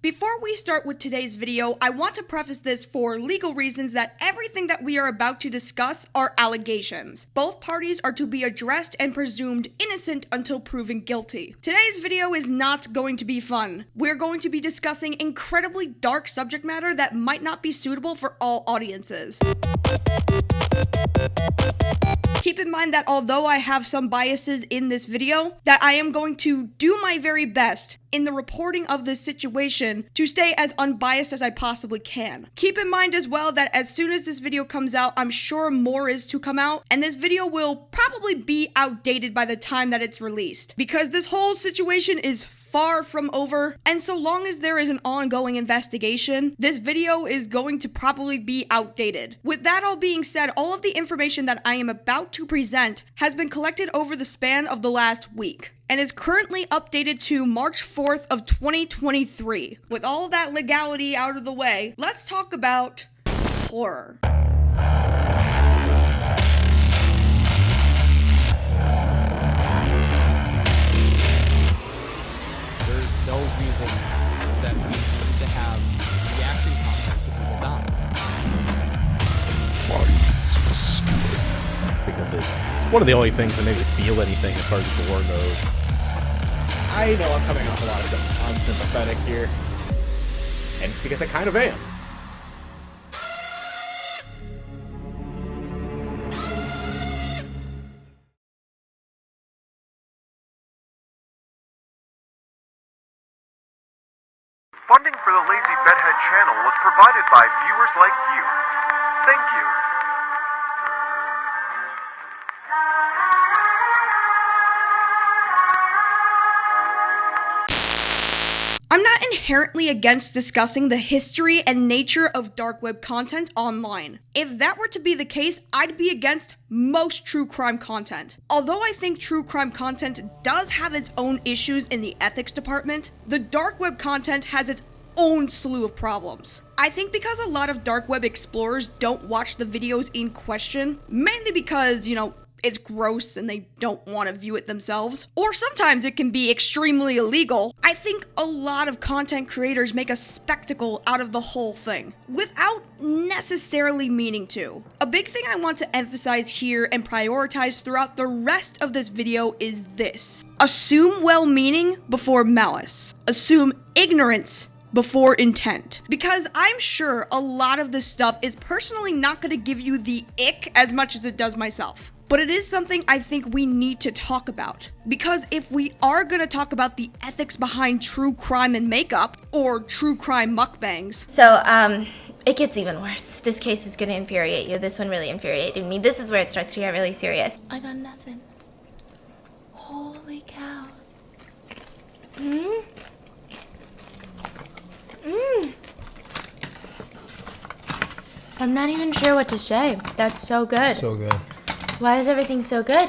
Before we start with today's video, I want to preface this for legal reasons that everything that we are about to discuss are allegations. Both parties are to be addressed and presumed innocent until proven guilty. Today's video is not going to be fun. We're going to be discussing incredibly dark subject matter that might not be suitable for all audiences. Keep in mind that although I have some biases in this video, that I am going to do my very best in the reporting of this situation to stay as unbiased as I possibly can. Keep in mind as well that as soon as this video comes out, I'm sure more is to come out, and this video will probably be outdated by the time that it's released, because this whole situation is far from over, and so long as there is an ongoing investigation, this video is going to probably be outdated. With that all being said, all of the information that I am about to present has been collected over the span of the last week, and is currently updated to March 4th of 2023. With all of that legality out of the way, let's talk about horror. No reason that we need to have reaction content to people dying. It's because it's one of the only things that makes me feel anything as far as gore goes. I know I'm coming off a lot of unsympathetic here, and it's because I kind of am. Funding for the Lazy Bedhead channel was provided by viewers like you. Thank you. I'm not inherently against discussing the history and nature of dark web content online. If that were to be the case, I'd be against most true crime content. Although I think true crime content does have its own issues in the ethics department, the dark web content has its own slew of problems. I think because a lot of dark web explorers don't watch the videos in question, mainly because, it's gross and they don't want to view it themselves, or sometimes it can be extremely illegal, I think a lot of content creators make a spectacle out of the whole thing, without necessarily meaning to. A big thing I want to emphasize here and prioritize throughout the rest of this video is this. Assume well-meaning before malice. Assume ignorance before intent. Because I'm sure a lot of this stuff is personally not going to give you the ick as much as it does myself. But it is something I think we need to talk about. Because if we are going to talk about the ethics behind true crime and makeup, or true crime mukbangs. So, it gets even worse. This case is going to infuriate you. This one really infuriated me. This is where it starts to get really serious. I got nothing. Holy cow. I'm not even sure what to say. That's so good. So good. Why is everything so good?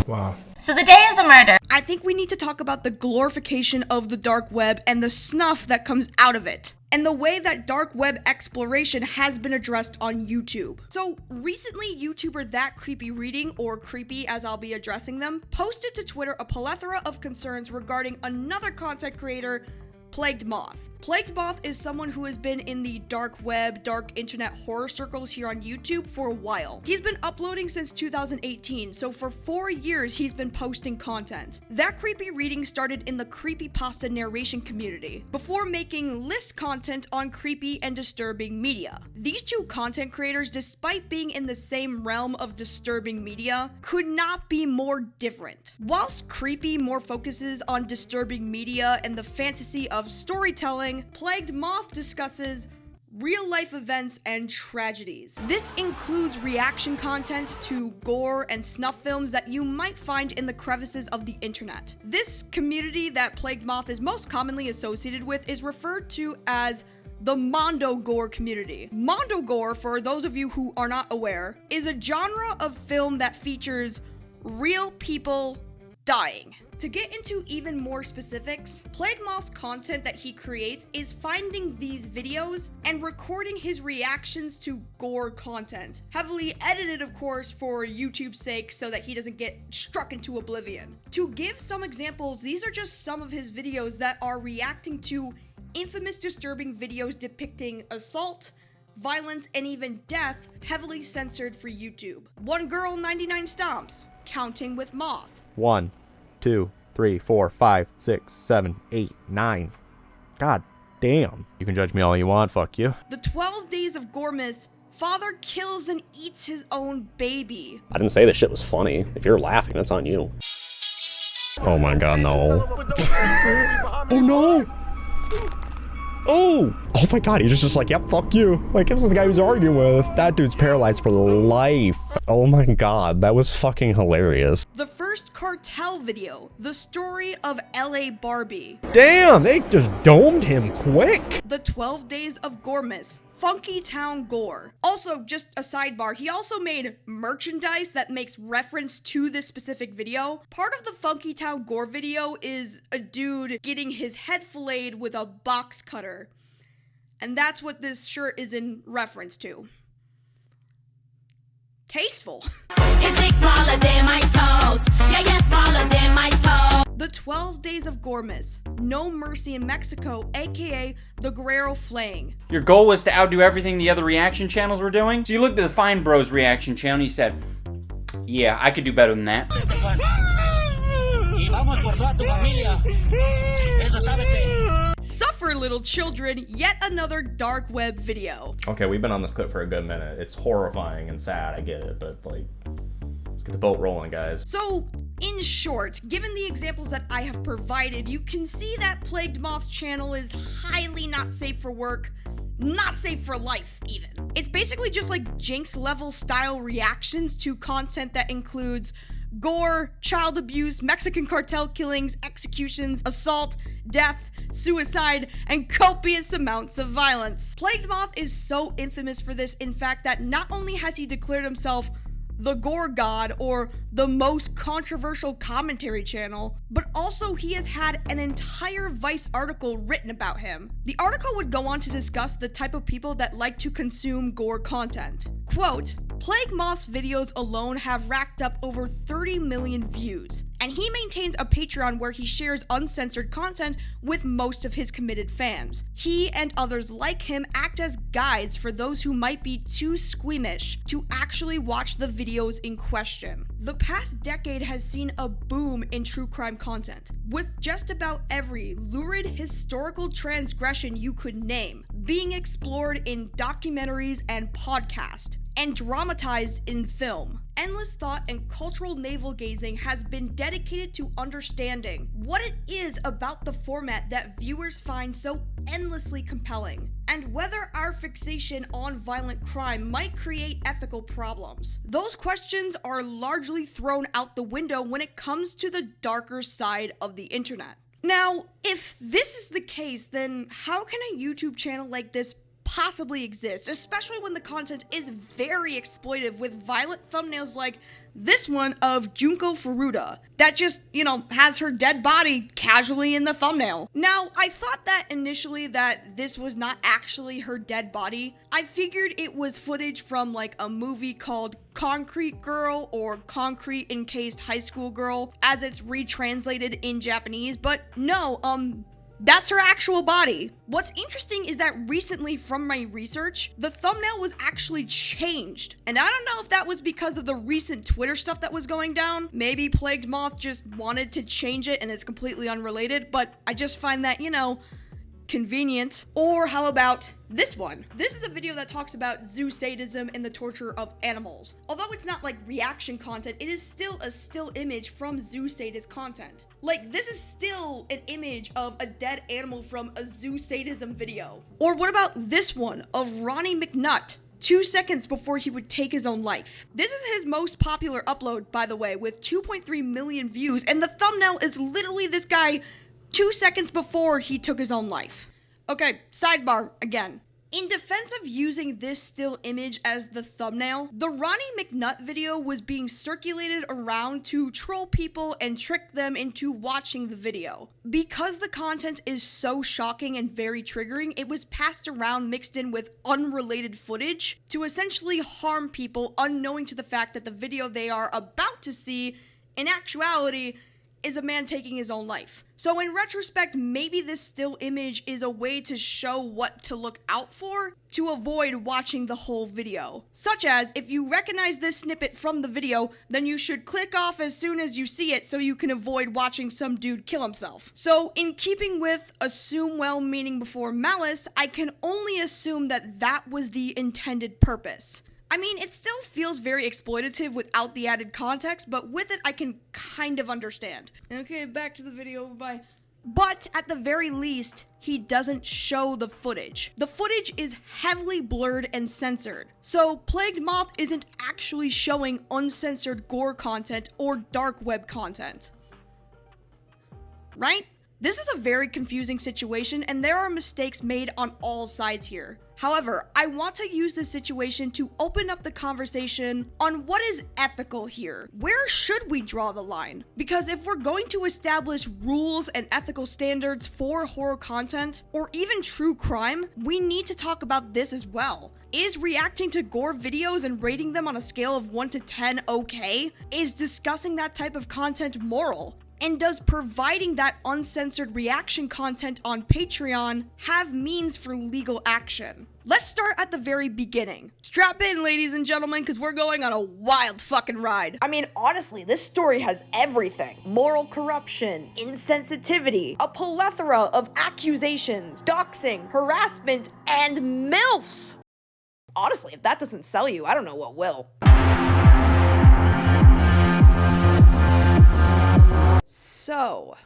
Wow. So the day of the murder. I think we need to talk about the glorification of the dark web and the snuff that comes out of it, and the way that dark web exploration has been addressed on YouTube. So recently, YouTuber That Creepy Reading, or Creepy as I'll be addressing them, posted to Twitter a plethora of concerns regarding another content creator, Plagued Moth. Plagued Moth is someone who has been in the dark web, dark internet horror circles here on YouTube for a while. He's been uploading since 2018, so for 4 years he's been posting content. That Creepy Reading started in the creepypasta narration community, before making list content on creepy and disturbing media. These two content creators, despite being in the same realm of disturbing media, could not be more different. Whilst Creepy more focuses on disturbing media and the fantasy of storytelling, Plagued Moth discusses real-life events and tragedies. This includes reaction content to gore and snuff films that you might find in the crevices of the internet. This community that Plagued Moth is most commonly associated with is referred to as the Monroe Gore community. Monroe Gore, for those of you who are not aware, is a genre of film that features real people dying. To get into even more specifics, Plague Moth's content that he creates is finding these videos and recording his reactions to gore content. Heavily edited, of course, for YouTube's sake so that he doesn't get struck into oblivion. To give some examples, these are just some of his videos that are reacting to infamous disturbing videos depicting assault, violence, and even death, heavily censored for YouTube. One girl, 99 stomps, counting with Moth. 1, 2, 3, 4, 5, 6, 7, 8, 9. God damn. You can judge me all you want, fuck you. The 12 Days of Goremas, father kills and eats his own baby. I didn't say this shit was funny. If you're laughing, that's on you. Oh my god, no. Oh no! Oh! Oh my god, he's just like, yep, fuck you. Like, this is the guy who's arguing with. That dude's paralyzed for life. Oh my god, that was fucking hilarious. The first cartel video, the story of LA Barbie. Damn, they just domed him quick. The 12 Days of Goremas, Funky Town Gore. Also, just a sidebar, he also made merchandise that makes reference to this specific video. Part of the Funky Town Gore video is a dude getting his head filleted with a box cutter. And that's what this shirt is in reference to. Tasteful. His dick smaller than my toes. Yeah, smaller than my toes. The 12 Days of Goremas, No Mercy in Mexico, aka the Guerrero Flaying. Your goal was to outdo everything the other reaction channels were doing? So you looked at the Fine Bros reaction channel and you said, yeah, I could do better than that. Suffer, little children, yet another dark web video. Okay, we've been on this clip for a good minute. It's horrifying and sad, I get it, but like, let's get the boat rolling, guys. So, in short, given the examples that I have provided, you can see that Plagued Moth's channel is highly not safe for work, not safe for life, even. It's basically just like Jinx level style reactions to content that includes gore, child abuse, Mexican cartel killings, executions, assault, death, suicide, and copious amounts of violence. Plagued Moth is so infamous for this, in fact, that not only has he declared himself the Gore God, or the most controversial commentary channel, but also he has had an entire Vice article written about him. The article would go on to discuss the type of people that like to consume gore content. Quote, Plague Moth's videos alone have racked up over 30 million views, and he maintains a Patreon where he shares uncensored content with most of his committed fans. He and others like him act as guides for those who might be too squeamish to actually watch the videos in question. The past decade has seen a boom in true crime content, with just about every lurid historical transgression you could name being explored in documentaries and podcasts, and dramatized in film. Endless thought and cultural navel-gazing has been dedicated to understanding what it is about the format that viewers find so endlessly compelling, and whether our fixation on violent crime might create ethical problems. Those questions are largely thrown out the window when it comes to the darker side of the internet. Now, if this is the case, then how can a YouTube channel like this possibly exist, especially when the content is very exploitive with violent thumbnails like this one of Junko Furuta that just, has her dead body casually in the thumbnail. Now, I thought that initially that this was not actually her dead body. I figured it was footage from like a movie called Concrete Girl or Concrete Encased High School Girl as it's retranslated in Japanese, but no, that's her actual body. What's interesting is that recently, from my research, the thumbnail was actually changed. And I don't know if that was because of the recent Twitter stuff that was going down. Maybe Plagued Moth just wanted to change it and it's completely unrelated, but I just find that, convenient. Or how about this one? This is a video that talks about zoo sadism and the torture of animals. Although it's not like reaction content, it is still a still image from zoo sadist content. Like, this is still an image of a dead animal from a zoo sadism video. Or what about this one of Ronnie McNutt 2 seconds before he would take his own life? This is his most popular upload, by the way, with 2.3 million views, and the thumbnail is literally this guy 2 seconds before he took his own life. Okay, sidebar again. In defense of using this still image as the thumbnail, the Ronnie McNutt video was being circulated around to troll people and trick them into watching the video. Because the content is so shocking and very triggering, it was passed around mixed in with unrelated footage to essentially harm people unknowing to the fact that the video they are about to see, in actuality, is a man taking his own life. So in retrospect, maybe this still image is a way to show what to look out for to avoid watching the whole video. Such as, if you recognize this snippet from the video, then you should click off as soon as you see it so you can avoid watching some dude kill himself. So in keeping with assume well-meaning before malice, I can only assume that that was the intended purpose. I mean, it still feels very exploitative without the added context, but with it, I can kind of understand. Okay, back to the video, bye. But at the very least, he doesn't show the footage. The footage is heavily blurred and censored. So Plagued Moth isn't actually showing uncensored gore content or dark web content. Right? This is a very confusing situation, and there are mistakes made on all sides here. However, I want to use this situation to open up the conversation on what is ethical here. Where should we draw the line? Because if we're going to establish rules and ethical standards for horror content, or even true crime, we need to talk about this as well. Is reacting to gore videos and rating them on a scale of 1 to 10 okay? Is discussing that type of content moral? And does providing that uncensored reaction content on Patreon have means for legal action? Let's start at the very beginning. Strap in, ladies and gentlemen, because we're going on a wild fucking ride. I mean, honestly, this story has everything. Moral corruption, insensitivity, A plethora of accusations, doxing, harassment, and MILFs. honestly, if that doesn't sell you, I don't know what will. So,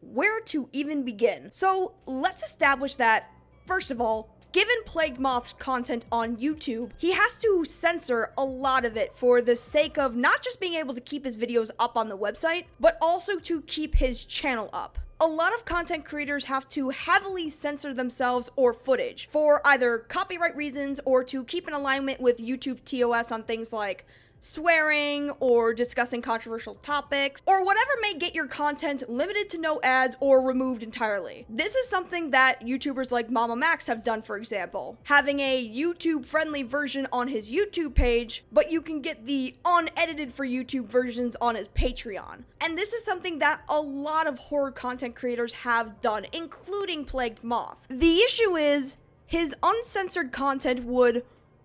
where to even begin? So, let's establish that, first of all, given Plagued Moth's content on YouTube, he has to censor a lot of it for the sake of not just being able to keep his videos up on the website, but also to keep his channel up. A lot of content creators have to heavily censor themselves or footage for either copyright reasons or to keep in alignment with YouTube TOS on things like swearing or discussing controversial topics, or whatever may get your content limited to no ads or removed entirely. This is something that YouTubers like Mama Max have done, for example, having a YouTube-friendly version on his YouTube page, but you can get the unedited for YouTube versions on his Patreon. And this is something that a lot of horror content creators have done, including Plagued Moth. The issue is, his uncensored content would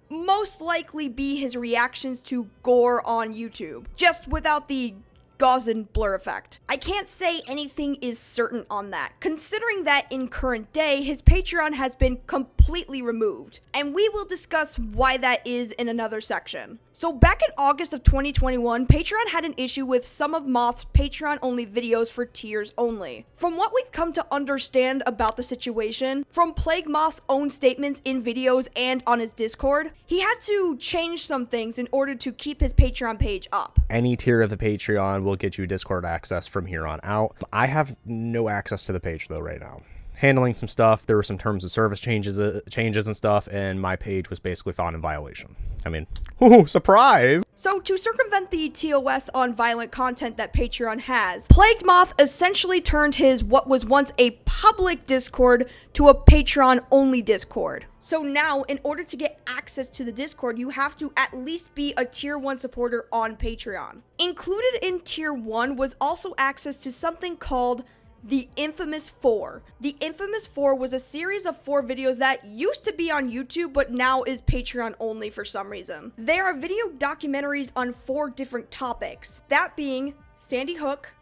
most likely be his reactions to gore on YouTube, just without the Gaussian blur effect. I can't say anything is certain on that, considering that in current day, his Patreon has been completely removed, and we will discuss why that is in another section. So back in August of 2021, Patreon had an issue with some of Moth's Patreon-only videos for tiers only. From what we've come to understand about the situation, from Plague Moth's own statements in videos and on his Discord, he had to change some things in order to keep his Patreon page up. Any tier of the Patreon will get you Discord access from here on out. I have no access to the page though right now. Handling some stuff, there were some terms of service changes and stuff, and my page was basically found in violation. I mean, ooh, surprise! So to circumvent the TOS on violent content that Patreon has, Plagued Moth essentially turned his what was once a public Discord to a Patreon-only Discord. So now, in order to get access to the Discord, you have to at least be a Tier 1 supporter on Patreon. Included in Tier 1 was also access to something called The Infamous 4. The Infamous 4 was a series of 4 videos that used to be on YouTube, but now is Patreon only for some reason. They are video documentaries on 4 different topics, that being Sandy Hook,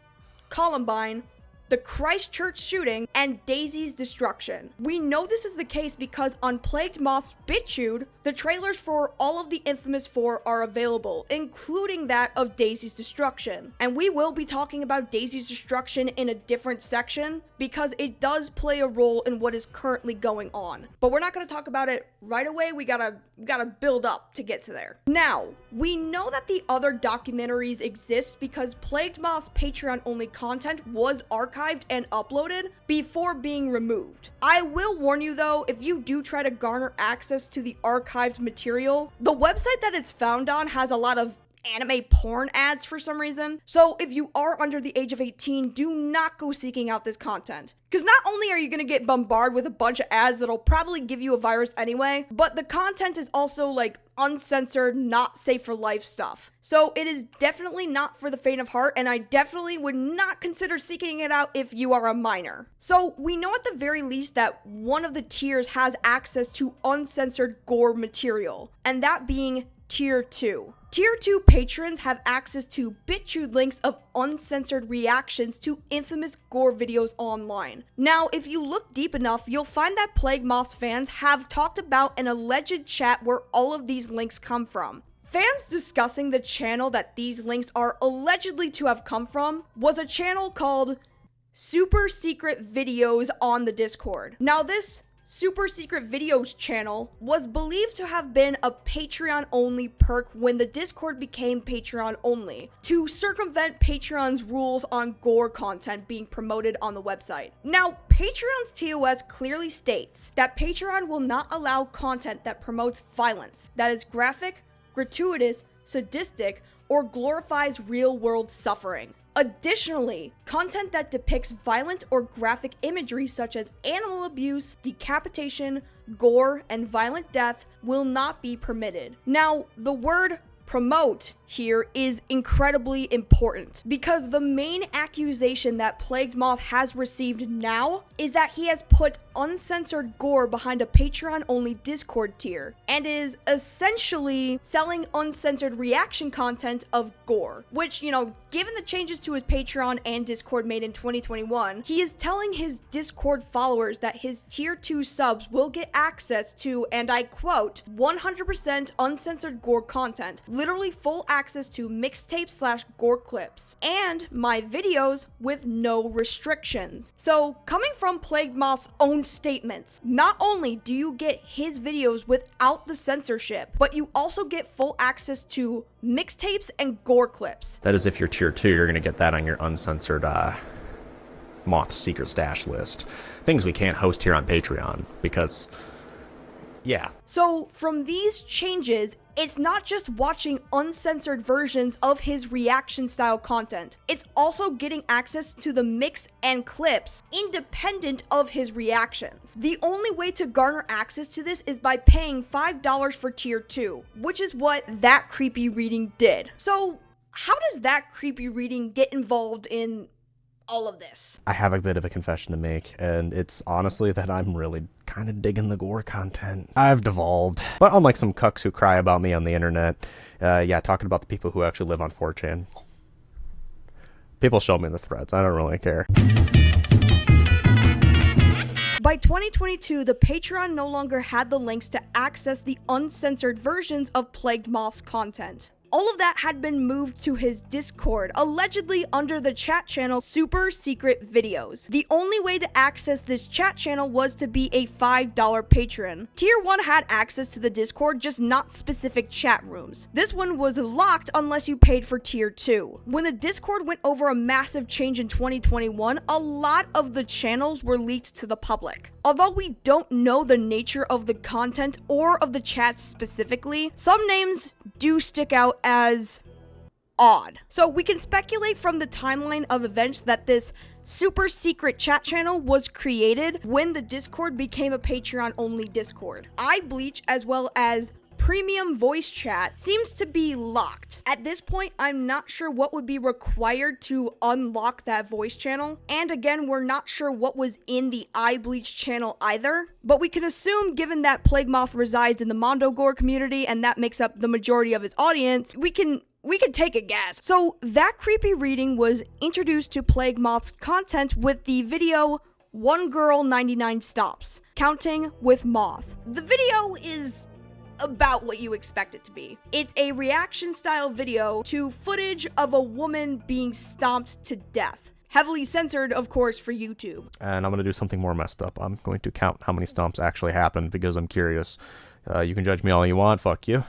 Columbine, the Christchurch shooting, and Daisy's destruction. We know this is the case because on Plagued Moth's BitChute, The trailers for all of the Infamous 4 are available, including that of Daisy's destruction. And we will be talking about Daisy's destruction in a different section because it does play a role in what is currently going on. But we're not going to talk about it right away. We gotta build up to get to there. Now, we know that the other documentaries exist because Plagued Moth's Patreon-only content was archived and uploaded before being removed. I will warn you though, if you do try to garner access to the archived material, the website that it's found on has a lot of anime porn ads for some reason. So if you are under the age of 18, do not go seeking out this content. Because not only are you going to get bombarded with a bunch of ads that'll probably give you a virus anyway, but the content is also like uncensored, not safe for life stuff. So it is definitely not for the faint of heart, and I definitely would not consider seeking it out if you are a minor. So we know at the very least that one of the tiers has access to uncensored gore material, and that being Tier 2. Tier 2 patrons have access to BitChute links of uncensored reactions to infamous gore videos online. Now, if you look deep enough, you'll find that Plague Moth's fans have talked about an alleged chat where all of these links come from. Fans discussing the channel that these links are allegedly to have come from was a channel called Super Secret Videos on the Discord. Now, this Super Secret Videos channel was believed to have been a Patreon-only perk when the Discord became Patreon-only, to circumvent Patreon's rules on gore content being promoted on the website. Now, Patreon's TOS clearly states that Patreon will not allow content that promotes violence, that is graphic, gratuitous, sadistic, or glorifies real-world suffering. Additionally, content that depicts violent or graphic imagery such as animal abuse, decapitation, gore, and violent death will not be permitted. Now, the word promote here is incredibly important because the main accusation that Plagued Moth has received now is that he has put uncensored gore behind a Patreon-only Discord tier and is essentially selling uncensored reaction content of gore, which, you know, given the changes to his Patreon and Discord made in 2021, he is telling his Discord followers that his tier 2 subs will get access to, and I quote, 100% uncensored gore content, literally full access to mixtape/gore clips, and my videos with no restrictions. So, coming from Plagued Moth's own statements, not only do you get his videos without the censorship, but you also get full access to mixtapes and gore clips. That is if you're tier 2, you're going to get that on your uncensored Moth secret stash list. Things we can't host here on Patreon because, yeah. So from these changes, it's not just watching uncensored versions of his reaction style content. It's also getting access to the mix and clips independent of his reactions. The only way to garner access to this is by paying $5 for tier 2, which is what That Creepy Reading did. So how does That Creepy Reading get involved in all of this? I have a bit of a confession to make, and it's honestly that I'm really kind of digging the gore content. I've devolved. But unlike some cucks who cry about me on the internet, yeah, talking about the people who actually live on 4chan. People show me the threads. I don't really care. By 2022, the Patreon no longer had the links to access the uncensored versions of Plagued Moth's content. All of that had been moved to his Discord, allegedly under the chat channel Super Secret Videos. The only way to access this chat channel was to be a $5 patron. Tier 1 had access to the Discord, just not specific chat rooms. This one was locked unless you paid for Tier 2. When the Discord went over a massive change in 2021, a lot of the channels were leaked to the public. Although we don't know the nature of the content or of the chats specifically, some names do stick out as odd. So we can speculate from the timeline of events that this super secret chat channel was created when the Discord became a Patreon-only Discord. iBleach, as well as premium voice chat, seems to be locked. At this point, I'm not sure what would be required to unlock that voice channel. And again, we're not sure what was in the iBleach channel either. But we can assume, given that Plague Moth resides in the Monroe Gore community and that makes up the majority of his audience, we can take a guess. So That Creepy Reading was introduced to Plague Moth's content with the video One Girl 99 Stops, Counting with Moth. The video is about what you expect it to be. It's a reaction style video to footage of a woman being stomped to death. Heavily censored, of course, for YouTube. And I'm going to do something more messed up. I'm going to count how many stomps actually happened because I'm curious. You can judge me all you want, fuck you.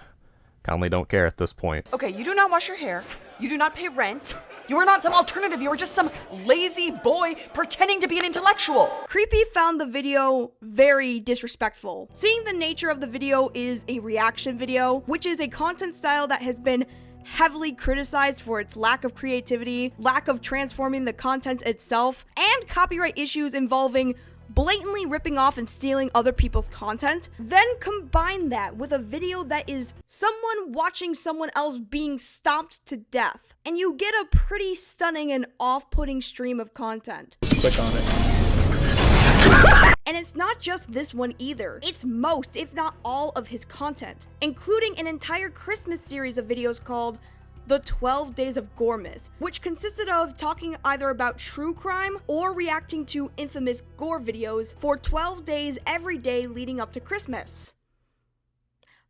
Kindly don't care at this point. Okay, you do not wash your hair. You do not pay rent. You are not some alternative. You are just some lazy boy pretending to be an intellectual. Creepy found the video very disrespectful. Seeing the nature of the video is a reaction video, which is a content style that has been heavily criticized for its lack of creativity, lack of transforming the content itself, and copyright issues involving blatantly ripping off and stealing other people's content, then combine that with a video that is someone watching someone else being stomped to death, and you get a pretty stunning and off-putting stream of content. Just click on it. And it's not just this one either. It's most, if not all, of his content, including an entire Christmas series of videos called The 12 Days of Gore, which consisted of talking either about true crime or reacting to infamous gore videos for 12 days every day leading up to Christmas.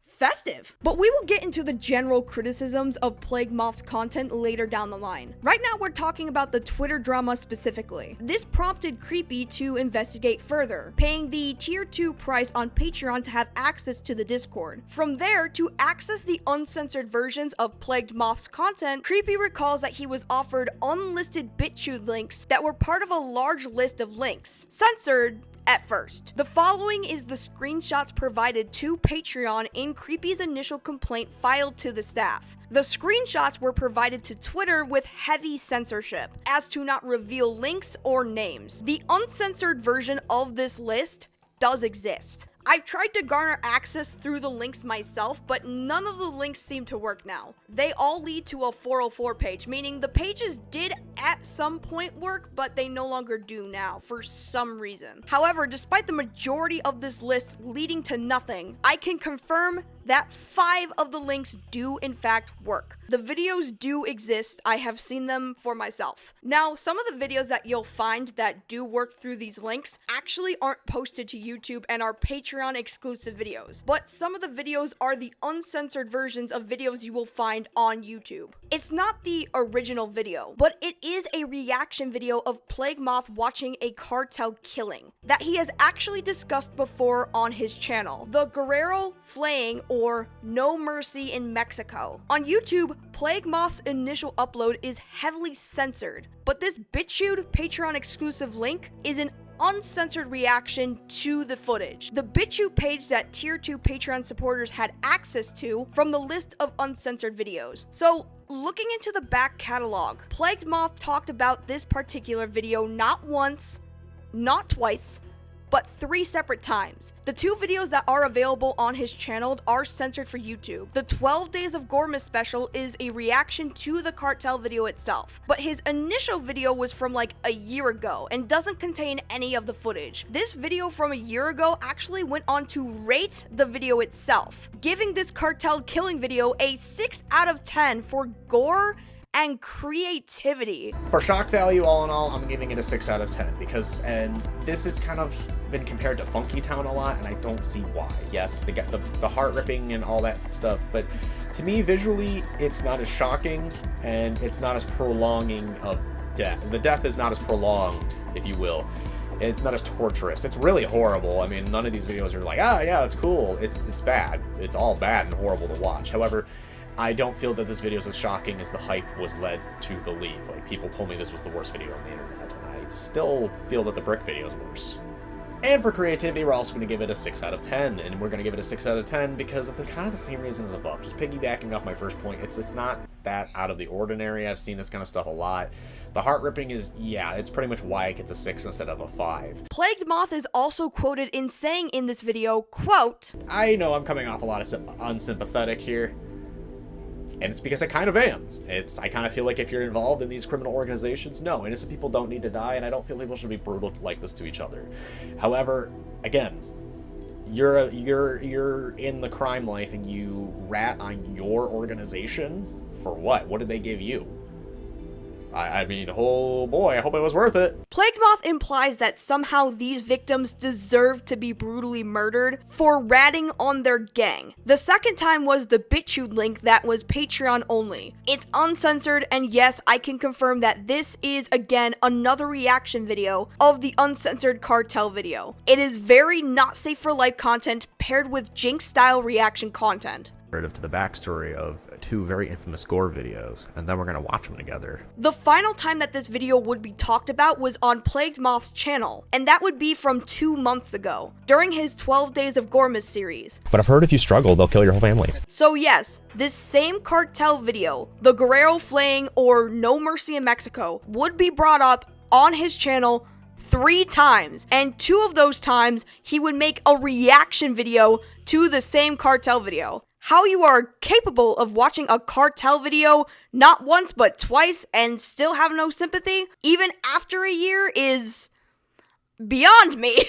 Festive. But we will get into the general criticisms of Plague Moth's content later down the line. Right now we're talking about the Twitter drama specifically. This prompted Creepy to investigate further, paying the tier 2 price on Patreon to have access to the Discord. From there, to access the uncensored versions of Plagued Moth's content, Creepy recalls that he was offered unlisted BitChute links that were part of a large list of links, censored at first. The following is the screenshots provided to Patreon in Creepy's initial complaint filed to the staff. The screenshots were provided to Twitter with heavy censorship, as to not reveal links or names. The uncensored version of this list does exist. I've tried to garner access through the links myself, but none of the links seem to work now. They all lead to a 404 page, meaning the pages did at some point work, but they no longer do now, for some reason. However, despite the majority of this list leading to nothing, I can confirm that 5 of the links do in fact work. The videos do exist, I have seen them for myself. Now, some of the videos that you'll find that do work through these links actually aren't posted to YouTube and are Patreon exclusive videos, but some of the videos are the uncensored versions of videos you will find on YouTube. It's not the original video, but it is a reaction video of Plague Moth watching a cartel killing that he has actually discussed before on his channel, the Guerrero flaying or No Mercy in Mexico. On YouTube, Plague Moth's initial upload is heavily censored, but this BitChute Patreon exclusive link is an uncensored reaction to the footage. The BitChute page that tier 2 Patreon supporters had access to from the list of uncensored videos. So, looking into the back catalog, Plagued Moth talked about this particular video not once, not twice, but 3 separate times. The 2 videos that are available on his channel are censored for YouTube. The 12 Days of Gore special is a reaction to the cartel video itself, but his initial video was from like a year ago and doesn't contain any of the footage. This video from a year ago actually went on to rate the video itself, giving this cartel killing video a 6 out of 10 for gore and creativity. For shock value, all in all, I'm giving it a 6 out of 10 because, and this has kind of been compared to Funky Town a lot, and I don't see why. Yes, they got the heart ripping and all that stuff, but to me, visually, it's not as shocking and it's not as prolonging of death. The death is not as prolonged, if you will. It's not as torturous. It's really horrible. I mean, none of these videos are like, ah, yeah, it's cool. It's bad. It's all bad and horrible to watch. However, I don't feel that this video is as shocking as the hype was led to believe. Like, people told me this was the worst video on the internet, and I still feel that the brick video is worse. And for creativity, we're also going to give it a 6 out of 10, and we're going to give it a 6 out of 10 because of the kind of the same reasons above. Just piggybacking off my first point, it's not that out of the ordinary. I've seen this kind of stuff a lot. The heart ripping is, yeah, it's pretty much why it gets a 6 instead of a 5. Plagued Moth is also quoted in saying in this video, quote, I know I'm coming off a lot of unsympathetic here, and it's because I kind of am. I kind of feel like if you're involved in these criminal organizations, no, innocent people don't need to die, and I don't feel people should be brutal like this to each other. However, again, you're in the crime life and you rat on your organization for what? What did they give you? I mean, oh boy, I hope it was worth it. Plague Moth implies that somehow these victims deserve to be brutally murdered for ratting on their gang. The second time was the BitChute link that was Patreon only. It's uncensored, and yes, I can confirm that this is again another reaction video of the uncensored cartel video. It is very not safe for life content paired with Jinx style reaction content. To the backstory of 2 very infamous Gore videos, and then we're gonna watch them together. The final time that this video would be talked about was on Plague Moth's channel, and that would be from 2 months ago, during his 12 Days of Goremas series. But I've heard if you struggle, they'll kill your whole family. So yes, this same cartel video, the Guerrero flaying or No Mercy in Mexico, would be brought up on his channel 3 times, and 2 of those times he would make a reaction video to the same cartel video. How you are capable of watching a cartel video not once but twice and still have no sympathy, even after a year, is beyond me.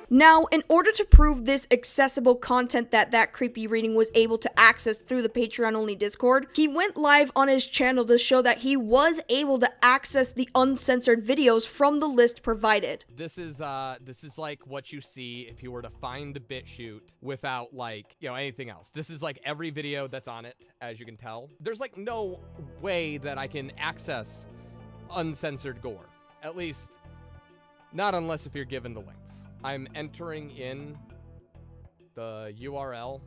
Now, in order to prove this accessible content that creepy reading was able to access through the Patreon-only Discord, he went live on his channel to show that he was able to access the uncensored videos from the list provided. This is like what you see if you were to find a BitChute without, like, you know, anything else. This is like every video that's on it, as you can tell. There's like no way that I can access uncensored Gore. At least, not unless if you're given the links. I'm entering in the URL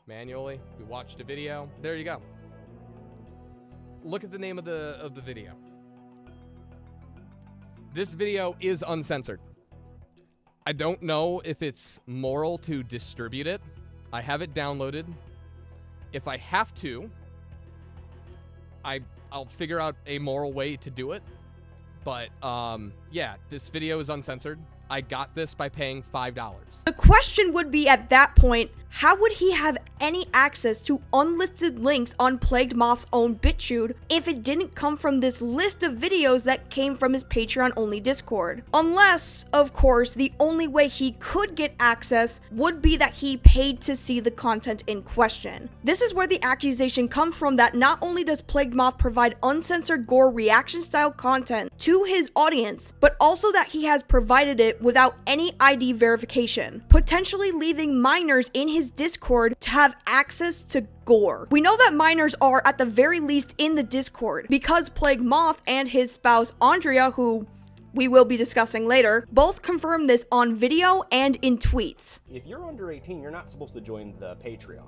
manually. We watched a video. There you go. Look at the name of the video. This video is uncensored. I don't know if it's moral to distribute it. I have it downloaded. If I have to, I'll figure out a moral way to do it. But yeah, this video is uncensored. I got this by paying $5. The question would be at that point, how would he have any access to unlisted links on Plagued Moth's own BitChute if it didn't come from this list of videos that came from his Patreon-only Discord? Unless, of course, the only way he could get access would be that he paid to see the content in question. This is where the accusation comes from that not only does Plagued Moth provide uncensored Gore reaction-style content to his audience, but also that he has provided it without any ID verification, potentially leaving minors in his Discord to have access to Gore. We know that minors are at the very least in the Discord because Plague Moth and his spouse Andrea, who we will be discussing later, both confirmed this on video and in tweets. If you're under 18, you're not supposed to join the Patreon.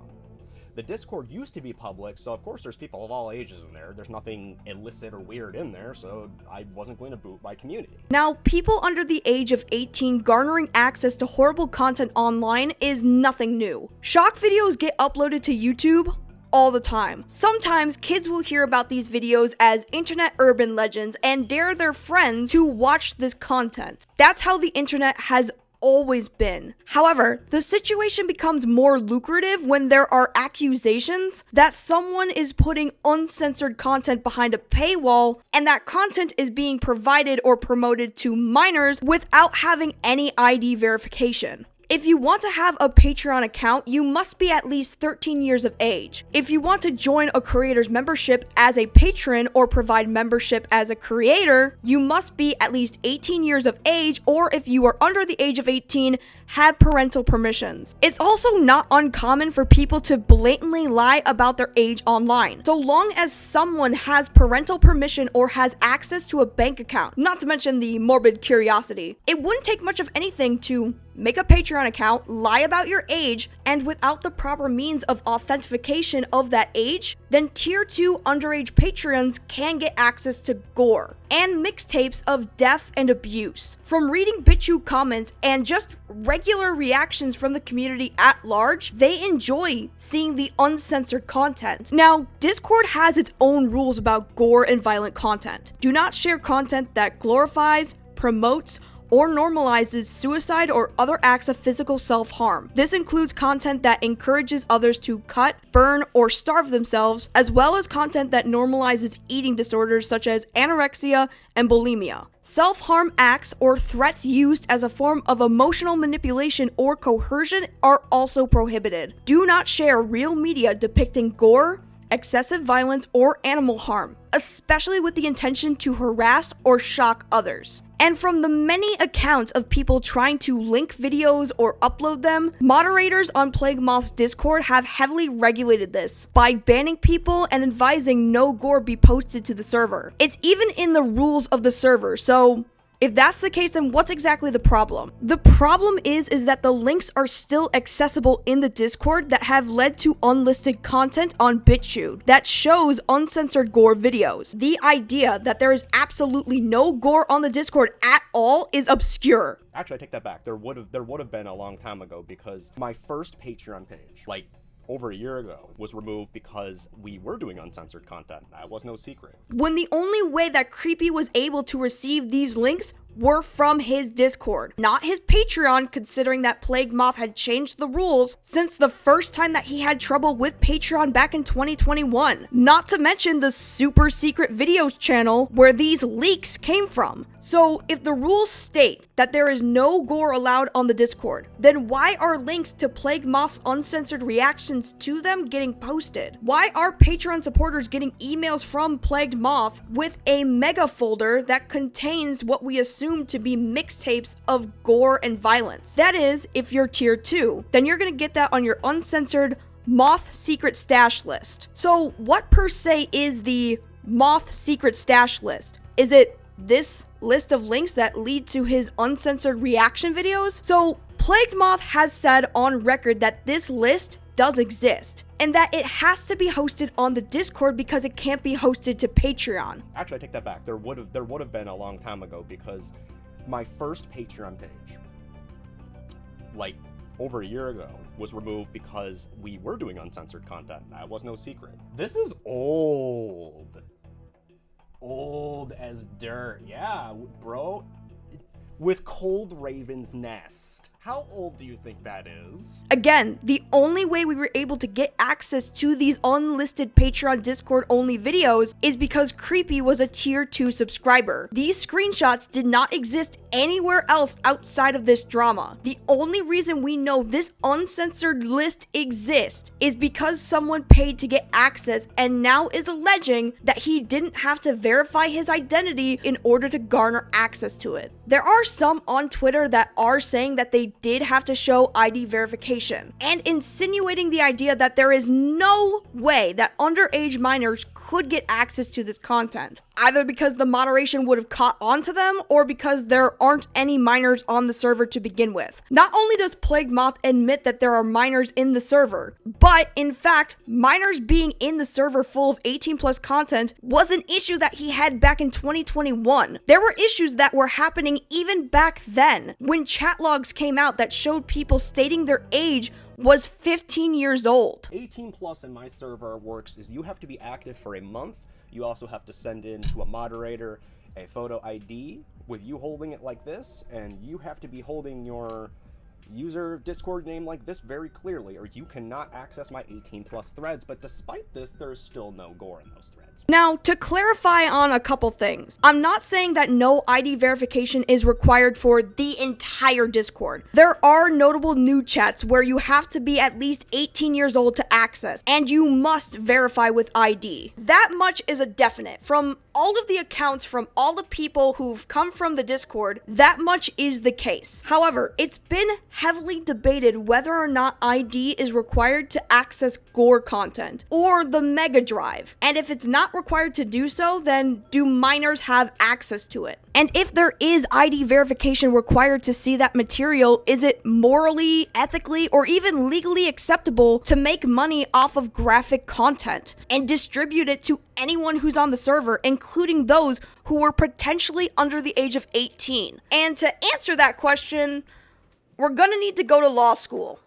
The Discord used to be public, so of course there's people of all ages in there. There's nothing illicit or weird in there, so I wasn't going to boot my community. Now, people under the age of 18 garnering access to horrible content online is nothing new. Shock videos get uploaded to YouTube all the time. Sometimes kids will hear about these videos as internet urban legends and dare their friends to watch this content. That's how the internet has always been. However, the situation becomes more lucrative when there are accusations that someone is putting uncensored content behind a paywall and that content is being provided or promoted to minors without having any ID verification. If you want to have a Patreon account, you must be at least 13 years of age. If you want to join a creator's membership as a patron or provide membership as a creator, you must be at least 18 years of age, or if you are under the age of 18, have parental permissions. It's also not uncommon for people to blatantly lie about their age online, so long as someone has parental permission or has access to a bank account, not to mention the morbid curiosity. It wouldn't take much of anything to make a Patreon account, lie about your age, and without the proper means of authentication of that age, then tier 2 underage patrons can get access to Gore and mixtapes of death and abuse. From reading BitChute comments and just regular reactions from the community at large, they enjoy seeing the uncensored content. Now, Discord has its own rules about gore and violent content. Do not share content that glorifies, promotes, or normalizes suicide or other acts of physical self-harm. This includes content that encourages others to cut, burn, or starve themselves, as well as content that normalizes eating disorders such as anorexia and bulimia. Self-harm acts or threats used as a form of emotional manipulation or coercion are also prohibited. Do not share real media depicting gore, excessive violence, or animal harm, especially with the intention to harass or shock others. And from the many accounts of people trying to link videos or upload them, moderators on Plague Moth's Discord have heavily regulated this by banning people and advising no gore be posted to the server. It's even in the rules of the server, so if that's the case, then what's exactly the problem? The problem is that the links are still accessible in the Discord that have led to unlisted content on BitChute that shows uncensored gore videos. The idea that there is absolutely no gore on the Discord at all is obscure. Actually, I take that back. There would have been a long time ago, because my first Patreon page, like over a year ago, was removed because we were doing uncensored content. That was no secret. When the only way that Creepy was able to receive these links were from his Discord, not his Patreon, considering that Plague Moth had changed the rules since the first time that he had trouble with Patreon back in 2021. Not to mention the super secret videos channel where these leaks came from. So if the rules state that there is no gore allowed on the Discord, then why are links to Plague Moth's uncensored reactions to them getting posted? Why are Patreon supporters getting emails from Plagued Moth with a mega folder that contains what we assume to be mixtapes of gore and violence? That is, if you're tier 2, then you're gonna get that on your uncensored Moth secret stash list. So what per se is the Moth secret stash list? Is it this list of links that lead to his uncensored reaction videos? So Plagued Moth has said on record that this list does exist, and that it has to be hosted on the Discord because it can't be hosted to Patreon. Actually, I take that back. There would have been a long time ago, because my first Patreon page, like over a year ago, was removed because we were doing uncensored content. That was no secret. This is old. Old as dirt. Yeah, bro. With Cold Raven's Nest. How old do you think that is? Again, the only way we were able to get access to these unlisted Patreon Discord only videos is because Creepy was a tier 2 subscriber. These screenshots did not exist anywhere else outside of this drama. The only reason we know this uncensored list exists is because someone paid to get access and now is alleging that he didn't have to verify his identity in order to garner access to it. There are some on Twitter that are saying that they did have to show ID verification, and insinuating the idea that there is no way that underage minors could get access to this content, either because the moderation would have caught on to them or because there aren't any minors on the server to begin with. Not only does Plague Moth admit that there are minors in the server, but in fact, minors being in the server full of 18 plus content was an issue that he had back in 2021. There were issues that were happening even back then, when chat logs came out that showed people stating their age was 15 years old. 18 plus in my server works is you have to be active for a month. You also have to send in to a moderator a photo ID with you holding it like this, and you have to be holding your user Discord name like this very clearly, or you cannot access my 18 plus threads. But despite this, there's still no gore in those threads. Now, to clarify on a couple things, I'm not saying that no ID verification is required for the entire Discord. There are notable nude chats where you have to be at least 18 years old to access, and you must verify with ID. That much is a definite. From all of the accounts from all the people who've come from the Discord, that much is the case. However, it's been heavily debated whether or not ID is required to access gore content or the Mega Drive. And if it's not required to do so, then do minors have access to it? And if there is ID verification required to see that material, is it morally, ethically, or even legally acceptable to make money off of graphic content and distribute it to anyone who's on the server, including those who were potentially under the age of 18? And to answer that question, we're gonna need to go to law school.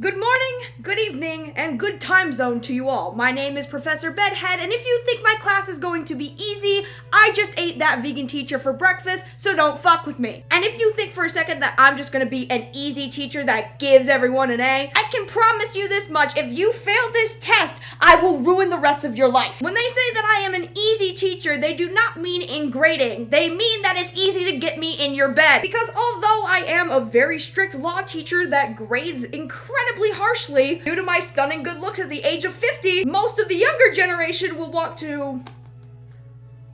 Good morning, good evening, and good time zone to you all. My name is Professor Bedhead, and if you think my class is going to be easy, I just ate that vegan teacher for breakfast, so don't fuck with me. And if you think for a second that I'm just gonna be an easy teacher that gives everyone an A, I can promise you this much: if you fail this test, I will ruin the rest of your life. When they say that I am an easy teacher, they do not mean in grading. They mean that it's easy to get me in your bed. Because although I am a very strict law teacher that grades incredibly harshly due to my stunning good looks at the age of 50, most of the younger generation will want to...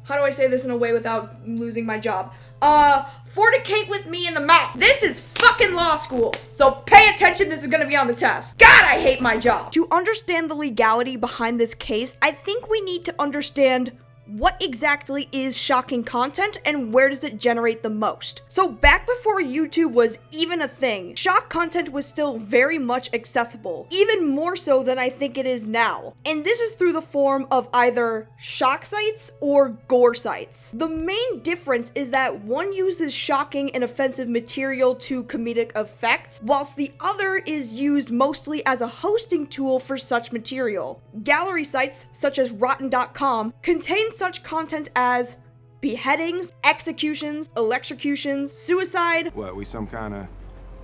How do I say this in a way without losing my job? Fornicate with me in the mouth. This is fucking law school, so pay attention, this is gonna be on the test. God, I hate my job. To understand the legality behind this case, I think we need to understand what exactly is shocking content and where does it generate the most. So back before YouTube was even a thing, shock content was still very much accessible, even more so than I think it is now. And this is through the form of either shock sites or gore sites. The main difference is that one uses shocking and offensive material to comedic effect, whilst the other is used mostly as a hosting tool for such material. Gallery sites, such as Rotten.com, contain such content as beheadings, executions, electrocutions, suicide, What, we some kind of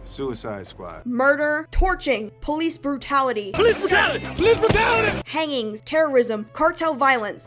suicide squad? murder, torching, police brutality, hangings, terrorism, cartel violence,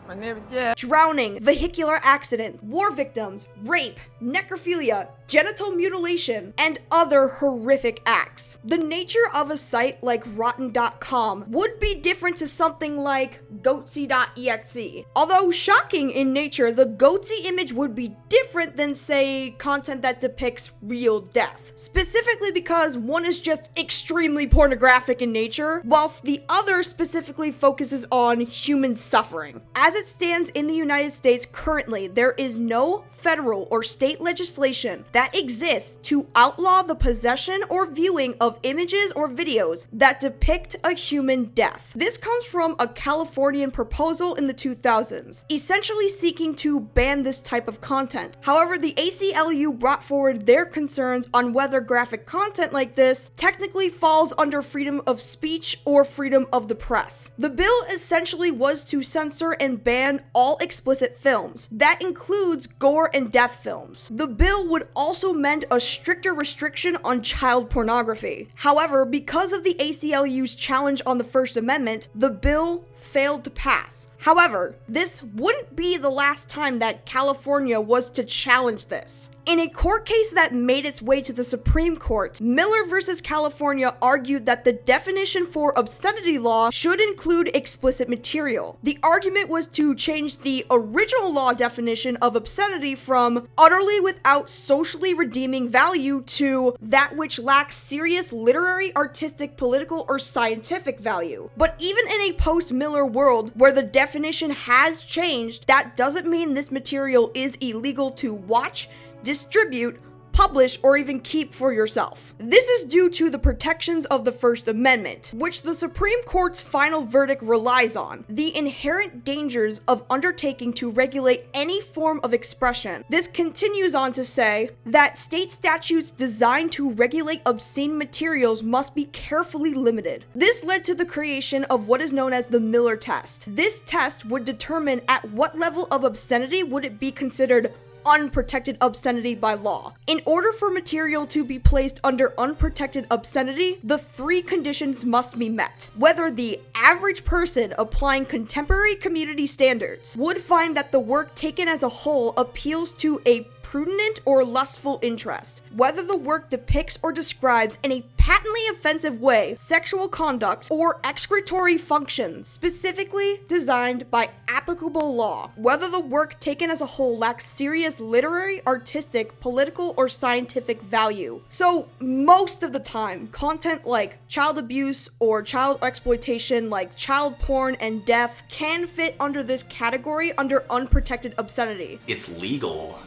drowning, vehicular accidents, war victims, rape, necrophilia, genital mutilation, and other horrific acts. The nature of a site like Rotten.com would be different to something like Goatsy.exe. Although shocking in nature, the Goatsy image would be different than, say, content that depicts real death. Specifically because one is just extremely pornographic in nature, whilst the other specifically focuses on human suffering. As it stands in the United States currently, there is no federal or state legislation that exists to outlaw the possession or viewing of images or videos that depict a human death. This comes from a Californian proposal in the 2000s, essentially seeking to ban this type of content. However, the ACLU brought forward their concerns on whether graphic content like this technically falls under freedom of speech or freedom of the press. The bill essentially was to censor and ban all explicit films. That includes gore and death films. The bill would also mend a stricter restriction on child pornography. However, because of the ACLU's challenge on the First Amendment, the bill failed to pass. However, this wouldn't be the last time that California was to challenge this. In a court case that made its way to the Supreme Court, Miller versus California argued that the definition for obscenity law should include explicit material. The argument was to change the original law definition of obscenity from utterly without socially redeeming value to that which lacks serious literary, artistic, political, or scientific value. But even in a post-Miller world where the definition has changed, that doesn't mean this material is illegal to watch, distribute, publish, or even keep for yourself. This is due to the protections of the First Amendment, which the Supreme Court's final verdict relies on, the inherent dangers of undertaking to regulate any form of expression. This continues on to say that state statutes designed to regulate obscene materials must be carefully limited. This led to the creation of what is known as the Miller test. This test would determine at what level of obscenity would it be considered unprotected obscenity by law. In order for material to be placed under unprotected obscenity, the three conditions must be met. Whether the average person applying contemporary community standards would find that the work taken as a whole appeals to a prudent or lustful interest, whether the work depicts or describes in a patently offensive way sexual conduct or excretory functions specifically designed by applicable law, whether the work taken as a whole lacks serious literary, artistic, political, or scientific value. So most of the time, content like child abuse or child exploitation like child porn and death can fit under this category under unprotected obscenity. It's legal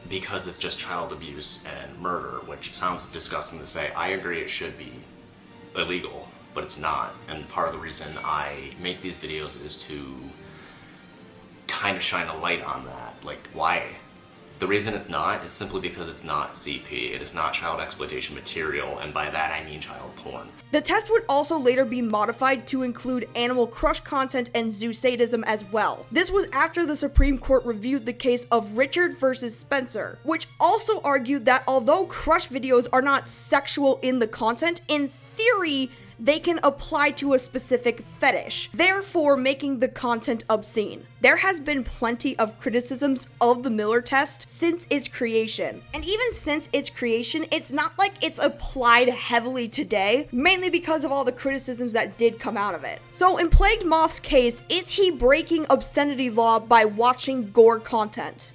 because it's just child abuse and murder, which sounds disgusting to say. I agree it should be illegal, but it's not. And part of the reason I make these videos is to kind of shine a light on that. Like, why? The reason it's not is simply because it's not CP. It is not child exploitation material, and by that I mean child porn. The test would also later be modified to include animal crush content and zoo sadism as well. This was after the Supreme Court reviewed the case of Richard versus Spencer, which also argued that although crush videos are not sexual in the content, in theory, they can apply to a specific fetish, therefore making the content obscene. There has been plenty of criticisms of the Miller test since its creation. And even since its creation, it's not like it's applied heavily today, mainly because of all the criticisms that did come out of it. So in Plagued Moth's case, is he breaking obscenity law by watching gore content?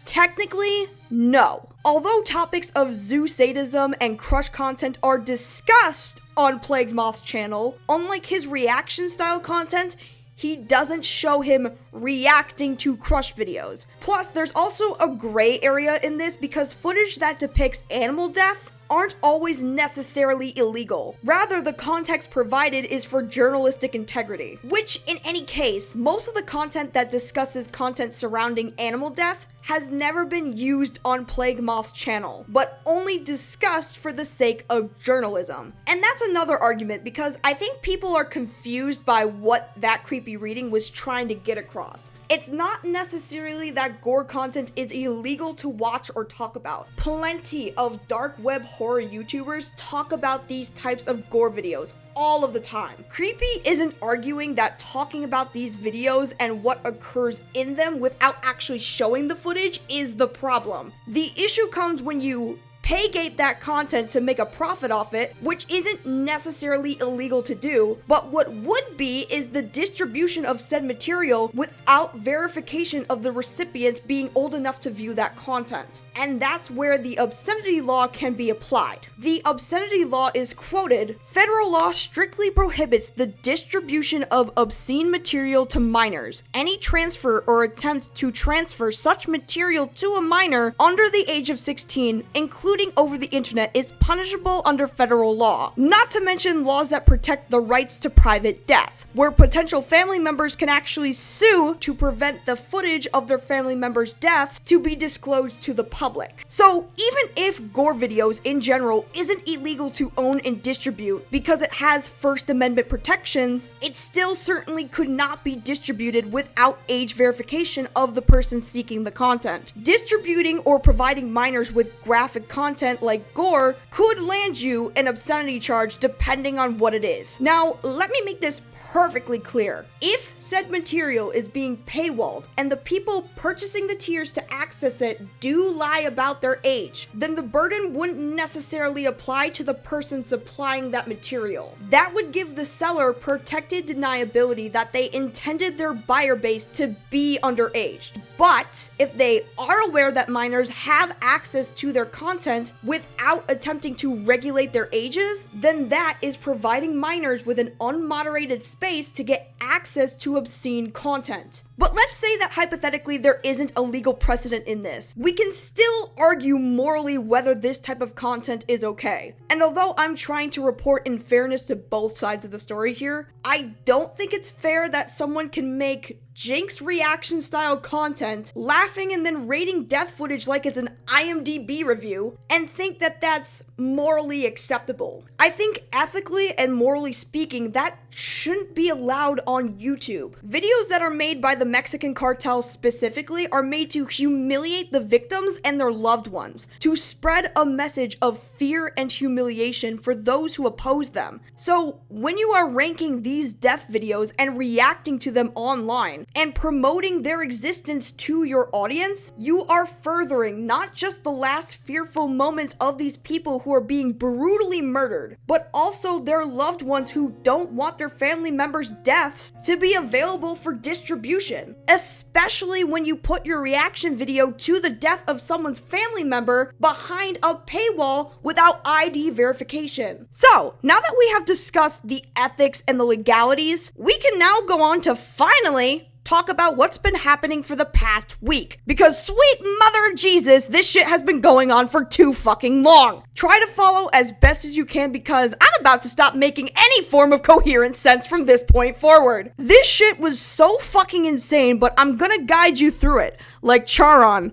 Technically, no. Although topics of zoo sadism and crush content are discussed on Plagued Moth's channel, unlike his reaction style content, he doesn't show him reacting to crush videos. Plus, there's also a gray area in this because footage that depicts animal death aren't always necessarily illegal. Rather, the context provided is for journalistic integrity, which in any case, most of the content that discusses content surrounding animal death has never been used on Plague Moth's channel, but only discussed for the sake of journalism. And that's another argument because I think people are confused by what that creepy reading was trying to get across. It's not necessarily that gore content is illegal to watch or talk about. Plenty of dark web horror YouTubers talk about these types of gore videos all of the time. Creepy isn't arguing that talking about these videos and what occurs in them without actually showing the footage is the problem. The issue comes when you paygate that content to make a profit off it, which isn't necessarily illegal to do, but what would be is the distribution of said material without verification of the recipient being old enough to view that content. And that's where the obscenity law can be applied. The obscenity law is quoted, "Federal law strictly prohibits the distribution of obscene material to minors. Any transfer or attempt to transfer such material to a minor under the age of 16, including over the internet, is punishable under federal law. Not to mention laws that protect the rights to private death, where potential family members can actually sue to prevent the footage of their family members' deaths to be disclosed to the public." So even if gore videos in general isn't illegal to own and distribute because it has First Amendment protections, it still certainly could not be distributed without age verification of the person seeking the content. Distributing or providing minors with graphic content like gore could land you an obscenity charge depending on what it is. Now, let me make this perfectly clear. If said material is being paywalled and the people purchasing the tiers to access it do lie about their age, then the burden wouldn't necessarily apply to the person supplying that material. That would give the seller protected deniability that they intended their buyer base to be underage. But if they are aware that minors have access to their content without attempting to regulate their ages, then that is providing minors with an unmoderated space to get access to obscene content. But let's say that hypothetically there isn't a legal precedent in this. We can still argue morally whether this type of content is okay. And although I'm trying to report in fairness to both sides of the story here, I don't think it's fair that someone can make Jinx reaction style content, laughing and then rating death footage like it's an IMDb review, and think that that's morally acceptable. I think ethically and morally speaking, that shouldn't be allowed on YouTube. Videos that are made by the Mexican cartel specifically are made to humiliate the victims and their loved ones, to spread a message of fear and humiliation for those who oppose them. So when you are ranking these death videos and reacting to them online, and promoting their existence to your audience, you are furthering not just the last fearful moments of these people who are being brutally murdered, but also their loved ones who don't want their family members' deaths to be available for distribution, especially when you put your reaction video to the death of someone's family member behind a paywall without ID verification. So, now that we have discussed the ethics and the legalities, we can now go on to finally talk about what's been happening for the past week. Because sweet mother of Jesus, this shit has been going on for too fucking long. Try to follow as best as you can because I'm about to stop making any form of coherent sense from this point forward. This shit was so fucking insane, but I'm gonna guide you through it, like Charon.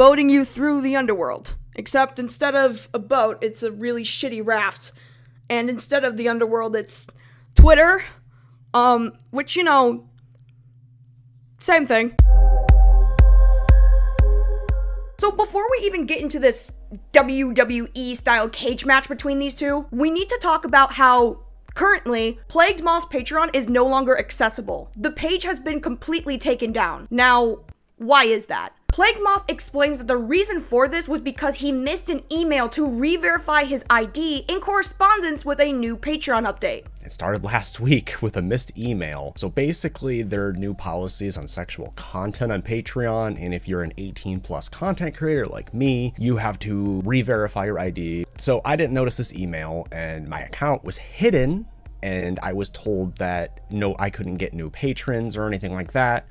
boating you through the underworld. Except instead of a boat, it's a really shitty raft. And instead of the underworld, it's Twitter. Which, you know, same thing. So before we even get into this WWE style cage match between these two, we need to talk about how currently Plagued Moth's Patreon is no longer accessible. The page has been completely taken down. Now, why is that? Plagued Moth explains that the reason for this was because he missed an email to re-verify his ID in correspondence with a new Patreon update. It started last week with a missed email. So basically, there are new policies on sexual content on Patreon, and if you're an 18+ content creator like me, you have to re-verify your ID. So I didn't notice this email, and my account was hidden, and I was told that no, I couldn't get new patrons or anything like that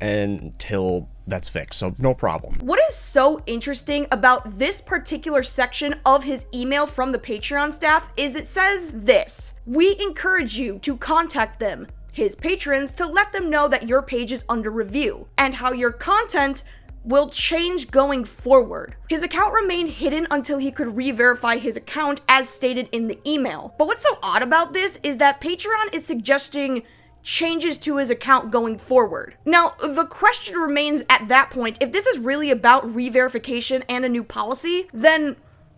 until that's fixed, so no problem. What is so interesting about this particular section of his email from the Patreon staff is it says this: "We encourage you to contact them, his patrons, to let them know that your page is under review and how your content will change going forward." His account remained hidden until he could re-verify his account as stated in the email. But what's so odd about this is that Patreon is suggesting changes to his account going forward. Now, the question remains at that point, if this is really about re-verification and a new policy, then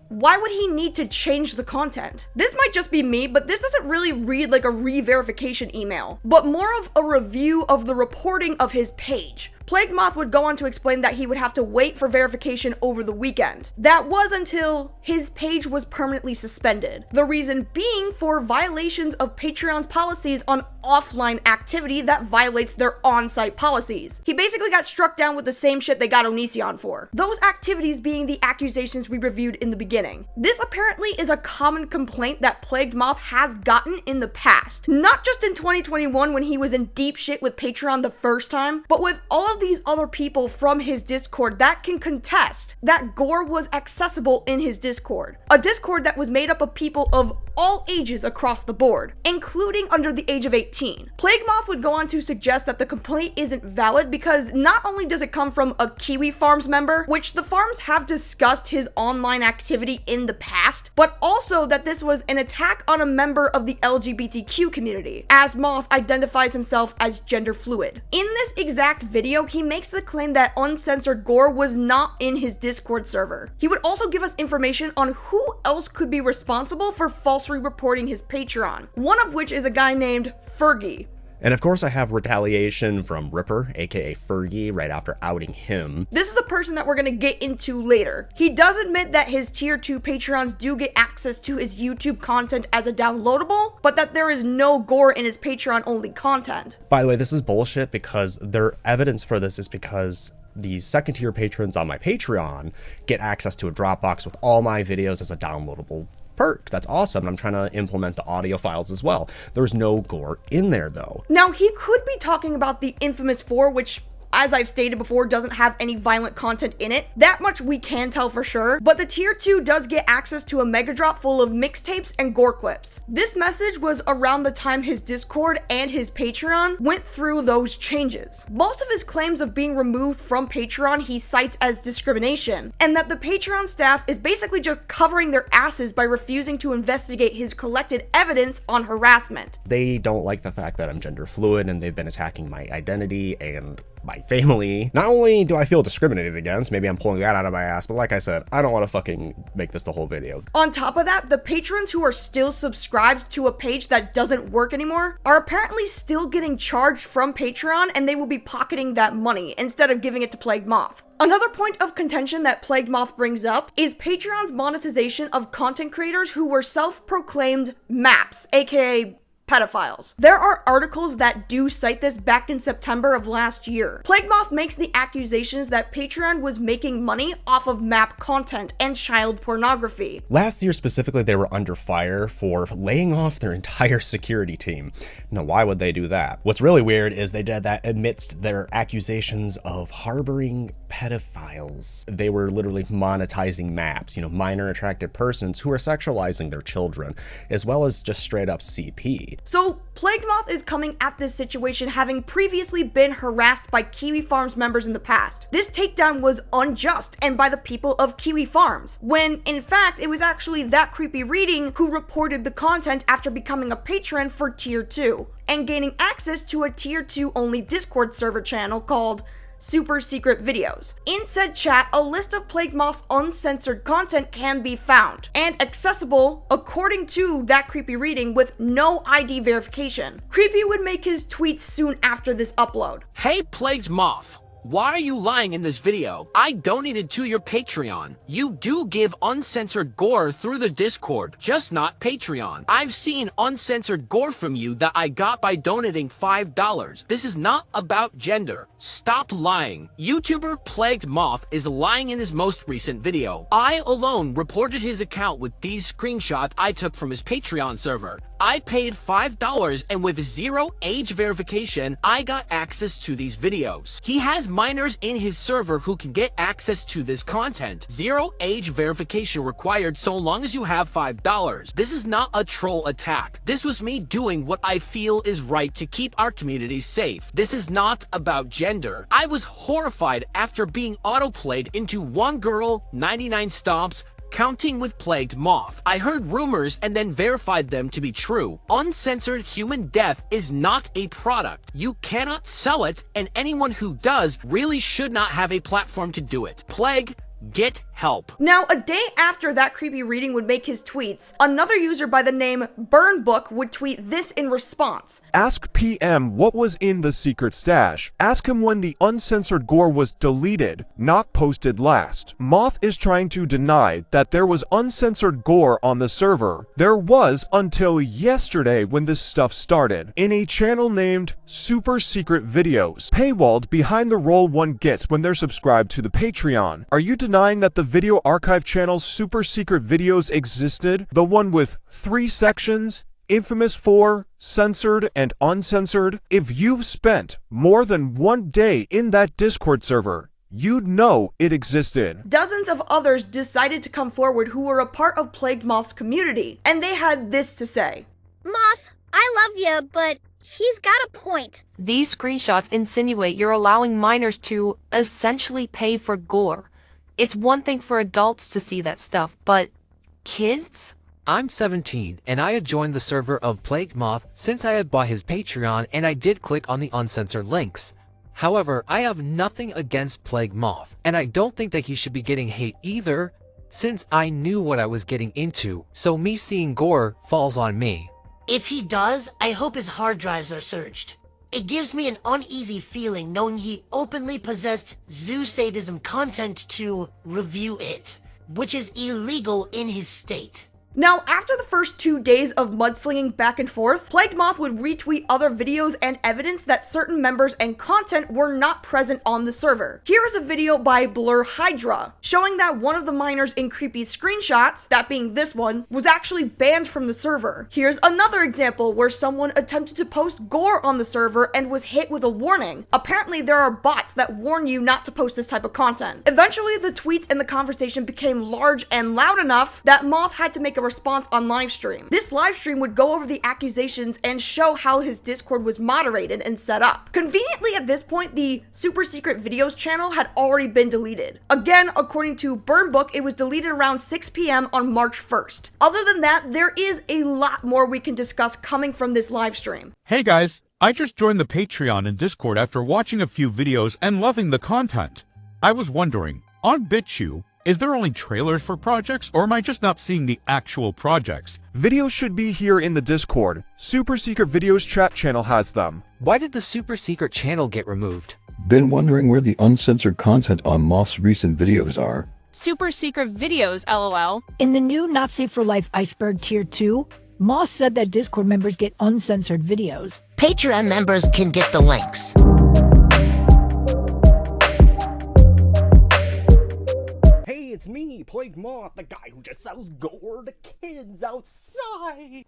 why would he need to change the content? This might just be me, but this doesn't really read like a re-verification email, but more of a review of the reporting of his page. Plagued Moth would go on to explain that he would have to wait for verification over the weekend. That was until his page was permanently suspended. The reason being for violations of Patreon's policies on offline activity that violates their on-site policies. He basically got struck down with the same shit they got Onision for. Those activities being the accusations we reviewed in the beginning. This apparently is a common complaint that Plagued Moth has gotten in the past. Not just in 2021 when he was in deep shit with Patreon the first time, but with all of these other people from his Discord that can contest that Gore was accessible in his Discord. A Discord that was made up of people of all ages across the board, including under the age of 18. Plague Moth would go on to suggest that the complaint isn't valid because not only does it come from a Kiwi Farms member, which the farms have discussed his online activity in the past, but also that this was an attack on a member of the LGBTQ community, as Moth identifies himself as gender fluid. In this exact video, he makes the claim that Uncensored Gore was not in his Discord server. He would also give us information on who else could be responsible for falsely reporting his Patreon, one of which is a guy named Fergi. And of course I have retaliation from Ripper, aka Fergi, right after outing him. This is the person that we're gonna get into later. He does admit that his tier 2 Patrons do get access to his YouTube content as a downloadable, but that there is no Gore in his Patreon only content. By the way, this is bullshit because their evidence for this is because the second tier patrons on my Patreon get access to a Dropbox with all my videos as a downloadable perk. That's awesome. I'm trying to implement the audio files as well. There's no Gore in there though. Now he could be talking about the infamous 4, which, as I've stated before, doesn't have any violent content in it. That much we can tell for sure, but the tier 2 does get access to a mega drop full of mixtapes and Gore clips. This message was around the time his Discord and his Patreon went through those changes. Most of his claims of being removed from Patreon he cites as discrimination, and that the Patreon staff is basically just covering their asses by refusing to investigate his collected evidence on harassment. They don't like the fact that I'm gender fluid and they've been attacking my identity and my family. Not only do I feel discriminated against, maybe I'm pulling that out of my ass, but like I said, I don't want to fucking make this the whole video. On top of that, the patrons who are still subscribed to a page that doesn't work anymore are apparently still getting charged from Patreon, and they will be pocketing that money instead of giving it to Plagued Moth. Another point of contention that Plagued Moth brings up is Patreon's monetization of content creators who were self-proclaimed MAPs, aka pedophiles. There are articles that do cite this back in September of last year. Plague Moth makes the accusations that Patreon was making money off of map content and child pornography. Last year specifically, they were under fire for laying off their entire security team. Now, why would they do that? What's really weird is they did that amidst their accusations of harboring pedophiles. They were literally monetizing maps, minor attracted persons who are sexualizing their children, as well as just straight up CP. community. So, Plague Moth is coming at this situation having previously been harassed by Kiwi Farms members in the past. This takedown was unjust and by the people of Kiwi Farms, when in fact it was actually that creepy reading who reported the content after becoming a patron for Tier 2 and gaining access to a Tier 2 only Discord server channel called Super Secret Videos. In said chat, a list of Plague Moth's uncensored content can be found and accessible according to that creepy reading with no ID verification. Creepy would make his tweets soon after this upload. Hey Plagued Moth, why are you lying in this video? I donated to your Patreon. You do give uncensored gore through the Discord, just not Patreon. I've seen uncensored gore from you that I got by donating $5. This is not about gender. Stop lying. YouTuber Plagued Moth is lying in his most recent video. I alone reported his account with these screenshots I took from his Patreon server. I paid $5 and with zero age verification, I got access to these videos. He has minors in his server who can get access to this content. Zero age verification required so long as you have $5. This is not a troll attack. This was me doing what I feel is right to keep our community safe. This is not about gender. I was horrified after being autoplayed into one girl, 99 stomps, counting with Plagued Moth. I heard rumors and then verified them to be true. Uncensored human death is not a product. You cannot sell it, and anyone who does really should not have a platform to do it. Plague, get help. Now, a day after that creepy reading would make his tweets, another user by the name Burnbook would tweet this in response. Ask PM what was in the secret stash. Ask him when the uncensored gore was deleted, not posted last. Moth is trying to deny that there was uncensored gore on the server. There was until yesterday when this stuff started, in a channel named Super Secret Videos, paywalled behind the role one gets when they're subscribed to the Patreon. Are you denying that the video archive channel Super Secret Videos existed? The one with 3 sections, infamous for censored and uncensored? If you've spent more than 1 day in that Discord server, you'd know it existed. Dozens of others decided to come forward who were a part of Plagued Moth's community, and they had this to say. Moth, I love you, but he's got a point. These screenshots insinuate you're allowing minors to essentially pay for gore. It's one thing for adults to see that stuff, but kids? I'm 17, and I had joined the server of Plagued Moth since I had bought his Patreon, and I did click on the uncensored links. However, I have nothing against Plagued Moth, and I don't think that he should be getting hate either, since I knew what I was getting into, so me seeing gore falls on me. If he does, I hope his hard drives are searched. It gives me an uneasy feeling knowing he openly possessed zoo sadism content to review it, which is illegal in his state. Now, after the first 2 days of mudslinging back and forth, Plagued Moth would retweet other videos and evidence that certain members and content were not present on the server. Here is a video by Blur Hydra, showing that one of the minors in Creepy's screenshots, that being this one, was actually banned from the server. Here's another example where someone attempted to post gore on the server and was hit with a warning. Apparently, there are bots that warn you not to post this type of content. Eventually, the tweets and the conversation became large and loud enough that Moth had to make a response on Livestream. This livestream would go over the accusations and show how his Discord was moderated and set up. Conveniently at this point, the Super Secret Videos channel had already been deleted. Again, according to Burnbook, it was deleted around 6 p.m. on March 1st. Other than that, there is a lot more we can discuss coming from this livestream. Hey guys, I just joined the Patreon and Discord after watching a few videos and loving the content. I was wondering, on BitChute, is there only trailers for projects, or am I just not seeing the actual projects? Videos should be here in the Discord. Super Secret Videos chat channel has them. Why did the Super Secret channel get removed? Been wondering where the uncensored content on Moth's recent videos are. Super Secret Videos, LOL. In the new Not Safe for Life Iceberg Tier 2, Moth said that Discord members get uncensored videos. Patreon members can get the links. Hey, it's me, Plagued Moth, the guy who just sells gore to kids outside.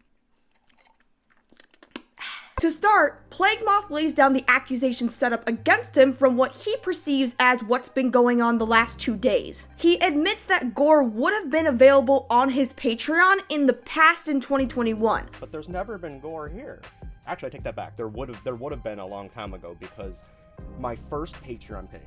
To start, Plague Moth lays down the accusation set up against him from what he perceives as what's been going on the last 2 days. He admits that Gore would have been available on his Patreon in the past in 2021. But there's never been Gore here. Actually, I take that back. There would have been a long time ago, because my first Patreon page,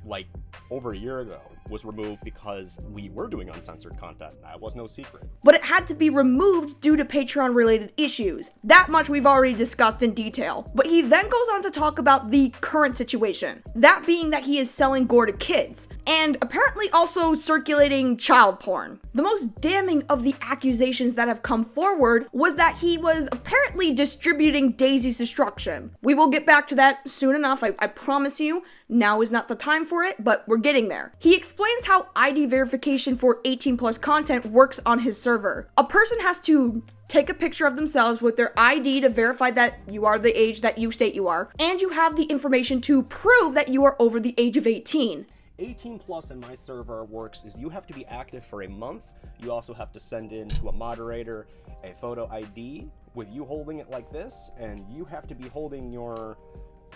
like over a year ago, was removed because we were doing uncensored content. That was no secret. But it had to be removed due to Patreon related issues. That much we've already discussed in detail. But he then goes on to talk about the current situation. That being that he is selling Gore to kids, and apparently also circulating child porn. The most damning of the accusations that have come forward was that he was apparently distributing Daisy's destruction. We will get back to that soon enough, I promise you. Now is not the time for it, but we're getting there. He explains how ID verification for 18+ content works on his server. A person has to take a picture of themselves with their ID to verify that you are the age that you state you are, and you have the information to prove that you are over the age of 18. 18+ in my server works is you have to be active for a month. You also have to send in to a moderator a photo ID with you holding it like this, and you have to be holding your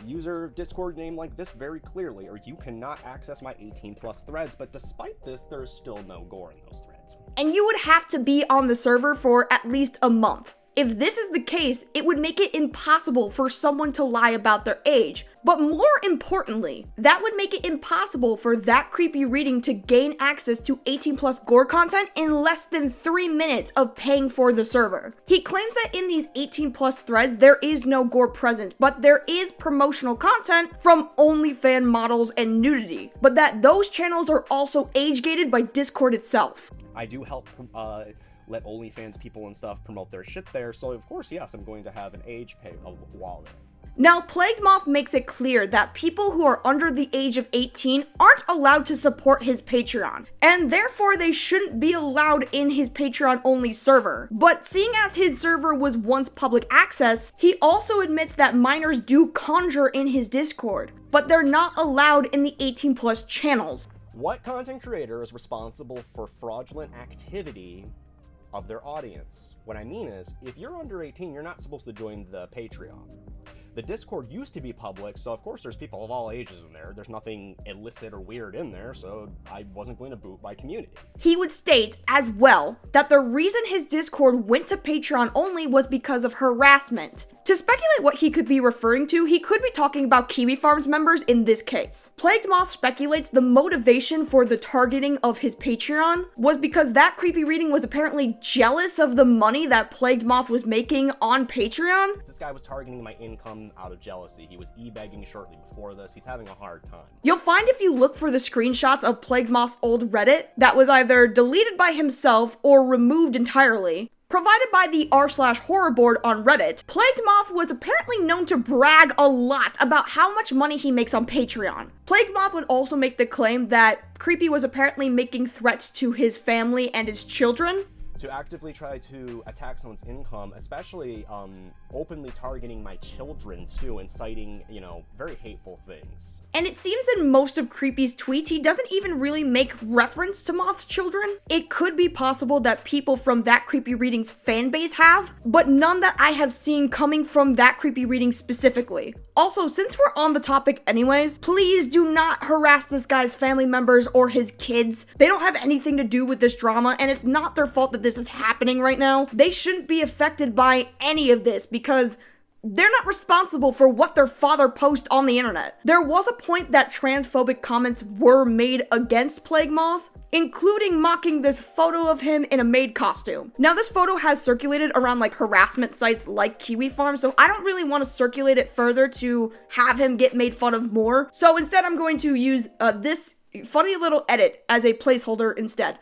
user Discord name like this very clearly, or you cannot access my 18+ threads. But despite this, there is still no Gore in those threads. And you would have to be on the server for at least a month. If this is the case, it would make it impossible for someone to lie about their age. But more importantly, that would make it impossible for that creepy reading to gain access to 18+ Gore content in less than 3 minutes of paying for the server. He claims that in these 18+ threads, there is no Gore present, but there is promotional content from OnlyFans models and nudity, but that those channels are also age-gated by Discord itself. I do help let OnlyFans people and stuff promote their shit there, so of course, yes, I'm going to have an age pay wall there. Now, Plague Moth makes it clear that people who are under the age of 18 aren't allowed to support his Patreon, and therefore they shouldn't be allowed in his Patreon-only server. But seeing as his server was once public access, he also admits that minors do conjure in his Discord, but they're not allowed in the 18+ channels. What content creator is responsible for fraudulent activity of their audience? What I mean is, if you're under 18, you're not supposed to join the Patreon. The Discord used to be public, so of course there's people of all ages in there. There's nothing illicit or weird in there, so I wasn't going to boot my community. He would state, as well, that the reason his Discord went to Patreon only was because of harassment. To speculate what he could be referring to, he could be talking about Kiwi Farms members in this case. Plagued Moth speculates the motivation for the targeting of his Patreon was because that creepy reading was apparently jealous of the money that Plagued Moth was making on Patreon. This guy was targeting my income out of jealousy. He was e-begging shortly before this. He's having a hard time. You'll find if you look for the screenshots of Plagued Moth's old Reddit that was either deleted by himself or removed entirely, provided by the r/horror board on Reddit, Plagued Moth was apparently known to brag a lot about how much money he makes on Patreon. Plagued Moth would also make the claim that Creepy was apparently making threats to his family and his children. To actively try to attack someone's income, especially openly targeting my children too, and citing, very hateful things. And it seems in most of Creepy's tweets, he doesn't even really make reference to Moth's children. It could be possible that people from That Creepy Reading's fanbase have, but none that I have seen coming from That Creepy Reading specifically. Also, since we're on the topic anyways, please do not harass this guy's family members or his kids. They don't have anything to do with this drama, and it's not their fault that this is happening right now. They shouldn't be affected by any of this because they're not responsible for what their father posts on the internet. There was a point that transphobic comments were made against Plague Moth, including mocking this photo of him in a maid costume. Now, this photo has circulated around harassment sites like Kiwi Farm, so I don't really want to circulate it further to have him get made fun of more. So instead, I'm going to use this funny little edit as a placeholder instead.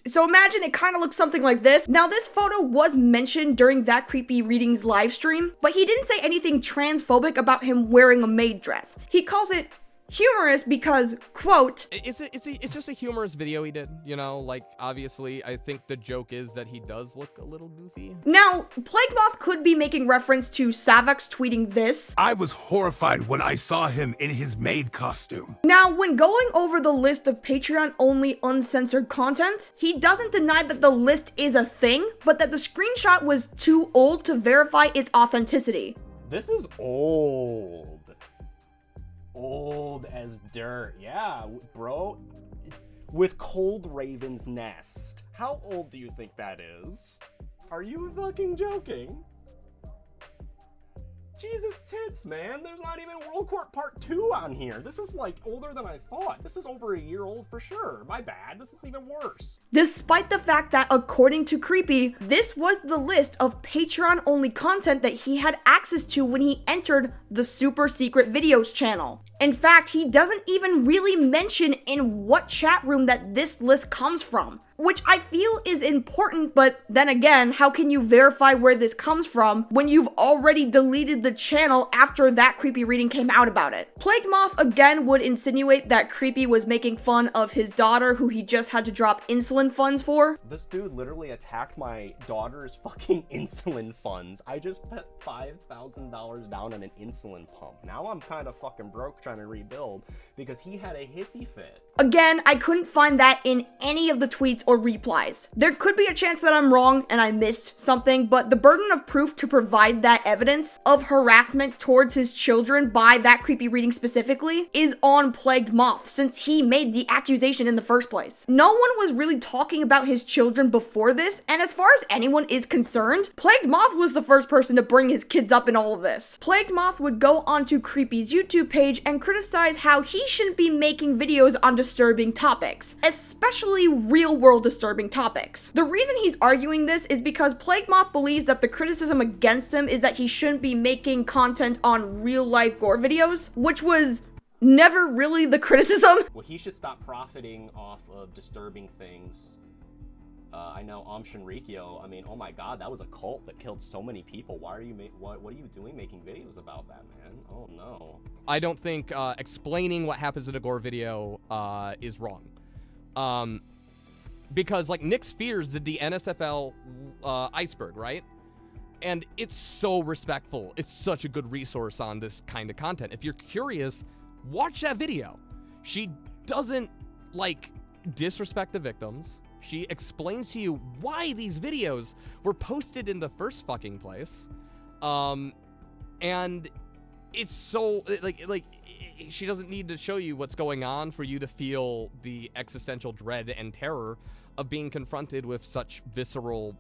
So imagine it kind of looks something like this. Now, this photo was mentioned during That Creepy Reading's live stream, but he didn't say anything transphobic about him wearing a maid dress. He calls it humorous because, quote, it's just a humorous video he did, you know, like, obviously, I think the joke is that he does look a little goofy. Now, Plague Moth could be making reference to Savax tweeting this. I was horrified when I saw him in his maid costume. Now, when going over the list of Patreon-only uncensored content, he doesn't deny that the list is a thing, but that the screenshot was too old to verify its authenticity. This is old. Old as dirt. Yeah, bro. With Cold Raven's Nest. How old do you think that is? Are you fucking joking? Jesus tits, man. There's not even World Court Part 2 on here. This is like older than I thought. This is over a year old for sure. My bad. This is even worse. Despite the fact that, according to Creepy, this was the list of Patreon-only content that he had access to when he entered the Super Secret Videos channel. In fact, he doesn't even really mention in what chat room that this list comes from, which I feel is important, but then again, how can you verify where this comes from when you've already deleted the channel after that Creepy reading came out about it? Plague Moth again would insinuate that Creepy was making fun of his daughter, who he just had to drop insulin funds for. This dude literally attacked my daughter's fucking insulin funds. I just put $5,000 down on an insulin pump. Now I'm kind of fucking broke trying to rebuild because he had a hissy fit. Again, I couldn't find that in any of the tweets or replies. There could be a chance that I'm wrong and I missed something, but the burden of proof to provide that evidence of harassment towards his children by that Creepy reading specifically is on Plagued Moth, since he made the accusation in the first place. No one was really talking about his children before this, and as far as anyone is concerned, Plagued Moth was the first person to bring his kids up in all of this. Plagued Moth would go onto Creepy's YouTube page and criticize how he shouldn't be making videos on disturbing topics, especially real-world disturbing topics. The reason he's arguing this is because Plague Moth believes that the criticism against him is that he shouldn't be making content on real-life gore videos, which was never really the criticism. Well, he should stop profiting off of disturbing things. I know Shinrikyo, I mean, oh my god, that was a cult that killed so many people. Why are you what are you doing making videos about that, man? Oh no. I don't think explaining what happens in a gore video is wrong. Because like Nick Spears did the NSFL iceberg, right? And it's so respectful. It's such a good resource on this kind of content. If you're curious, watch that video. She doesn't like disrespect the victims. She explains to you why these videos were posted in the first fucking place. And it's so like she doesn't need to show you what's going on for you to feel the existential dread and terror of being confronted with such visceral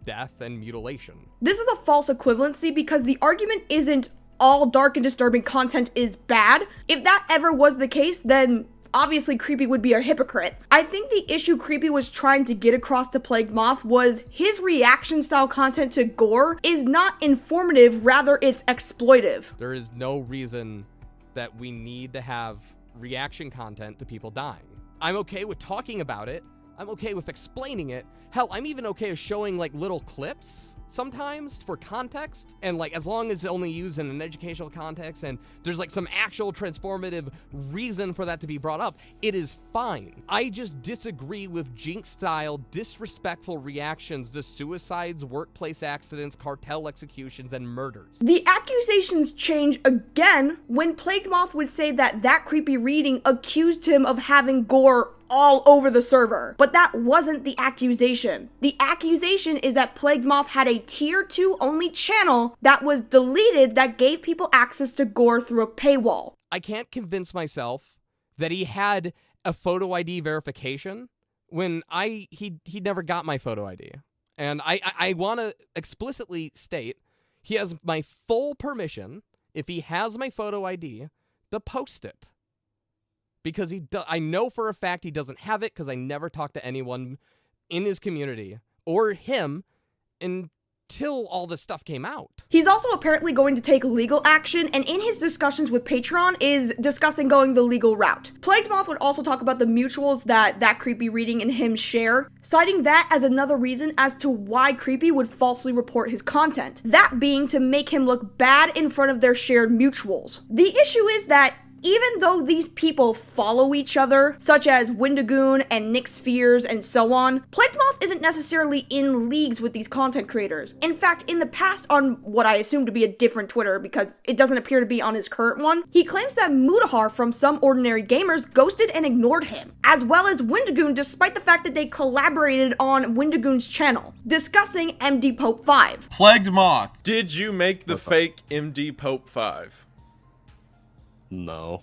death and mutilation. This is a false equivalency because the argument isn't all dark and disturbing content is bad. If that ever was the case, then obviously Creepy would be a hypocrite. I think the issue Creepy was trying to get across to Plague Moth was his reaction style content to gore is not informative, rather it's exploitive. There is no reason that we need to have reaction content to people dying. I'm okay with talking about it. I'm okay with explaining it. Hell, I'm even okay with showing like little clips sometimes for context, and like as long as it's only used in an educational context and there's like some actual transformative reason for that to be brought up, it is fine. I just disagree with Jinx style disrespectful reactions to suicides, workplace accidents, cartel executions, and murders. The accusations change again when Plagued Moth would say that that Creepy reading accused him of having gore all over the server. But that wasn't the accusation. The accusation is that Plagued Moth had a tier 2 only channel that was deleted that gave people access to gore through a paywall. I can't convince myself that he had a photo ID verification when he never got my photo ID. And I want to explicitly state he has my full permission, if he has my photo ID, to post it. Because I know for a fact he doesn't have it because I never talked to anyone in his community or him until all this stuff came out. He's also apparently going to take legal action, and in his discussions with Patreon is discussing going the legal route. Plagued Moth would also talk about the mutuals that Creepy reading and him share, citing that as another reason as to why Creepy would falsely report his content. That being to make him look bad in front of their shared mutuals. The issue is that Even though these people follow each other, such as Wendigoon and Nick Spheres and so on, Plague Moth isn't necessarily in leagues with these content creators. In fact, in the past, on what I assume to be a different Twitter, because it doesn't appear to be on his current one, he claims that Mudahar from Some Ordinary Gamers ghosted and ignored him, as well as Wendigoon, despite the fact that they collaborated on Wendigoon's channel, discussing MD Pope 5. Plagued Moth, did you make the fake MD Pope 5? No.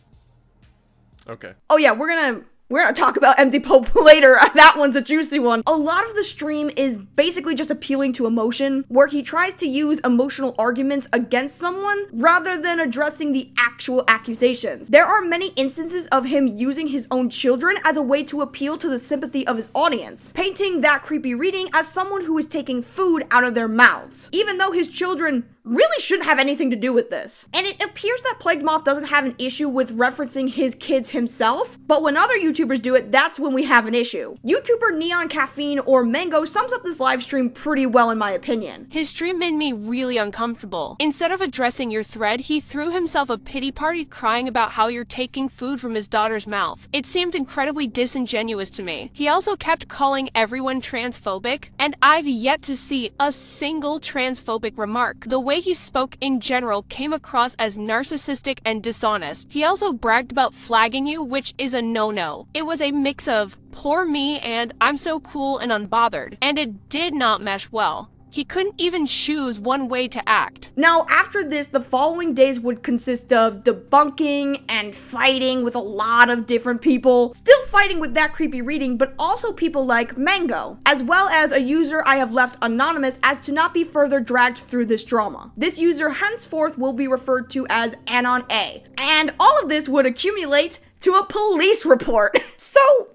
Okay. Oh yeah, we're gonna talk about MD Pope later. That one's a juicy one. A lot of the stream is basically just appealing to emotion, where he tries to use emotional arguments against someone rather than addressing the actual accusations. There are many instances of him using his own children as a way to appeal to the sympathy of his audience, painting that creepy reading as someone who is taking food out of their mouths, even though his children really shouldn't have anything to do with this. And it appears that Plague Moth doesn't have an issue with referencing his kids himself, but when other YouTubers do it, that's when we have an issue. YouTuber Neon Caffeine or Mango sums up this live stream pretty well in my opinion. His stream made me really uncomfortable. Instead of addressing your thread, he threw himself a pity party crying about how you're taking food from his daughter's mouth. It seemed incredibly disingenuous to me. He also kept calling everyone transphobic, and I've yet to see a single transphobic remark. The way he spoke in general came across as narcissistic and dishonest. He also bragged about flagging you, which is a no-no. It was a mix of poor me and I'm so cool and unbothered, and it did not mesh well. He couldn't even choose one way to act. Now, after this, the following days would consist of debunking and fighting with a lot of different people. Still fighting with that creepy reading, but also people like Mango, as well as a user I have left anonymous as to not be further dragged through this drama. This user henceforth will be referred to as Anon A. And all of this would accumulate to a police report. So,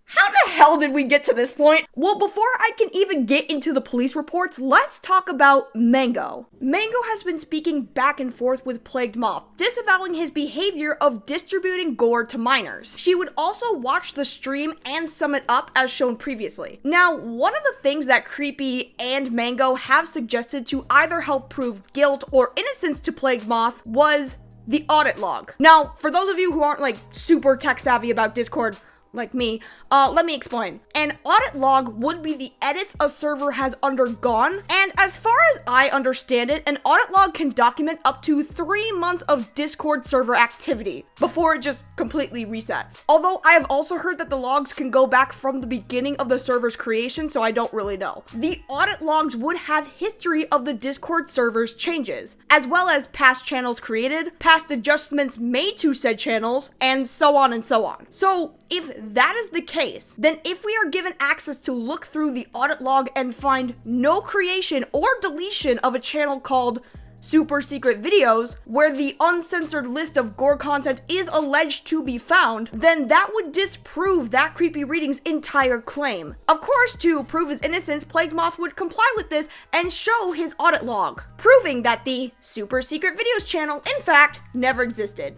how the hell did we get to this point? Well, before I can even get into the police reports, let's talk about Mango. Mango has been speaking back and forth with Plagued Moth, disavowing his behavior of distributing gore to minors. She would also watch the stream and sum it up as shown previously. Now, one of the things that Creepy and Mango have suggested to either help prove guilt or innocence to Plagued Moth was the audit log. Now, for those of you who aren't like super tech savvy about Discord, like me, let me explain. An audit log would be the edits a server has undergone, and as far as I understand it, an audit log can document up to 3 months of Discord server activity before it just completely resets. Although I have also heard that the logs can go back from the beginning of the server's creation, so I don't really know. The audit logs would have history of the Discord server's changes, as well as past channels created, past adjustments made to said channels, and so on and so on. So, if that is the case, then if we are given access to look through the audit log and find no creation or deletion of a channel called Super Secret Videos, where the uncensored list of gore content is alleged to be found, then that would disprove that creepy reading's entire claim. Of course, to prove his innocence, Plague Moth would comply with this and show his audit log, proving that the Super Secret Videos channel, in fact, never existed.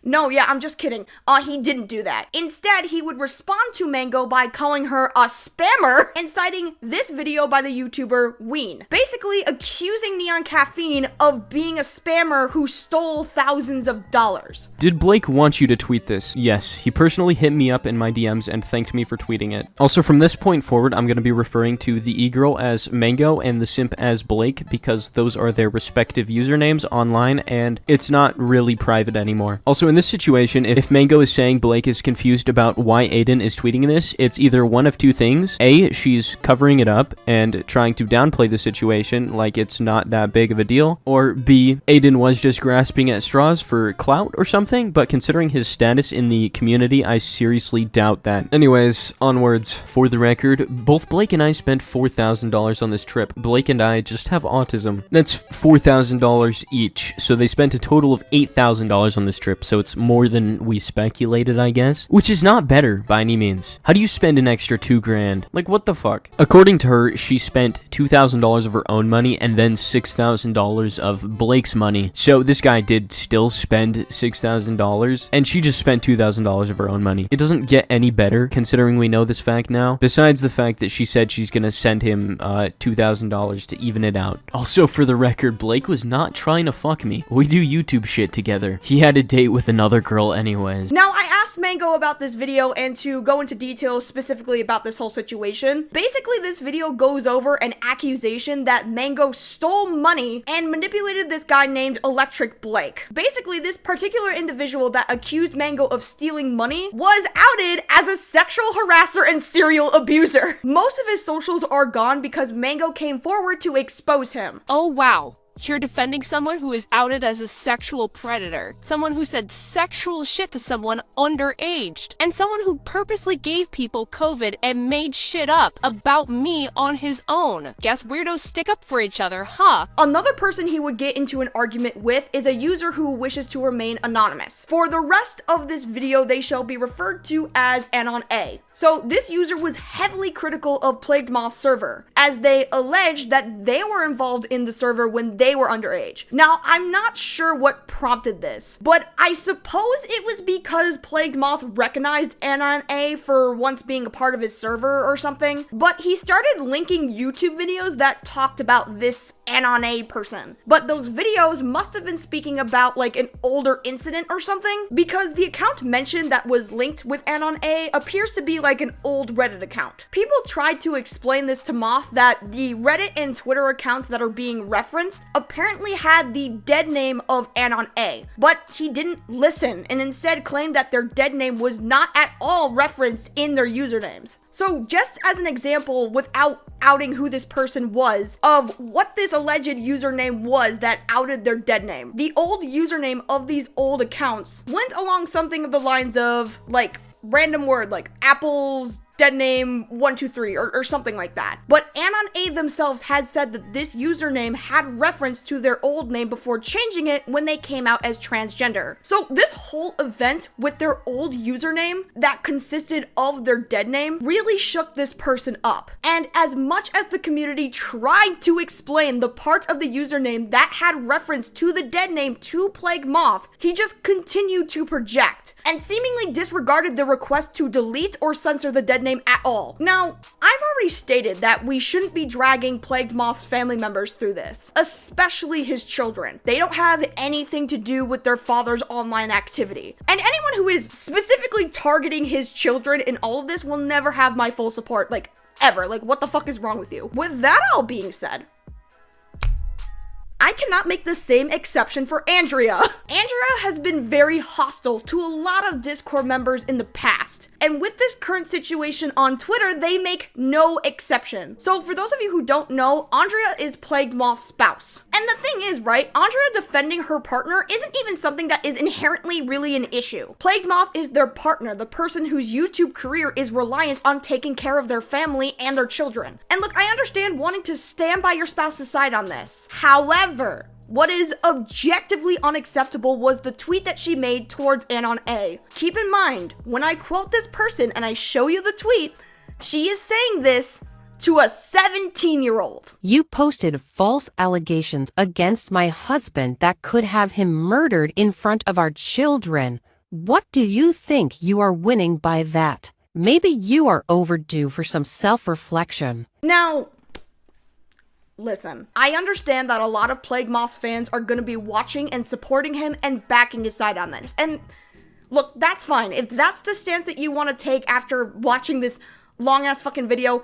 No, yeah, I'm just kidding. He didn't do that. Instead, he would respond to Mango by calling her a spammer and citing this video by the YouTuber Ween, basically accusing Neon Caffeine of being a spammer who stole thousands of dollars. Did Blake want you to tweet this? Yes, he personally hit me up in my DMs and thanked me for tweeting it. Also, from this point forward, I'm going to be referring to the e-girl as Mango and the simp as Blake, because those are their respective usernames online, and it's not really private anymore. Also, in this situation, if Mango is saying Blake is confused about why Aiden is tweeting this, it's either one of two things. A, she's covering it up and trying to downplay the situation like it's not that big of a deal, or B, Aiden was just grasping at straws for clout or something, but considering his status in the community, I seriously doubt that. Anyways, onwards. For the record, both Blake and I spent $4,000 on this trip. Blake and I just have autism. That's $4,000 each, so they spent a total of $8,000 on this trip, so it's more than we speculated, I guess. Which is not better by any means. How do you spend an extra $2,000? Like, what the fuck? According to her, she spent $2,000 of her own money and then $6,000 of Blake's money. So this guy did still spend $6,000, and she just spent $2,000 of her own money. It doesn't get any better, considering we know this fact now, besides the fact that she said she's gonna send him $2,000 to even it out. Also, for the record, Blake was not trying to fuck me. We do YouTube shit together. He had a date with another girl anyways. Now, I asked Mango about this video and to go into details specifically about this whole situation. Basically, this video goes over an accusation that Mango stole money and manipulated this guy named Electric Blake. Basically, this particular individual that accused Mango of stealing money was outed as a sexual harasser and serial abuser. Most of his socials are gone because Mango came forward to expose him. Oh wow. You're defending someone who is outed as a sexual predator, someone who said sexual shit to someone underaged, and someone who purposely gave people COVID and made shit up about me on his own. Guess weirdos stick up for each other, huh? Another person he would get into an argument with is a user who wishes to remain anonymous. For the rest of this video, they shall be referred to as Anon A. So this user was heavily critical of Plagued Moth's server, as they alleged that they were involved in the server when they were underage. Now, I'm not sure what prompted this, but I suppose it was because Plagued Moth recognized Anon A for once being a part of his server or something, but he started linking YouTube videos that talked about this Anon A person. But those videos must have been speaking about like an older incident or something, because the account mentioned that was linked with Anon A appears to be like an old Reddit account. People tried to explain this to Moth that the Reddit and Twitter accounts that are being referenced apparently had the dead name of Anon A, but he didn't listen and instead claimed that their dead name was not at all referenced in their usernames. So just as an example, without outing who this person was, of what this alleged username was that outed their dead name, the old username of these old accounts went along something of the lines of like random word like apples dead name 123 or something like that. But Anon A themselves had said that this username had reference to their old name before changing it when they came out as transgender. So this whole event with their old username that consisted of their dead name really shook this person up. And as much as the community tried to explain the part of the username that had reference to the dead name to Plague Moth, he just continued to project and seemingly disregarded the request to delete or censor the dead name at all. Now, I've already stated that we shouldn't be dragging Plagued Moth's family members through this, especially his children. They don't have anything to do with their father's online activity. And anyone who is specifically targeting his children in all of this will never have my full support, like, ever. Like, what the fuck is wrong with you? With that all being said, I cannot make the same exception for Andrea. Andrea has been very hostile to a lot of Discord members in the past. And with this current situation on Twitter, they make no exception. So for those of you who don't know, Andrea is Plagued Moth's spouse. And the thing is, right, Andrea defending her partner isn't even something that is inherently really an issue. Plagued Moth is their partner, the person whose YouTube career is reliant on taking care of their family and their children. And look, I understand wanting to stand by your spouse's side on this. However, what is objectively unacceptable was the tweet that she made towards Anon A. Keep in mind, when I quote this person and I show you the tweet, she is saying this to a 17-year-old. You posted false allegations against my husband that could have him murdered in front of our children. What do you think you are winning by that? Maybe you are overdue for some self-reflection. Now, listen, I understand that a lot of Plague Moth's fans are going to be watching and supporting him and backing his side on this. And look, that's fine. If that's the stance that you want to take after watching this long-ass fucking video,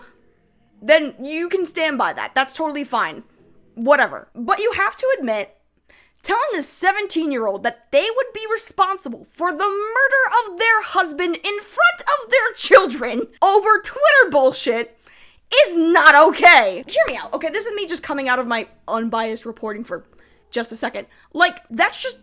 then you can stand by that. That's totally fine. Whatever. But you have to admit, telling this 17-year-old that they would be responsible for the murder of their husband in front of their children over Twitter bullshit is not okay. Hear me out. Okay, this is me just coming out of my unbiased reporting for just a second. Like, that's just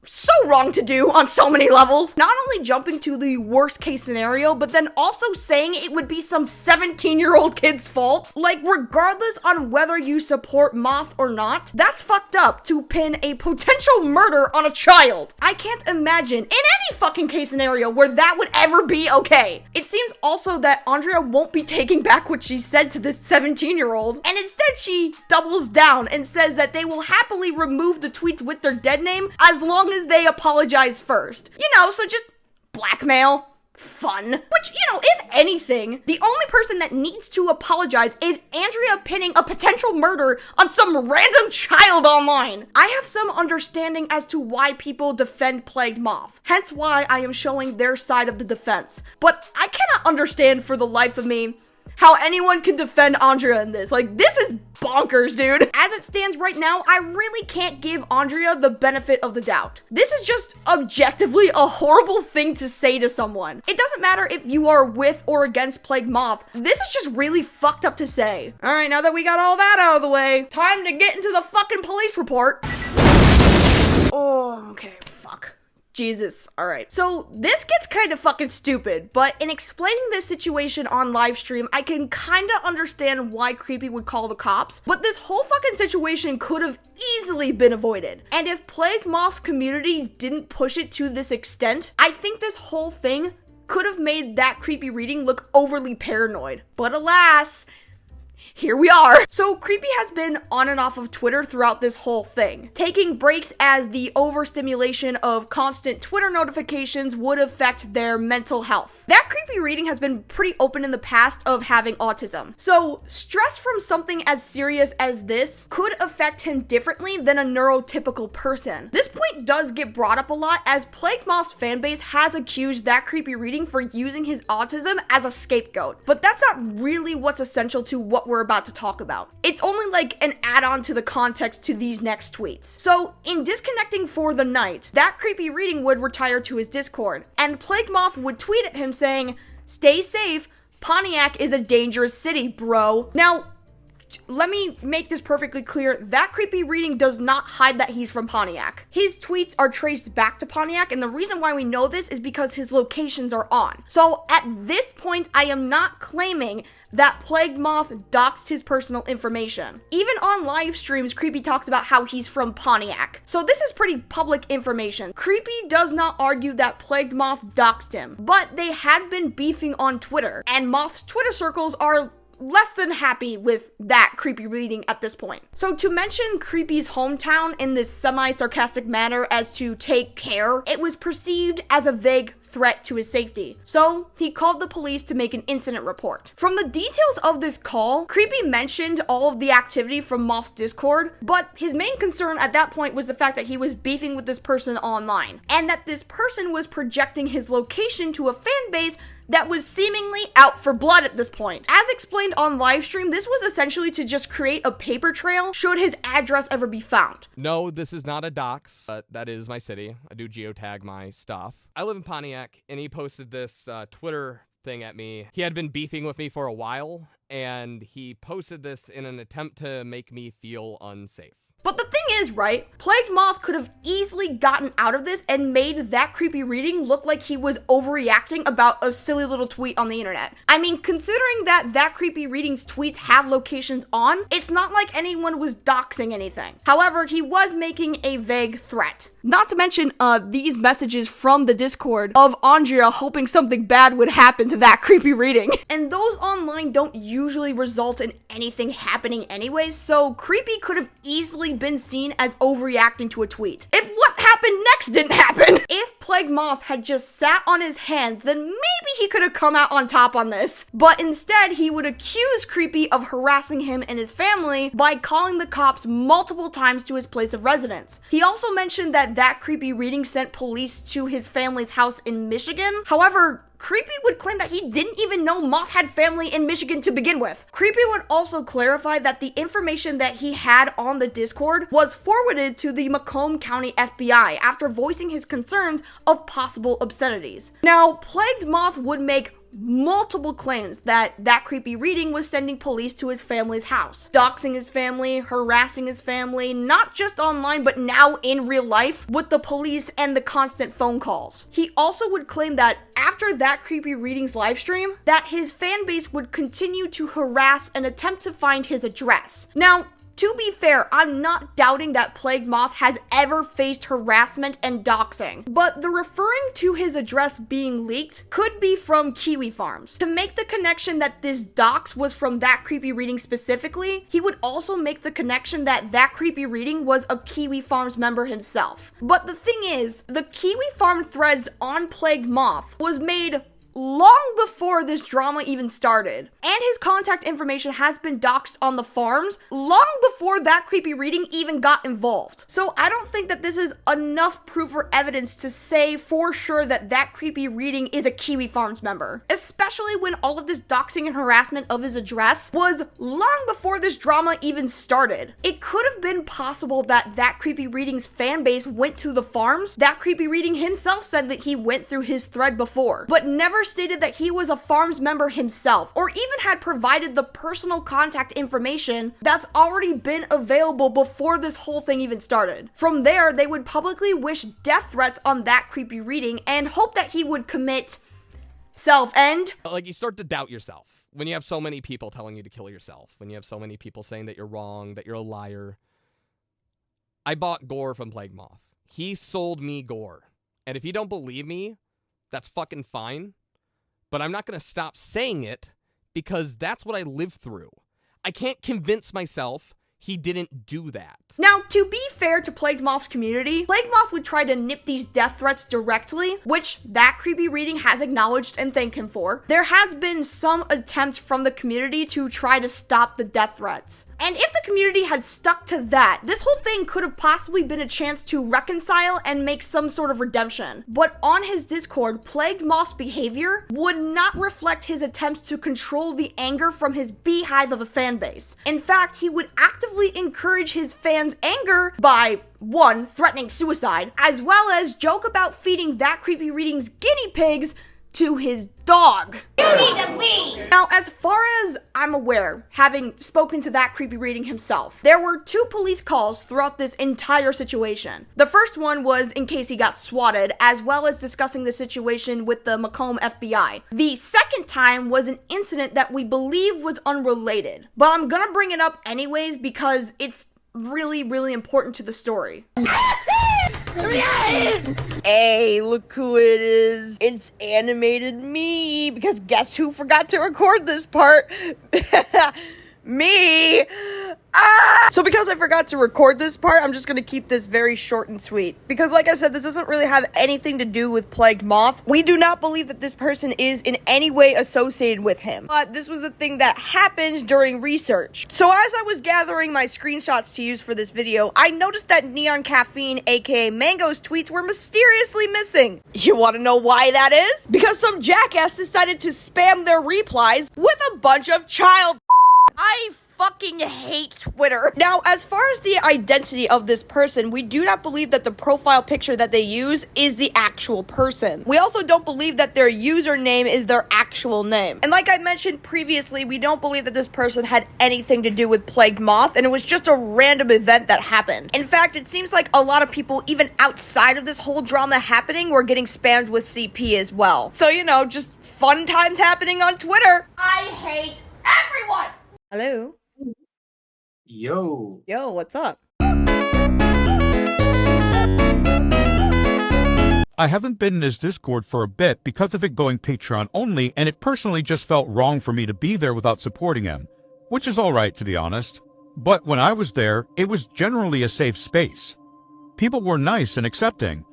so wrong to do on so many levels. Not only jumping to the worst case scenario, but then also saying it would be some 17-year-old kid's fault. Like, regardless on whether you support Moth or not, that's fucked up to pin a potential murder on a child. I can't imagine in any fucking case scenario where that would ever be okay. It seems also that Andrea won't be taking back what she said to this 17-year-old, and instead she doubles down and says that they will happily remove the tweets with their dead name as long as they apologize first. You know, so just blackmail. Fun. Which, you know, if anything, the only person that needs to apologize is Andrea pinning a potential murder on some random child online. I have some understanding as to why people defend Plagued Moth, hence why I am showing their side of the defense. But I cannot understand for the life of me how anyone could defend Andrea in this. Like, this is bonkers, dude. As it stands right now, I really can't give Andrea the benefit of the doubt. This is just objectively a horrible thing to say to someone. It doesn't matter if you are with or against Plagued Moth. This is just really fucked up to say. All right, now that we got all that out of the way, time to get into the fucking police report. Oh, okay, fuck. Jesus. Alright. So this gets kind of fucking stupid, but in explaining this situation on Livestream, I can kind of understand why Creepy would call the cops, but this whole fucking situation could have easily been avoided. And if Plagued Moth's community didn't push it to this extent, I think this whole thing could have made that creepy reading look overly paranoid. But alas, here we are. So Creepy has been on and off of Twitter throughout this whole thing, taking breaks as the overstimulation of constant Twitter notifications would affect their mental health. That Creepy reading has been pretty open in the past of having autism. So stress from something as serious as this could affect him differently than a neurotypical person. This point does get brought up a lot as Plagued Moth's fanbase has accused that Creepy reading for using his autism as a scapegoat. But that's not really what's essential to what we're about to talk about. It's only like an add-on to the context to these next tweets. So, in disconnecting for the night, that Creepy reading would retire to his Discord, and Plagued Moth would tweet at him saying, "Stay safe, Pontiac is a dangerous city, bro." Now, let me make this perfectly clear. That Creepy reading does not hide that he's from Pontiac. His tweets are traced back to Pontiac, and the reason why we know this is because his locations are on. So at this point, I am not claiming that Plagued Moth doxed his personal information. Even on live streams, Creepy talks about how he's from Pontiac. So this is pretty public information. Creepy does not argue that Plagued Moth doxed him, but they had been beefing on Twitter, and Moth's Twitter circles are less than happy with that Creepy reading at this point. So to mention Creepy's hometown in this semi-sarcastic manner as to take care, it was perceived as a vague threat to his safety. So he called the police to make an incident report. From the details of this call, Creepy mentioned all of the activity from Moth's Discord, but his main concern at that point was the fact that he was beefing with this person online, and that this person was projecting his location to a fan base that was seemingly out for blood at this point. As explained on Livestream, this was essentially to just create a paper trail should his address ever be found. No, this is not a dox. That is my city. I do geotag my stuff. I live in Pontiac, and he posted this Twitter thing at me. He had been beefing with me for a while, and he posted this in an attempt to make me feel unsafe. But the thing is, right, Plagued Moth could have easily gotten out of this and made that Creepy reading look like he was overreacting about a silly little tweet on the internet. I mean, considering that Creepy reading's tweets have locations on, it's not like anyone was doxing anything. However, he was making a vague threat. Not to mention, these messages from the Discord of Andrea hoping something bad would happen to that Creepy reading. And those online don't usually result in anything happening anyways, so Creepy could have easily been seen as overreacting to a tweet. If what happened next didn't happen, if Plagued Moth had just sat on his hands, then maybe he could have come out on top on this. But instead, he would accuse Creepy of harassing him and his family by calling the cops multiple times to his place of residence. He also mentioned that Creepy reading sent police to his family's house in Michigan. However, Creepy would claim that he didn't even know Moth had family in Michigan to begin with. Creepy would also clarify that the information that he had on the Discord was forwarded to the Macomb County FBI after voicing his concerns of possible obscenities. Now, Plagued Moth would make multiple claims that creepy reading was sending police to his family's house, doxing his family, harassing his family, not just online but now in real life with the police and the constant phone calls. He also would claim that after that creepy readings live stream, that his fan base would continue to harass and attempt to find his address. Now, to be fair, I'm not doubting that Plagued Moth has ever faced harassment and doxing, but the referring to his address being leaked could be from Kiwi Farms. To make the connection that this dox was from that creepy reading specifically, he would also make the connection that that creepy reading was a Kiwi Farms member himself. But the thing is, the Kiwi Farm threads on Plagued Moth was made long before this drama even started. And his contact information has been doxed on the farms long before that creepy reading even got involved. So I don't think that this is enough proof or evidence to say for sure that that creepy reading is a Kiwi Farms member. Especially when all of this doxing and harassment of his address was long before this drama even started. It could have been possible that that creepy reading's fan base went to the farms. That creepy reading himself said that he went through his thread before, but never stated that he was a farms member himself, or even had provided the personal contact information that's already been available before this whole thing even started. From there, they would publicly wish death threats on that creepy reading and hope that he would commit self-end. Like, you start to doubt yourself when you have so many people telling you to kill yourself, when you have so many people saying that you're wrong, that you're a liar. I bought Gore from Plague Moth. He sold me Gore. And if you don't believe me, that's fucking fine. But I'm not going to stop saying it because that's what I lived through. I can't convince myself he didn't do that. Now, to be fair to Plagued Moth's community, Plague Moth would try to nip these death threats directly, which that creepy reading has acknowledged and thanked him for. There has been some attempt from the community to try to stop the death threats. And if the community had stuck to that, this whole thing could have possibly been a chance to reconcile and make some sort of redemption. But on his Discord, Plagued Moth's behavior would not reflect his attempts to control the anger from his beehive of a fan base. In fact, he would actively encourage his fans' anger by 1, threatening suicide, as well as joke about feeding that creepy reading's guinea pigs to his dog. You need to leave! Now, as far as I'm aware, having spoken to that creepy reading himself, there were 2 police calls throughout this entire situation. The first one was in case he got swatted, as well as discussing the situation with the Macomb FBI. The second time was an incident that we believe was unrelated, but I'm gonna bring it up anyways because it's really, really important to the story. Hey, look who it is. It's animated me, because guess who forgot to record this part? Me! So because I forgot to record this part, I'm just gonna keep this very short and sweet. Because like I said, this doesn't really have anything to do with Plagued Moth. We do not believe that this person is in any way associated with him. But this was a thing that happened during research. So as I was gathering my screenshots to use for this video, I noticed that Neon Caffeine, aka Mango's tweets were mysteriously missing. You wanna know why that is? Because some jackass decided to spam their replies with a bunch of child I fucking hate Twitter. Now, as far as the identity of this person, we do not believe that the profile picture that they use is the actual person. We also don't believe that their username is their actual name. And like I mentioned previously, we don't believe that this person had anything to do with Plagued Moth, and it was just a random event that happened. In fact, it seems like a lot of people, even outside of this whole drama happening, were getting spammed with CP as well. So, you know, just fun times happening on Twitter. I hate everyone! Hello? Yo. Yo, what's up? I haven't been in his Discord for a bit because of it going Patreon only, and it personally just felt wrong for me to be there without supporting him, which is alright to be honest. But when I was there, it was generally a safe space. People were nice and accepting.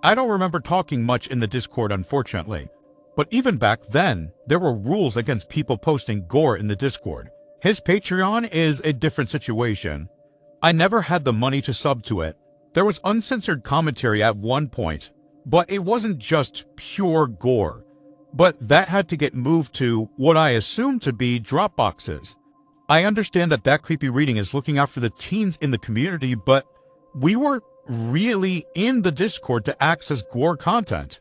I don't remember talking much in the Discord, unfortunately. But even back then, there were rules against people posting gore in the Discord. His Patreon is a different situation. I never had the money to sub to it. There was uncensored commentary at one point, but it wasn't just pure gore. but that had to get moved to what I assume to be Dropboxes. I understand that that creepy reading is looking out for the teens in the community, but we were really in the Discord to access gore content.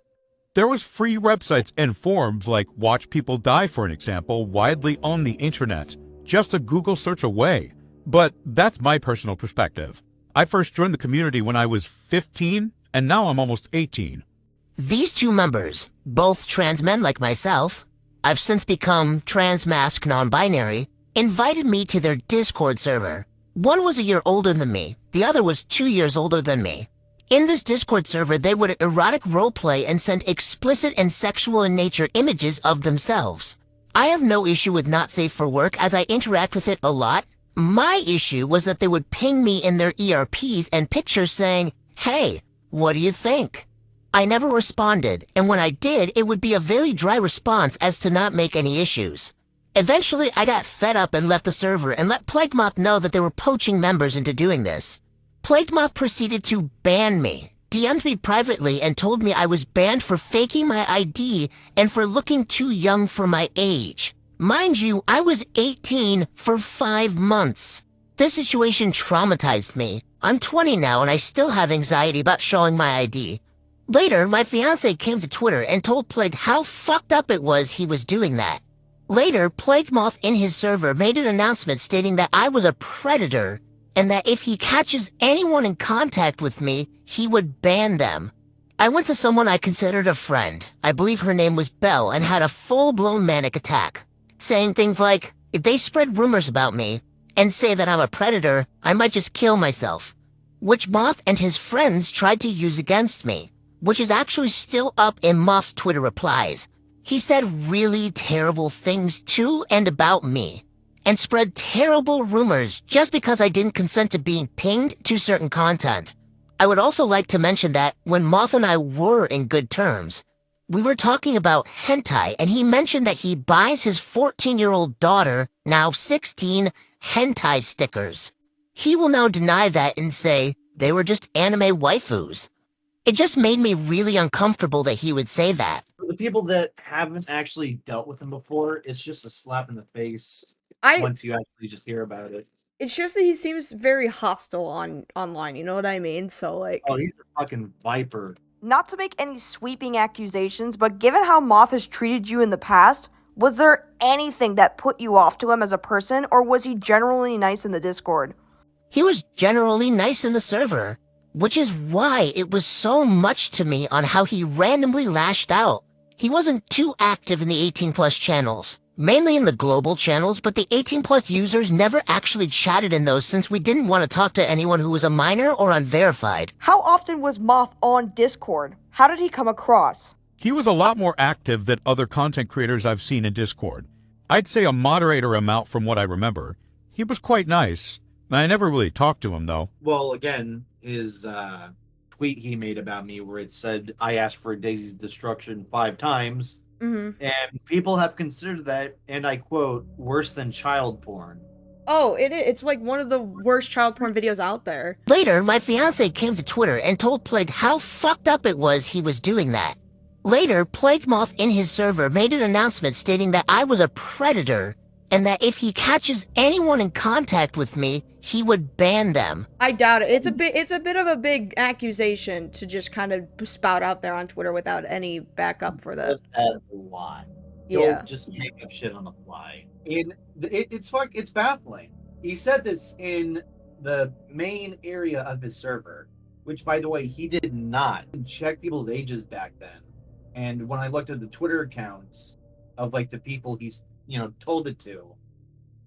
There was free websites and forums like Watch People Die, for an example, widely on the internet, just a Google search away. But that's my personal perspective. I first joined the community when I was 15, and now I'm almost 18. These two members, both trans men like myself, I've since become trans-mask non-binary, invited me to their Discord server. One was a year older than me, the other was 2 years older than me. In this Discord server, they would erotic roleplay and send explicit and sexual in nature images of themselves. I have no issue with Not Safe for Work as I interact with it a lot. My issue was that they would ping me in their ERPs and pictures saying, "Hey, what do you think?" I never responded, and when I did, it would be a very dry response as to not make any issues. Eventually, I got fed up and left the server and let Plague Moth know that they were poaching members into doing this. Plague Moth proceeded to ban me, DM'd me privately and told me I was banned for faking my ID and for looking too young for my age. Mind you, I was 18 for 5 months. This situation traumatized me. I'm 20 now and I still have anxiety about showing my ID. Later, my fiancé came to Twitter and told Plague how fucked up it was he was doing that. Later, Plague Moth in his server made an announcement stating that I was a predator and that if he catches anyone in contact with me, he would ban them. I went to someone I considered a friend, I believe her name was Belle, and had a full-blown manic attack, saying things like, if they spread rumors about me and say that I'm a predator, I might just kill myself, which Moth and his friends tried to use against me, which is actually still up in Moth's Twitter replies. He said really terrible things to and about me, and spread terrible rumors just because I didn't consent to being pinged to certain content. I would also like to mention that when Moth and I were in good terms, we were talking about hentai, and he mentioned that he buys his 14-year-old daughter, now 16, hentai stickers. He will now deny that and say they were just anime waifus. It just made me really uncomfortable that he would say that. For the people that haven't actually dealt with him before, it's just a slap in the face once you actually just hear about it. It's just that he seems very hostile online, you know what I mean? So, like... Oh, he's a fucking viper. Not to make any sweeping accusations, but given how Moth has treated you in the past, was there anything that put you off to him as a person, or was he generally nice in the Discord? He was generally nice in the server, which is why it was so much to me on how he randomly lashed out. He wasn't too active in the 18+ channels, mainly in the global channels, but the 18+ users never actually chatted in those since we didn't want to talk to anyone who was a minor or unverified. How often was Moth on Discord? How did he come across? He was a lot more active than other content creators I've seen in Discord. I'd say a moderator amount from what I remember. He was quite nice. I never really talked to him, though. Well, again, his tweet he made about me where it said, I asked for Daisy's destruction 5 times, and people have considered that, and I quote, worse than child porn. Oh, it's like one of the worst child porn videos out there. Later, my fiancé came to Twitter and told Plague how fucked up it was he was doing that. Later, Plague Moth in his server made an announcement stating that I was a predator, and that if he catches anyone in contact with me, he would ban them. I doubt it. It's a bit of a big accusation to just kind of spout out there on Twitter without any backup for that. That's a lot. Yeah. Don't just make up shit on the fly. It's baffling. He said this in the main area of his server, which, by the way, he did not check people's ages back then. And when I looked at the Twitter accounts of like the people he's told it to,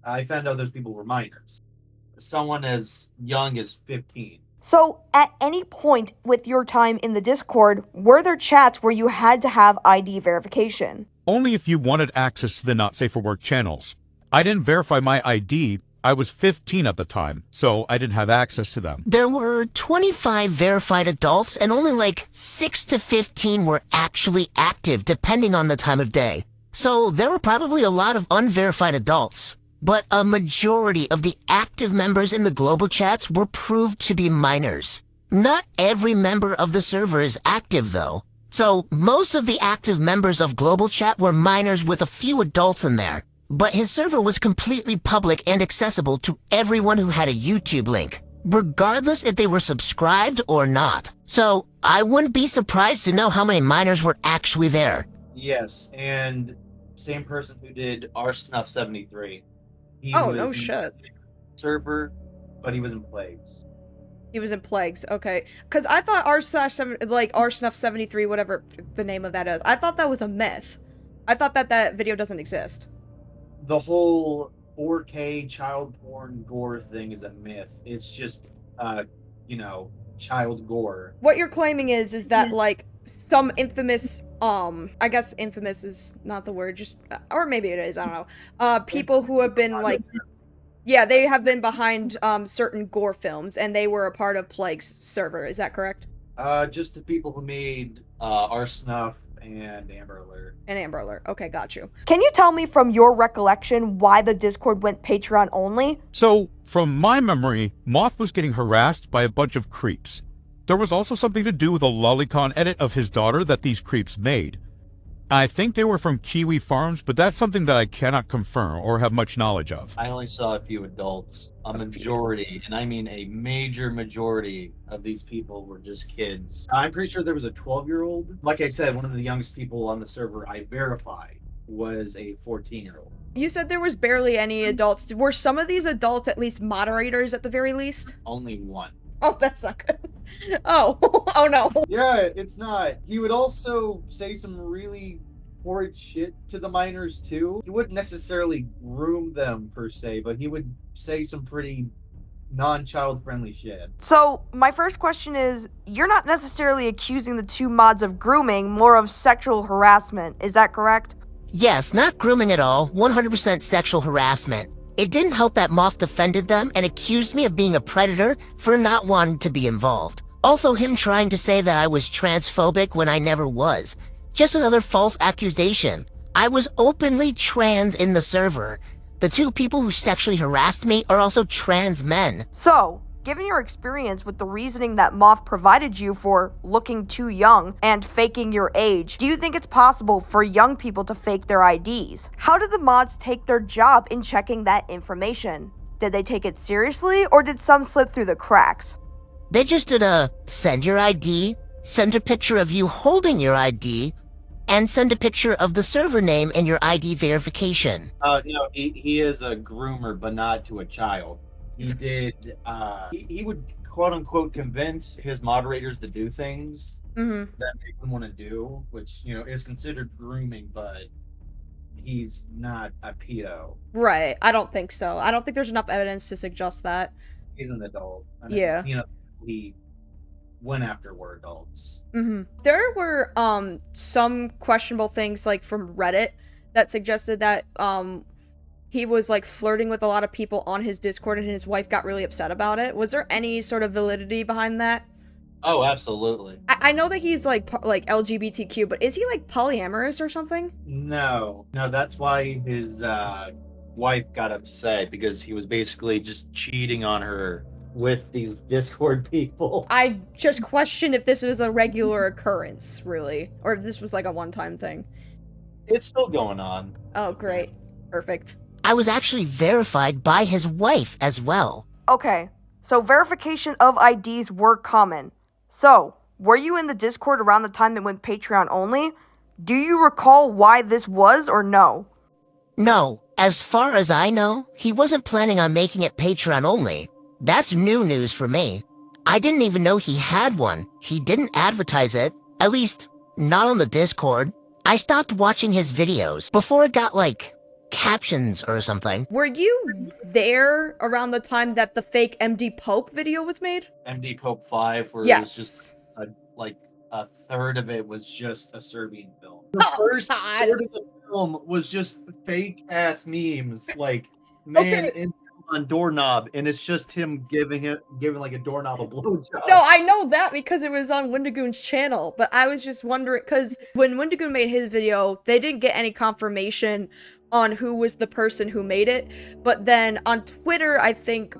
I found out those people were minors. Someone as young as 15. So, at any point with your time in the Discord, were there chats where you had to have ID verification? Only if you wanted access to the Not Safe for Work channels. I didn't verify my ID. I was 15 at the time, so I didn't have access to them. There were 25 verified adults, and only like 6 to 15 were actually active, depending on the time of day. So there were probably a lot of unverified adults, but a majority of the active members in the global chats were proved to be minors. Not every member of the server is active, though. So, most of the active members of Global Chat were minors with a few adults in there. But his server was completely public and accessible to everyone who had a YouTube link, regardless if they were subscribed or not. So, I wouldn't be surprised to know how many minors were actually there. Yes, and same person who did R Snuff 73. Oh, no shit. Server, but he was in Plagues. He was in Plagues, okay. Because I thought R Snuff 73, whatever the name of that is, I thought that was a myth. I thought that video doesn't exist. The whole 4K child porn gore thing is a myth. It's just, child gore. What you're claiming is that, like, some infamous, I guess infamous is not the word, just, or maybe it is, I don't know, people who have been, like, yeah, they have been behind, certain gore films, and they were a part of Plague's server, is that correct? Just the people who made, R Snuff and Amber Alert. And Amber Alert, okay, got you. Can you tell me from your recollection why the Discord went Patreon only? So, from my memory, Moth was getting harassed by a bunch of creeps. There was also something to do with a lolicon edit of his daughter that these creeps made. I think they were from Kiwi Farms, but that's something that I cannot confirm or have much knowledge of. I only saw a few adults. A majority, and I mean a major majority of these people were just kids. I'm pretty sure there was a 12-year-old. Like I said, one of the youngest people on the server I verified was a 14-year-old. You said there was barely any adults. Were some of these adults at least moderators at the very least? Only one. Oh, that's not good. Oh, oh no. Yeah, it's not. He would also say some really horrid shit to the minors too. He wouldn't necessarily groom them per se, but he would say some pretty non-child friendly shit. So, my first question is, you're not necessarily accusing the two mods of grooming, more of sexual harassment, is that correct? Yes, not grooming at all, 100% sexual harassment. It didn't help that Moth defended them and accused me of being a predator for not wanting to be involved. Also him trying to say that I was transphobic when I never was. Just another false accusation. I was openly trans in the server. The two people who sexually harassed me are also trans men. So, given your experience with the reasoning that Moth provided you for looking too young and faking your age, do you think it's possible for young people to fake their IDs? How did the mods take their job in checking that information? Did they take it seriously, or did some slip through the cracks? They just did a send your ID, send a picture of you holding your ID, and send a picture of the server name and your ID verification. No, he is a groomer, but not to a child. He did, he would quote-unquote convince his moderators to do things that they wouldn't want to do, which, is considered grooming, but he's not a pedo. Right, I don't think so. I don't think there's enough evidence to suggest that. He's an adult. Yeah. He went after were adults. There were, some questionable things, like, from Reddit that suggested that, he was, like, flirting with a lot of people on his Discord, and his wife got really upset about it. Was there any sort of validity behind that? Oh, absolutely. I know that he's, like LGBTQ, but is he, like, polyamorous or something? No, that's why his wife got upset, because he was basically just cheating on her with these Discord people. I just question if this was a regular occurrence, really, or if this was, like, a one-time thing. It's still going on. Oh, great. Perfect. I was actually verified by his wife as well. Okay, so verification of IDs were common. So, were you in the Discord around the time that went Patreon only? Do you recall why this was, or no? No, as far as I know, he wasn't planning on making it Patreon only. That's new news for me. I didn't even know he had one. He didn't advertise it, at least not on the Discord. I stopped watching his videos before it got, like, captions or something. Were you there around the time that the fake MD Pope video was made? MD Pope 5, where yes. It was just a third of it was just a Serbian film. The first third of the film was just fake ass memes, like man on doorknob, and it's just him giving like a doorknob a blowjob. No, I know that because it was on Wendigoon's channel, but I was just wondering, because when Wendigoon made his video, they didn't get any confirmation on who was the person who made it, but then on Twitter, I think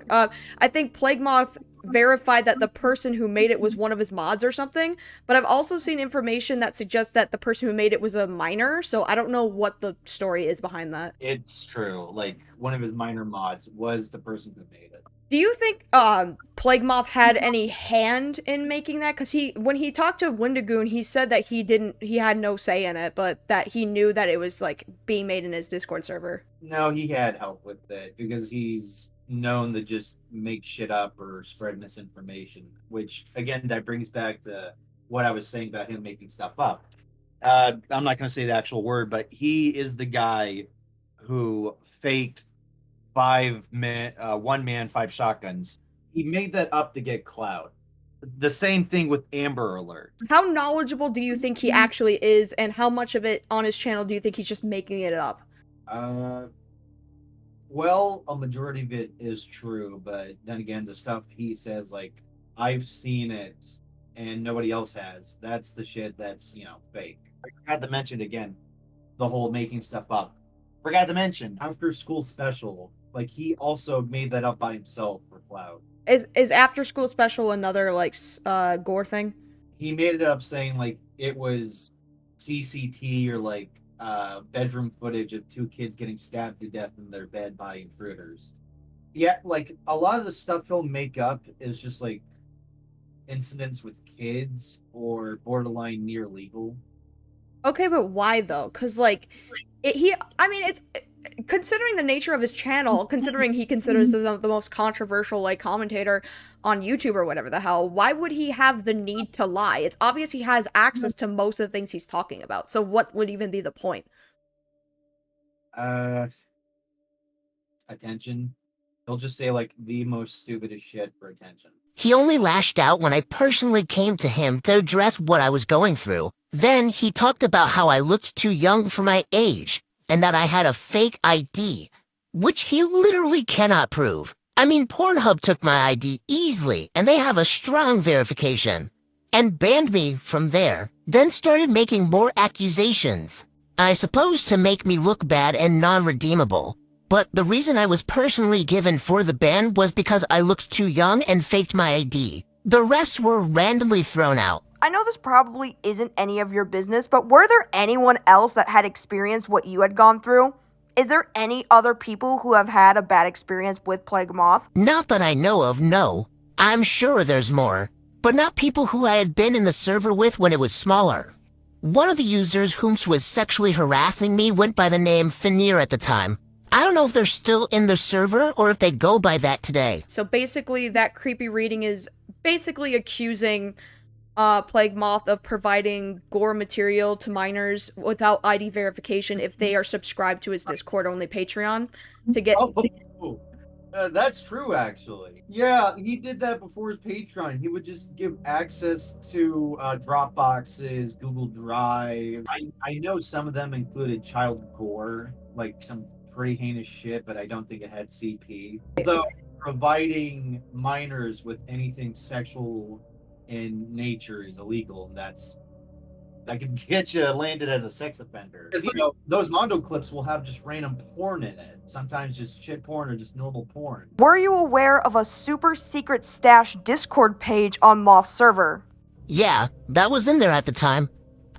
Plague Moth verified that the person who made it was one of his mods or something, but I've also seen information that suggests that the person who made it was a minor, so I don't know what the story is behind that. It's true. Like, one of his minor mods was the person who made it. Do you think Plague Moth had any hand in making that? Because when he talked to Wendigoon, he said that he had no say in it, but that he knew that it was like being made in his Discord server. No, he had help with it because he's known to just make shit up or spread misinformation, which again, that brings back to what I was saying about him making stuff up. I'm not going to say the actual word, but he is the guy who faked 1 man, 5 shotguns. He made that up to get clout. The same thing with Amber Alert. How knowledgeable do you think he actually is, and how much of it on his channel do you think he's just making it up? Well, a majority of it is true, but then again, the stuff he says, like, I've seen it and nobody else has, that's the shit that's, fake. I forgot to mention again, the whole making stuff up. Forgot to mention, after school special, like, he also made that up by himself for clout. Is After School Special another, like, gore thing? He made it up saying, like, it was CCT or, like, bedroom footage of 2 kids getting stabbed to death in their bed by intruders. Yeah, like, a lot of the stuff he'll make up is just, like, incidents with kids or borderline near legal. Okay, but why, though? Because, like, it's... Considering the nature of his channel, considering he considers himself the most controversial, like, commentator on YouTube or whatever the hell, why would he have the need to lie? It's obvious he has access to most of the things he's talking about, so what would even be the point? Attention. He'll just say, like, the most stupidest shit for attention. He only lashed out when I personally came to him to address what I was going through. Then he talked about how I looked too young for my age, and that I had a fake ID, which he literally cannot prove. I mean, Pornhub took my ID easily, and they have a strong verification, and banned me from there, then started making more accusations. I suppose to make me look bad and non-redeemable, but the reason I was personally given for the ban was because I looked too young and faked my ID. The rest were randomly thrown out. I know this probably isn't any of your business, but were there anyone else that had experienced what you had gone through? Is there any other people who have had a bad experience with Plague Moth? Not that I know of, no. I'm sure there's more, but not people who I had been in the server with when it was smaller. One of the users whom was sexually harassing me went by the name Phineas at the time. I don't know if they're still in the server or if they go by that today. So basically, that creepy reading is basically accusing Plague Moth of providing gore material to minors without ID verification if they are subscribed to his Discord-only Patreon to get... That's true, actually. Yeah, he did that before his Patreon. He would just give access to Dropboxes, Google Drive. I know some of them included child gore, like some pretty heinous shit, but I don't think it had CP. Though providing minors with anything sexual in nature is illegal, and that could get you landed as a sex offender. Because, those Mondo clips will have just random porn in it. Sometimes just shit porn or just normal porn. Were you aware of a super secret stash Discord page on Moth's server? Yeah, that was in there at the time.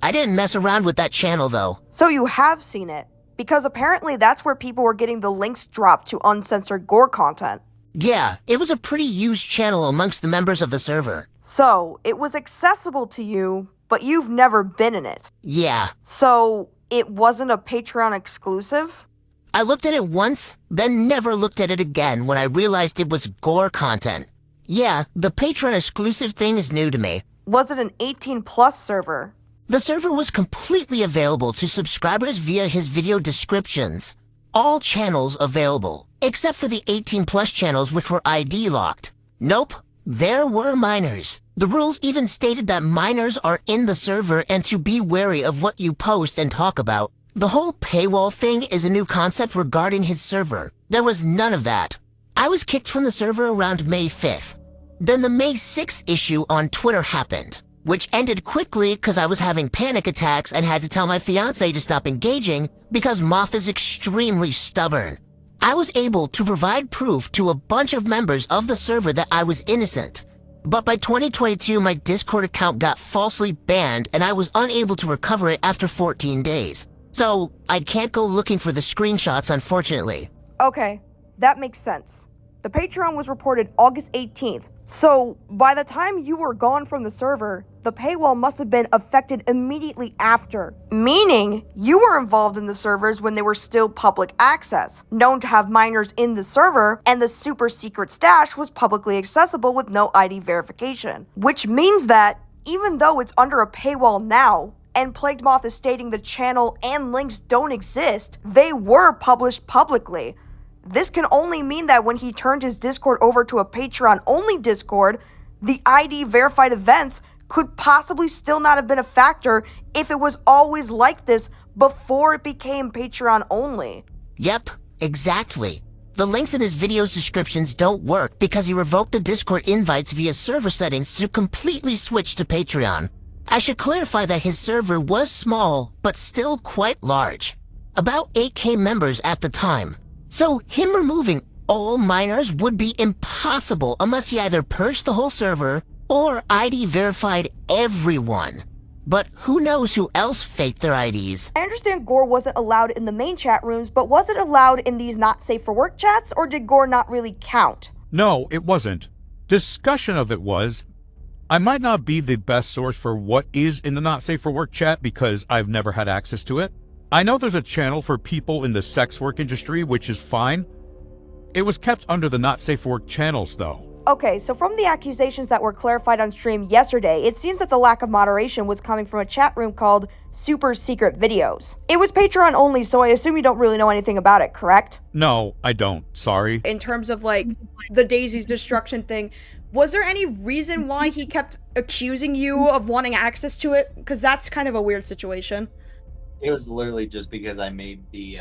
I didn't mess around with that channel, though. So you have seen it, because apparently that's where people were getting the links dropped to uncensored gore content. Yeah, it was a pretty used channel amongst the members of the server. So, it was accessible to you, but you've never been in it. Yeah. So, it wasn't a Patreon exclusive? I looked at it once, then never looked at it again when I realized it was gore content. Yeah, the Patreon exclusive thing is new to me. Was it an 18+ server? The server was completely available to subscribers via his video descriptions. All channels available, except for the 18+ channels which were ID locked. Nope, there were minors. The rules even stated that minors are in the server and to be wary of what you post and talk about. The whole paywall thing is a new concept regarding his server. There was none of that. I was kicked from the server around May 5th. Then the May 6th issue on Twitter happened, which ended quickly because I was having panic attacks and had to tell my fiancé to stop engaging because Moth is extremely stubborn. I was able to provide proof to a bunch of members of the server that I was innocent. But by 2022, my Discord account got falsely banned and I was unable to recover it after 14 days. So, I can't go looking for the screenshots, unfortunately. Okay, that makes sense. The Patreon was reported August 18th, so by the time you were gone from the server, the paywall must have been affected immediately after, meaning you were involved in the servers when they were still public access, known to have minors in the server, and the super secret stash was publicly accessible with no ID verification. Which means that, even though it's under a paywall now, and Plagued Moth is stating the channel and links don't exist, they were published publicly. This can only mean that when he turned his Discord over to a Patreon-only Discord, the ID verified events could possibly still not have been a factor if it was always like this before it became Patreon-only. Yep, exactly. The links in his video's descriptions don't work because he revoked the Discord invites via server settings to completely switch to Patreon. I should clarify that his server was small, but still quite large. About 8K members at the time. So him removing all minors would be impossible unless he either purged the whole server or ID verified everyone. But who knows who else faked their IDs? I understand Gore wasn't allowed in the main chat rooms, but was it allowed in these not safe for work chats, or did Gore not really count? No, it wasn't. Discussion of it was. I might not be the best source for what is in the not safe for work chat because I've never had access to it. I know there's a channel for people in the sex work industry, which is fine. It was kept under the not safe for work channels, though. Okay, so from the accusations that were clarified on stream yesterday, it seems that the lack of moderation was coming from a chat room called Super Secret Videos. It was Patreon only, so I assume you don't really know anything about it, correct? No, I don't. Sorry. In terms of, like, the Daisy's destruction thing, was there any reason why he kept accusing you of wanting access to it? Because that's kind of a weird situation. It was literally just because I made the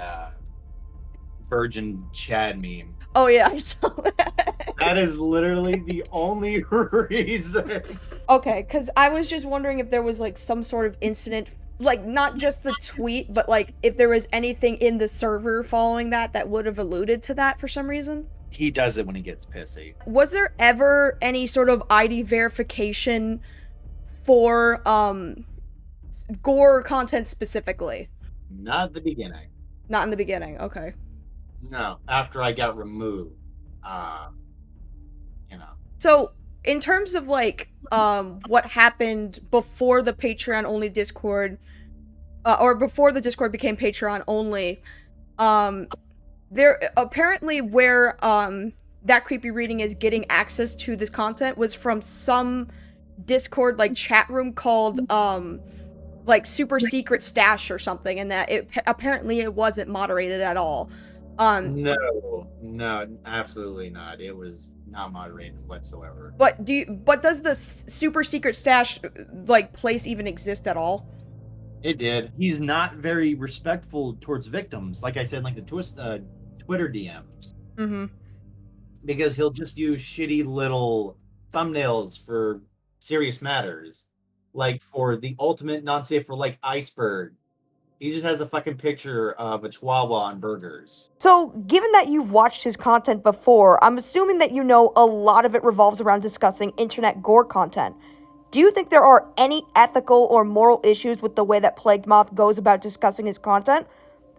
Virgin Chad meme. Oh yeah, I saw that. That is literally the only reason. Okay, because I was just wondering if there was like some sort of incident, like not just the tweet, but like if there was anything in the server following that would have alluded to that for some reason. He does it when he gets pissy. Was there ever any sort of ID verification for Gore content specifically? Not at the beginning. Not in the beginning, okay. No, after I got removed. So, in terms of like what happened before the Patreon only Discord, or before the Discord became Patreon only, there apparently where that creepy reading is getting access to this content was from some Discord like chat room called like Super Secret Stash or something, and that it apparently it wasn't moderated at all. No, absolutely not. It was not moderated whatsoever. But does the Super Secret Stash like place even exist at all? It did. He's not very respectful towards victims, like I said, like the Twitter DMs. Mm-hmm. Because he'll just use shitty little thumbnails for serious matters. Like for the ultimate non-safe for like iceberg. He just has a fucking picture of a chihuahua on burgers. So, given that you've watched his content before, I'm assuming that you know a lot of it revolves around discussing internet gore content. Do you think there are any ethical or moral issues with the way that Plagued Moth goes about discussing his content?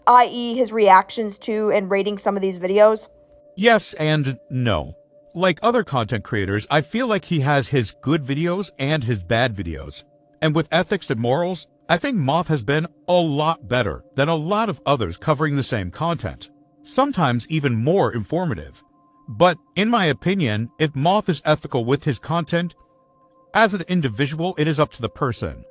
I.e. his reactions to and rating some of these videos? Yes and no. Like other content creators, I feel like he has his good videos and his bad videos. And with ethics and morals, I think Moth has been a lot better than a lot of others covering the same content. Sometimes even more informative. But in my opinion, if Moth is ethical with his content, as an individual, it is up to the person.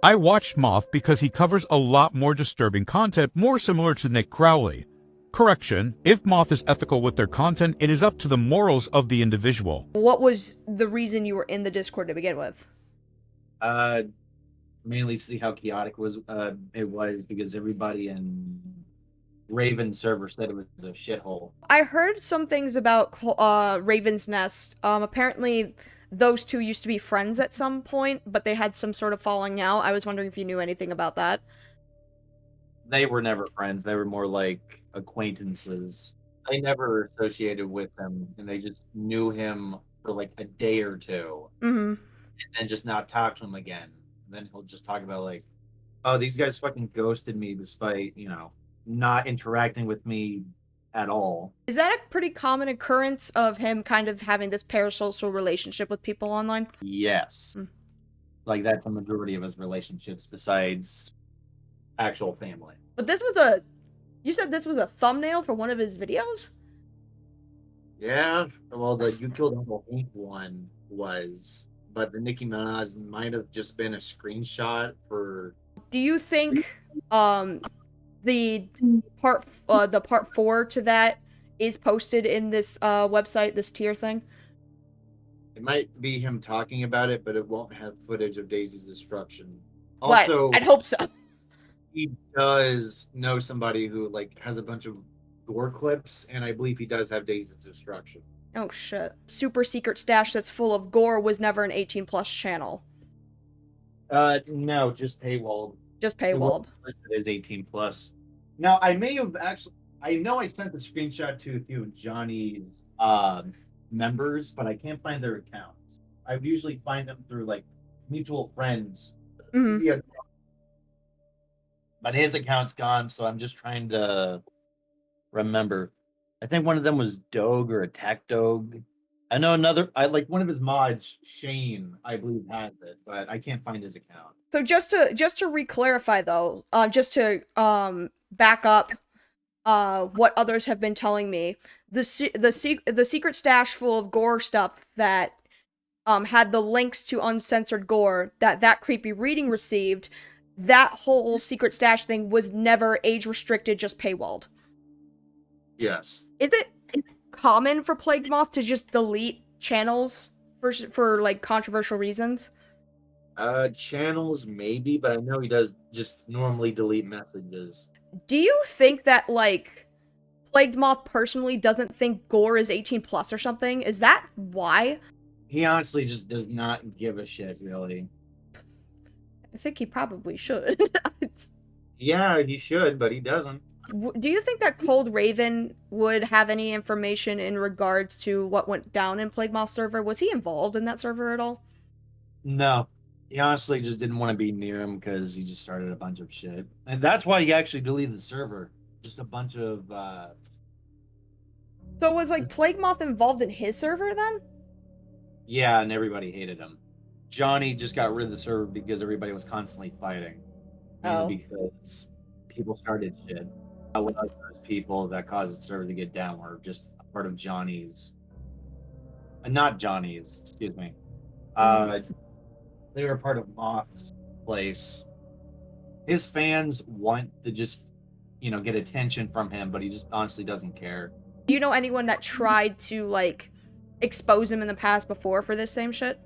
I watched Moth because he covers a lot more disturbing content more similar to Nick Crowley. Correction, if Moth is ethical with their content, it is up to the morals of the individual. What was the reason you were in the Discord to begin with? Mainly see how chaotic it was because everybody in Raven's server said it was a shithole. I heard some things about Raven's Nest. Apparently those two used to be friends at some point, but they had some sort of falling out. I was wondering if you knew anything about that. They were never friends. They were more like acquaintances. I never associated with him, and they just knew him for like a day or two, Mm-hmm. and then just not talk to him again. And then he'll just talk about like, oh, these guys fucking ghosted me despite, not interacting with me at all. Is that a pretty common occurrence of him kind of having this parasocial relationship with people online? Yes. Mm. Like that's a majority of his relationships besides actual family. But you said this was a thumbnail for one of his videos? Yeah, well, the You Killed Uncle Hank one was, but the Nicki Minaj might have just been a screenshot for. Do you think the part 4 to that is posted in this website, this tier thing? It might be him talking about it, but it won't have footage of Daisy's destruction. Also, I'd hope so. He does know somebody who like has a bunch of gore clips, and I believe he does have Daisy's destruction. Oh shit. Super secret stash that's full of gore was never an 18+ channel. No, just paywalled. Just paywalled. It is 18+. Now, I may have actually. I know I sent the screenshot to a few of Johnny's members, but I can't find their accounts. I would usually find them through like mutual friends. Mm-hmm. But his account's gone, so I'm just trying to remember. I think one of them was Dog or Attack Dog. I know one of his mods, Shane, I believe has it, but I can't find his account. So just to re-clarify though, just to back up what others have been telling me, the secret stash full of gore stuff that had the links to uncensored gore that creepy reading received, that whole secret stash thing was never age restricted, just paywalled. Yes. Is it common for Plague Moth to just delete channels for like controversial reasons? Channels maybe, but I know he does just normally delete messages. Do you think that like Plagued Moth personally doesn't think gore is 18+ or something? Is that why? He honestly just does not give a shit, really. I think he probably should. Yeah, he should, but he doesn't. Do you think that Cold Raven would have any information in regards to what went down in Plague Moth's server? Was he involved in that server at all? No. He honestly just didn't want to be near him because he just started a bunch of shit. And that's why he actually deleted the server. Just a bunch of, So was, like, Plague Moth involved in his server, then? Yeah, and everybody hated him. Johnny just got rid of the server because everybody was constantly fighting. Oh. Because people started shit. A lot of those people that caused the server to get down were just a part of Johnny's. Not Johnny's, excuse me. They were part of Moth's place. His fans want to just, get attention from him, but he just honestly doesn't care. Do you know anyone that tried to, like, expose him in the past before for this same shit?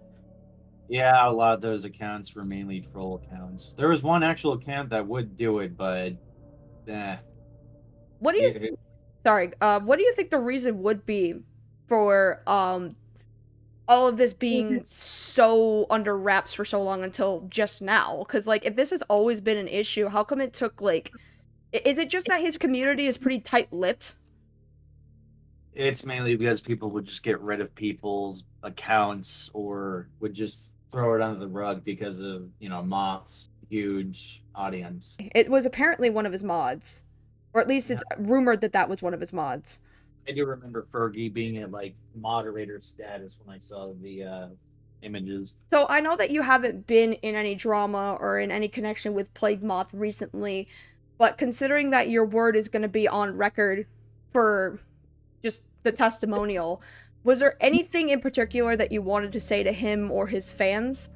Yeah, a lot of those accounts were mainly troll accounts. There was one actual account that would do it, but What do you what do you think the reason would be for all of this being so under wraps for so long until just now? Because, like, if this has always been an issue, how come it took, like... Is it just that his community is pretty tight-lipped? It's mainly because people would just get rid of people's accounts or would just throw it under the rug because of, Moth's huge audience. It was apparently one of his mods. Or at least it's rumored that that was one of his mods. I do remember Fergi being at, like, moderator status when I saw the images. So I know that you haven't been in any drama or in any connection with Plague Moth recently, but considering that your word is going to be on record for just the testimonial, was there anything in particular that you wanted to say to him or his fans?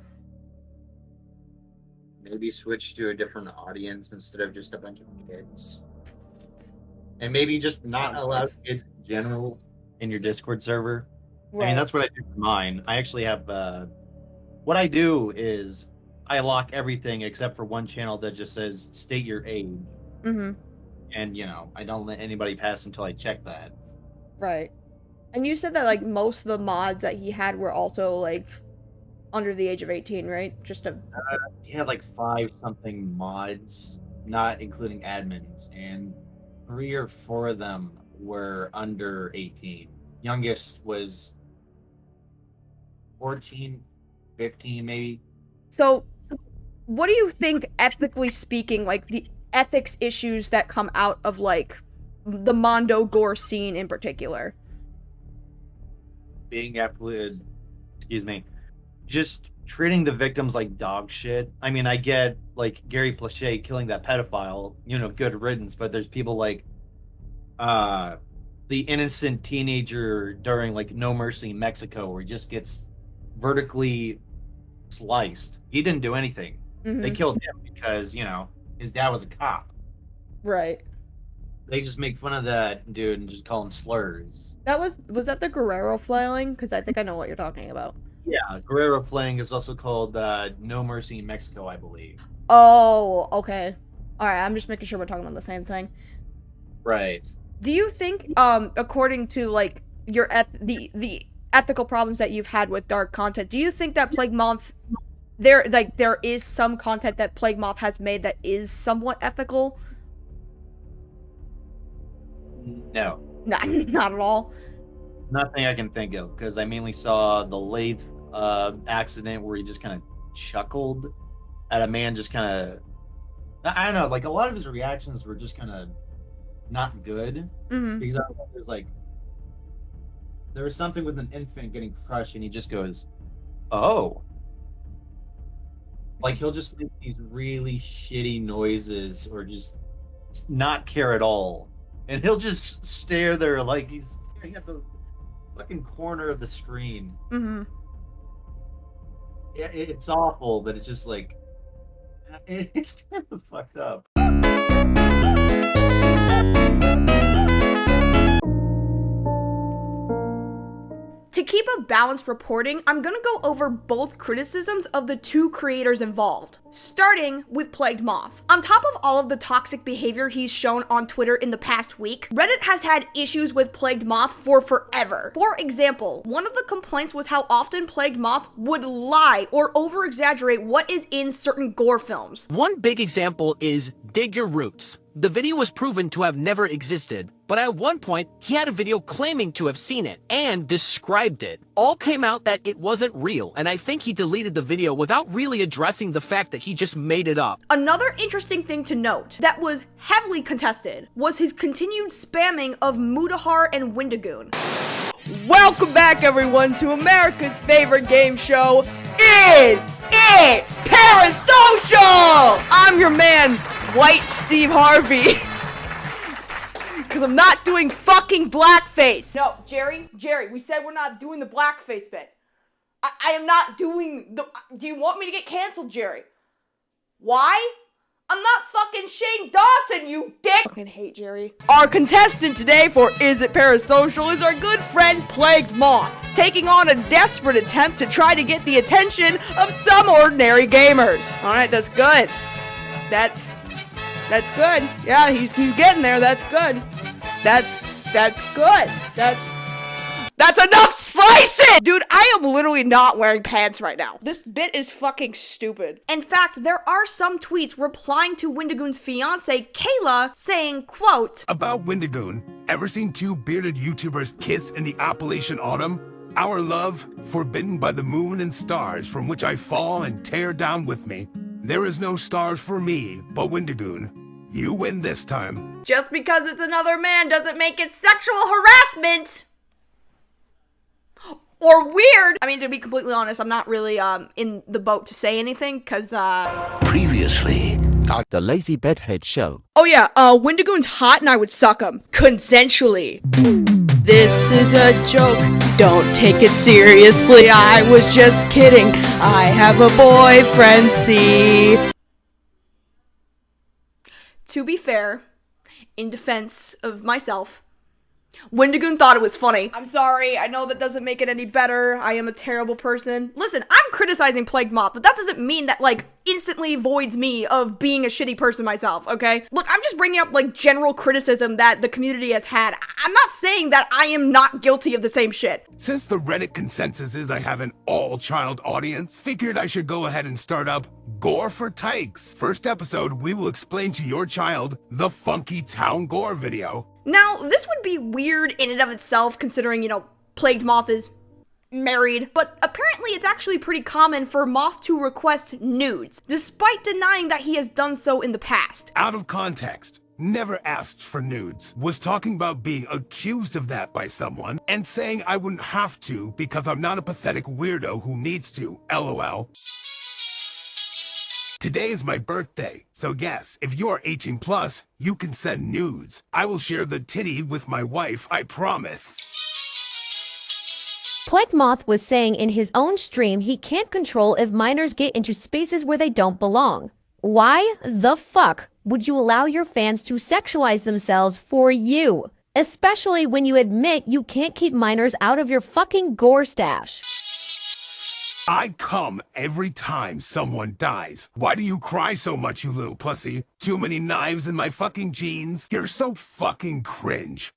Maybe switch to a different audience instead of just a bunch of kids. And maybe just not allow kids in general in your Discord server. Right. I mean, that's what I do for mine. I actually have, what I do is I lock everything except for one channel that just says state your age. Mm-hmm. And, I don't let anybody pass until I check that. Right. And you said that, like, most of the mods that he had were also, like, under the age of 18, right? He had, like, 5-something mods, not including admins, and 3 or 4 of them were under 18. Youngest was 14, 15 maybe. So, what do you think, ethically speaking, like the ethics issues that come out of like the Monroe gore scene in particular? Being absolutely, excuse me, just treating the victims like dog shit. I mean, I get like Gary Plauché killing that pedophile, you know, good riddance, but there's people like the innocent teenager during like No Mercy in Mexico where he just gets vertically sliced. He didn't do anything. They killed him because, you know, his dad was a cop. Right. They just make fun of that dude and just call him slurs. That was that the Guerrero flailing? Because I think I know what you're talking about. Yeah, Guerrero flaying is also called No Mercy in Mexico, I believe. Oh, okay. Alright, I'm just making sure we're talking about the same thing. Right. Do you think, according to, like, your the ethical problems that you've had with dark content, do you think that Plague Moth, there is some content that Plague Moth has made that is somewhat ethical? No. Not at all? Nothing I can think of, because I mainly saw the lathe accident where he just kind of chuckled at a man just kind of... I don't know, like, a lot of his reactions were just kind of not good. Because I don't know, there's like... There was something with an infant getting crushed, and he just goes, oh. Like, he'll just make these really shitty noises, or just not care at all. And he'll just stare there like he's staring at the fucking corner of the screen. Yeah, it's awful, but it's just like... It's kind of fucked up. To keep a balanced reporting, I'm gonna go over both criticisms of the two creators involved, starting with Plagued Moth. On top of all of the toxic behavior he's shown on Twitter in the past week, Reddit has had issues with Plagued Moth for forever. For example, one of the complaints was how often Plagued Moth would lie or over-exaggerate what is in certain gore films. One big example is Dig Your Roots. The video was proven to have never existed, but at one point, he had a video claiming to have seen it and described it. All came out that it wasn't real, and I think he deleted the video without really addressing the fact that he just made it up. Another interesting thing to note that was heavily contested was his continued spamming of Mudahar and Windigoon. Welcome back, everyone, to America's favorite game show, Is It Parasocial? I'm your man, White Steve Harvey. Because I'm not doing fucking blackface. No, Jerry, we said we're not doing the blackface bit. I am not doing the... Do you want me to get canceled, Jerry? Why? I'm not fucking Shane Dawson, you dick! I fucking hate Jerry. Our contestant today for Is It Parasocial is our good friend Plagued Moth, taking on a desperate attempt to try to get the attention of some ordinary gamers. Alright, that's good. That's good. Yeah, he's getting there. That's good. That's good. That's enough slicing! Dude, I am literally not wearing pants right now. This bit is fucking stupid. In fact, there are some tweets replying to Windigoon's fiance, Kayla, saying, quote, About Windigoon, ever seen two bearded YouTubers kiss in the Appalachian autumn? Our love, forbidden by the moon and stars from which I fall and tear down with me. There is no stars for me, but Windigoon. You win this time. Just because it's another man doesn't make it sexual harassment! Or weird! I mean, to be completely honest, I'm not really, in the boat to say anything, cause, Previously, at the Lazy Bedhead show. Oh yeah, Windigoon's hot and I would suck him. Consensually. This is a joke. Don't take it seriously. I was just kidding. I have a boyfriend, see? To be fair, in defense of myself, Windigoon thought it was funny. I'm sorry, I know that doesn't make it any better. I am a terrible person. Listen, I'm criticizing Plagued Moth, but that doesn't mean that, like, instantly voids me of being a shitty person myself, okay? Look, I'm just bringing up, like, general criticism that the community has had. I'm not saying that I am not guilty of the same shit. Since the Reddit consensus is I have an all-child audience, figured I should go ahead and start up Gore for Tykes. First episode, we will explain to your child the Funky Town Gore video. Now, this would be weird in and of itself, considering, you know, Plagued Moth is married, but apparently it's actually pretty common for Moth to request nudes, despite denying that he has done so in the past. Out of context. Never asked for nudes. Was talking about being accused of that by someone and saying I wouldn't have to because I'm not a pathetic weirdo who needs to. LOL. Today is my birthday, so yes, if you're 18 plus, you can send nudes. I will share the titty with my wife, I promise. Plague Moth was saying in his own stream he can't control if minors get into spaces where they don't belong. Why the fuck would you allow your fans to sexualize themselves for you? Especially when you admit you can't keep minors out of your fucking gore stash. I come every time someone dies. Why do you cry so much, you little pussy? Too many knives in my fucking jeans? You're so fucking cringe.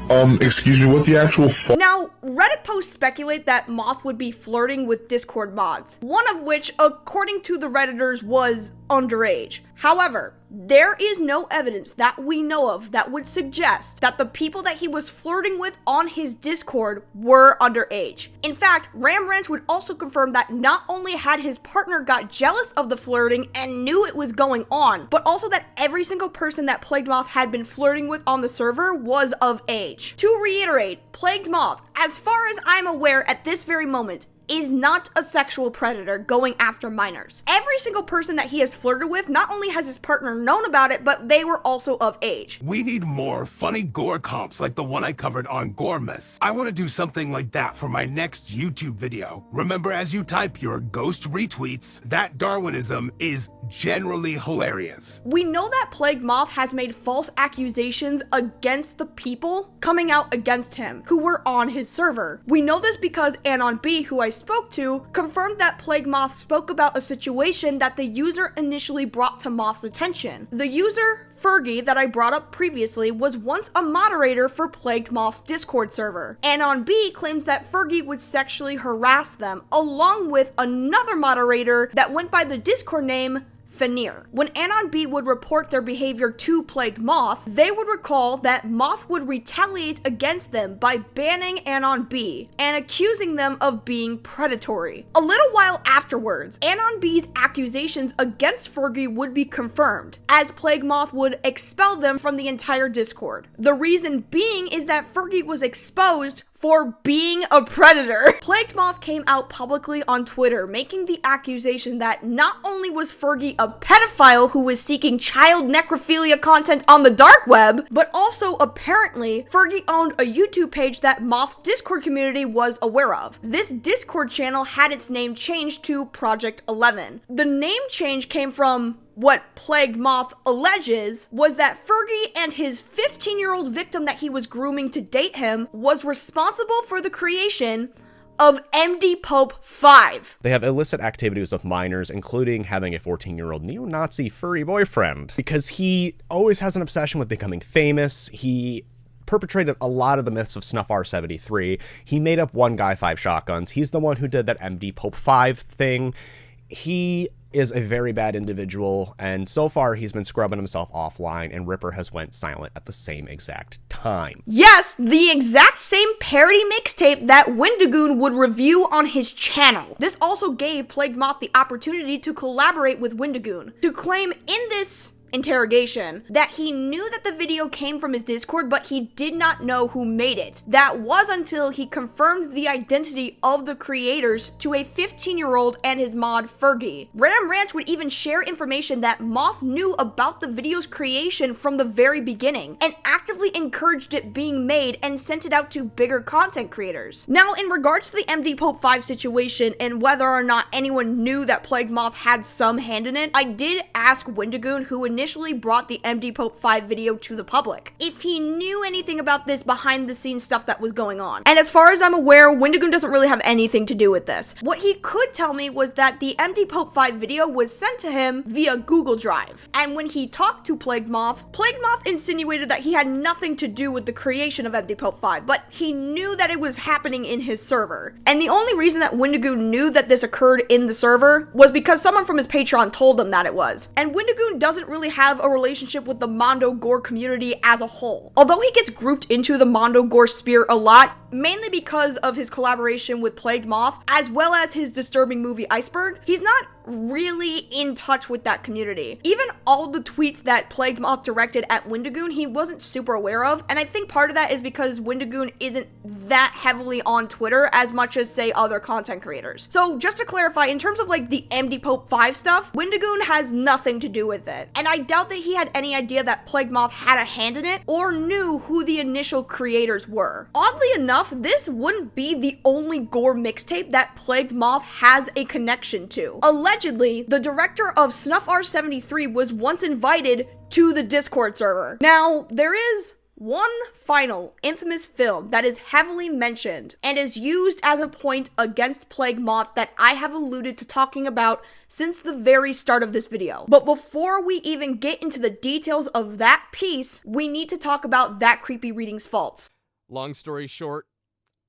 Excuse me, what the actual Now, Reddit posts speculate that Moth would be flirting with Discord mods, one of which, according to the Redditors, was underage. However, there is no evidence that we know of that would suggest that the people that he was flirting with on his Discord were underage. In fact, Ram Ranch would also confirm that not only had his partner got jealous of the flirting and knew it was going on, but also that every single person that Plagued Moth had been flirting with on the server was of age. To reiterate, Plagued Moth, as far as I'm aware at this very moment, is not a sexual predator going after minors. Every single person that he has flirted with, not only has his partner known about it, but they were also of age. We need more funny gore comps like the one I covered on Gormus. I want to do something like that for my next YouTube video. Remember, as you type your ghost retweets, that Darwinism is generally hilarious. We know that Plagued Moth has made false accusations against the people coming out against him who were on his server. We know this because Anon B, who I spoke to, confirmed that Plagued Moth spoke about a situation that the user initially brought to Moth's attention. The user, Fergi, that I brought up previously, was once a moderator for Plagued Moth's Discord server. Anon B claims that Fergi would sexually harass them, along with another moderator that went by the Discord name Phineas. When Anon B would report their behavior to Plagued Moth, they would recall that Moth would retaliate against them by banning Anon B and accusing them of being predatory. A little while afterwards, Anon B's accusations against Fergi would be confirmed, as Plagued Moth would expel them from the entire Discord. The reason being is that Fergi was exposed for being a predator. Plagued Moth came out publicly on Twitter, making the accusation that not only was Fergi a pedophile who was seeking child necrophilia content on the dark web, but also apparently Fergi owned a YouTube page that Moth's Discord community was aware of. This Discord channel had its name changed to Project 11. The name change came from what Plagued Moth alleges was that Fergi and his 15-year-old victim that he was grooming to date him was responsible for the creation of MD Pope 5. They have illicit activities with minors, including having a 14-year-old neo-Nazi furry boyfriend, because he always has an obsession with becoming famous. He perpetrated a lot of the myths of Snuff R73. He made up One Guy, 5 Shotguns. He's the one who did that MD Pope 5 thing. He is a very bad individual, and so far he's been scrubbing himself offline, and Ripper has went silent at the same exact time. Yes, the exact same parody mixtape that Wendigoon would review on his channel. This also gave Plagued Moth the opportunity to collaborate with Wendigoon to claim in this interrogation that he knew that the video came from his Discord, but he did not know who made it. That was until he confirmed the identity of the creators to a 15-year-old and his mod Fergi. Ram Ranch would even share information that Moth knew about the video's creation from the very beginning and actively encouraged it being made and sent it out to bigger content creators. Now, in regards to the MD Pope 5 situation and whether or not anyone knew that Plagued Moth had some hand in it, I did ask Wendigoon, who initially brought the MD Pope 5 video to the public, if he knew anything about this behind the scenes stuff that was going on. And as far as I'm aware, Wendigoon doesn't really have anything to do with this. What he could tell me was that the MD Pope 5 video was sent to him via Google Drive. And when he talked to Plagued Moth insinuated that he had nothing to do with the creation of MD Pope 5, but he knew that it was happening in his server. And the only reason that Wendigoon knew that this occurred in the server was because someone from his Patreon told him that it was. And Wendigoon doesn't really really have a relationship with the Monroe Gore community as a whole. Although he gets grouped into the Monroe Gore sphere a lot, mainly because of his collaboration with Plagued Moth, as well as his disturbing movie Iceberg, he's not really in touch with that community. Even all the tweets that Plagued Moth directed at Wendigoon, he wasn't super aware of, and I think part of that is because Wendigoon isn't that heavily on Twitter as much as, say, other content creators. So just to clarify, in terms of like the MD Pope 5 stuff, Wendigoon has nothing to do with it, and I doubt that he had any idea that Plagued Moth had a hand in it or knew who the initial creators were. Oddly enough, this wouldn't be the only Gore mixtape that Plagued Moth has a connection to. Allegedly, the director of Snuff R73 was once invited to the Discord server. Now, there is one final infamous film that is heavily mentioned and is used as a point against Plague Moth that I have alluded to talking about since the very start of this video. But before we even get into the details of that piece, we need to talk about That Creepy Reading's faults. Long story short,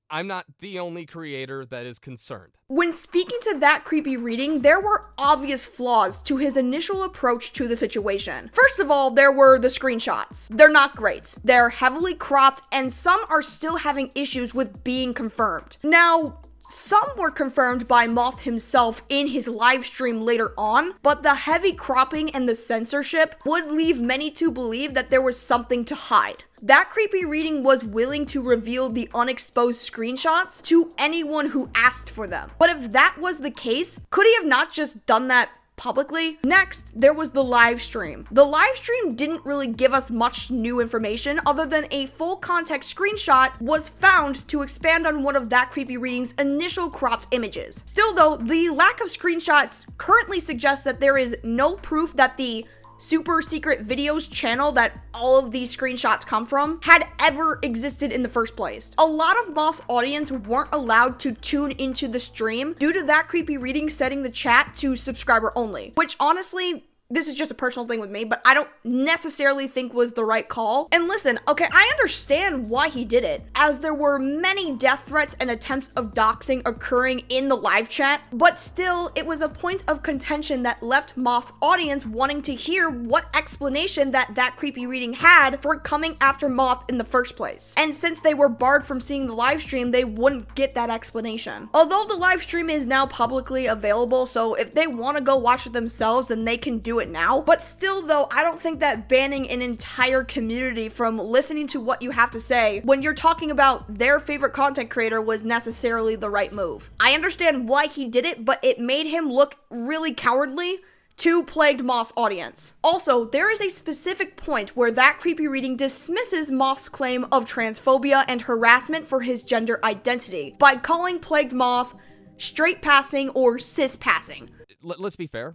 I'm not the only creator that is concerned. When speaking to That Creepy Reading, there were obvious flaws to his initial approach to the situation. First of all, there were the screenshots. They're not great. They're heavily cropped, and some are still having issues with being confirmed. Now, some were confirmed by Moth himself in his live stream later on, but the heavy cropping and the censorship would leave many to believe that there was something to hide. That Creepy Reading was willing to reveal the unexposed screenshots to anyone who asked for them. But if that was the case, could he have not just done that publicly? Next, there was the live stream. The live stream didn't really give us much new information other than a full context screenshot was found to expand on one of That Creepy Reading's initial cropped images. Still though, the lack of screenshots currently suggests that there is no proof that the super secret videos channel that all of these screenshots come from had ever existed in the first place. A lot of Moth's audience weren't allowed to tune into the stream due to That Creepy Reading setting the chat to subscriber only, which honestly, this is just a personal thing with me, but I don't necessarily think was the right call. And listen, okay, I understand why he did it, as there were many death threats and attempts of doxing occurring in the live chat, but still, it was a point of contention that left Moth's audience wanting to hear what explanation that Creepy Reading had for coming after Moth in the first place. And since they were barred from seeing the live stream, they wouldn't get that explanation. Although the live stream is now publicly available, so if they want to go watch it themselves, then they can do it now. But still though, I don't think that banning an entire community from listening to what you have to say when you're talking about their favorite content creator was necessarily the right move. I understand why he did it, but it made him look really cowardly to Plagued Moth's audience. Also, there is a specific point where That Creepy Reading dismisses Moth's claim of transphobia and harassment for his gender identity by calling Plagued Moth straight passing or cis passing. Let's be fair.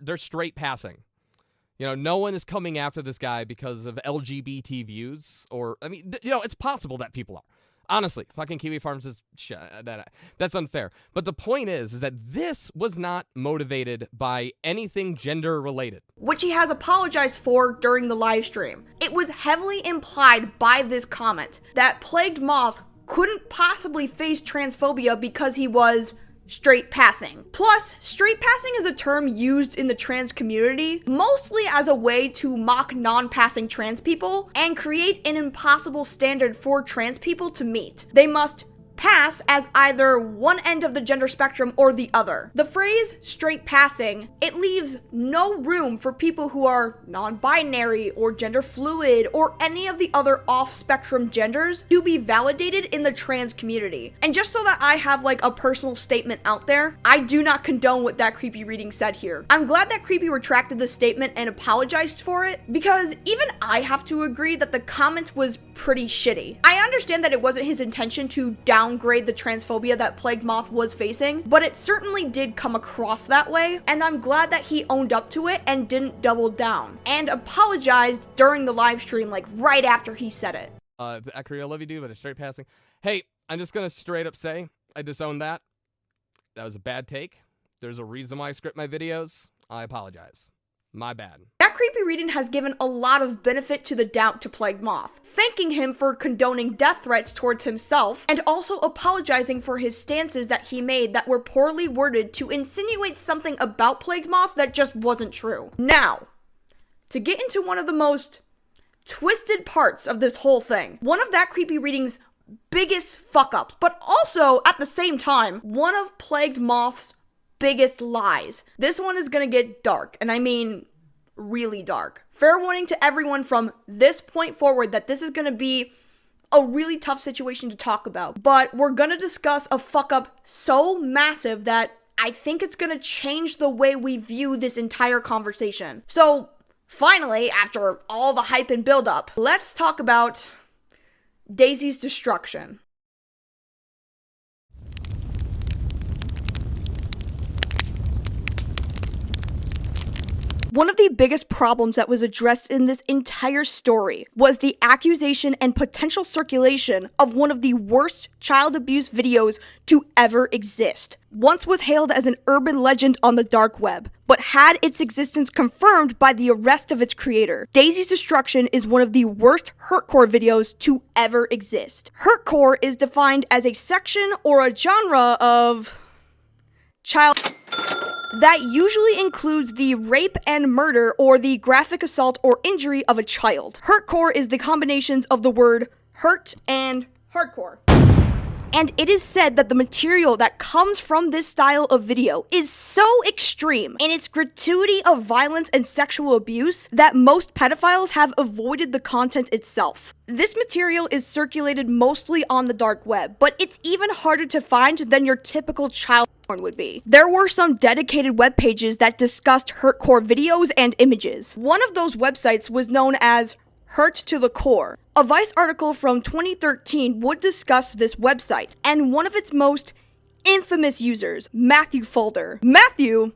They're straight passing. You know, no one is coming after this guy because of LGBT views or, I mean, you know, it's possible that people are. Honestly, fucking Kiwi Farms is, that's unfair. But the point is that this was not motivated by anything gender related, which he has apologized for during the live stream. It was heavily implied by this comment that Plagued Moth couldn't possibly face transphobia because he was straight passing. Plus, straight passing is a term used in the trans community mostly as a way to mock non-passing trans people and create an impossible standard for trans people to meet. They must pass as either one end of the gender spectrum or the other. The phrase straight passing, it leaves no room for people who are non-binary or gender fluid or any of the other off-spectrum genders to be validated in the trans community. And just so that I have like a personal statement out there, I do not condone what That Creepy Reading said here. I'm glad that Creepy retracted the statement and apologized for it, because even I have to agree that the comment was pretty shitty. I understand that it wasn't his intention to downgrade the transphobia that Plagued Moth was facing, but it certainly did come across that way, and I'm glad that he owned up to it and didn't double down, and apologized during the live stream, like right after he said it. I love you, dude, but it's straight passing. Hey, I'm just gonna straight up say, I disown that. That was a bad take. There's a reason why I script my videos. I apologize. My bad. That Creepy Reading has given a lot of benefit to the doubt to Plagued Moth, thanking him for condoning death threats towards himself, and also apologizing for his stances that he made that were poorly worded to insinuate something about Plagued Moth that just wasn't true. Now, to get into one of the most twisted parts of this whole thing. One of that creepy reading's biggest fuck-ups, but also, at the same time, one of Plagued Moth's biggest lies. This one is gonna get dark, and I mean really dark. Fair warning to everyone from this point forward that this is gonna be a really tough situation to talk about, but we're gonna discuss a fuck-up so massive that I think it's gonna change the way we view this entire conversation. So, finally, after all the hype and build-up, let's talk about Daisy's destruction. One of the biggest problems that was addressed in this entire story was the accusation and potential circulation of one of the worst child abuse videos to ever exist. Once was hailed as an urban legend on the dark web, but had its existence confirmed by the arrest of its creator. Daisy's Destruction is one of the worst hurtcore videos to ever exist. Hurtcore is defined as a section or a genre of child that usually includes the rape and murder or the graphic assault or injury of a child. Hurtcore is the combinations of the word hurt and hardcore. And it is said that the material that comes from this style of video is so extreme in its gratuity of violence and sexual abuse that most pedophiles have avoided the content itself. This material is circulated mostly on the dark web, but it's even harder to find than your typical child porn would be. There were some dedicated web pages that discussed hurtcore videos and images. One of those websites was known as Hurt to the Core. A Vice article from 2013 would discuss this website, and one of its most infamous users, Matthew Folder. Matthew,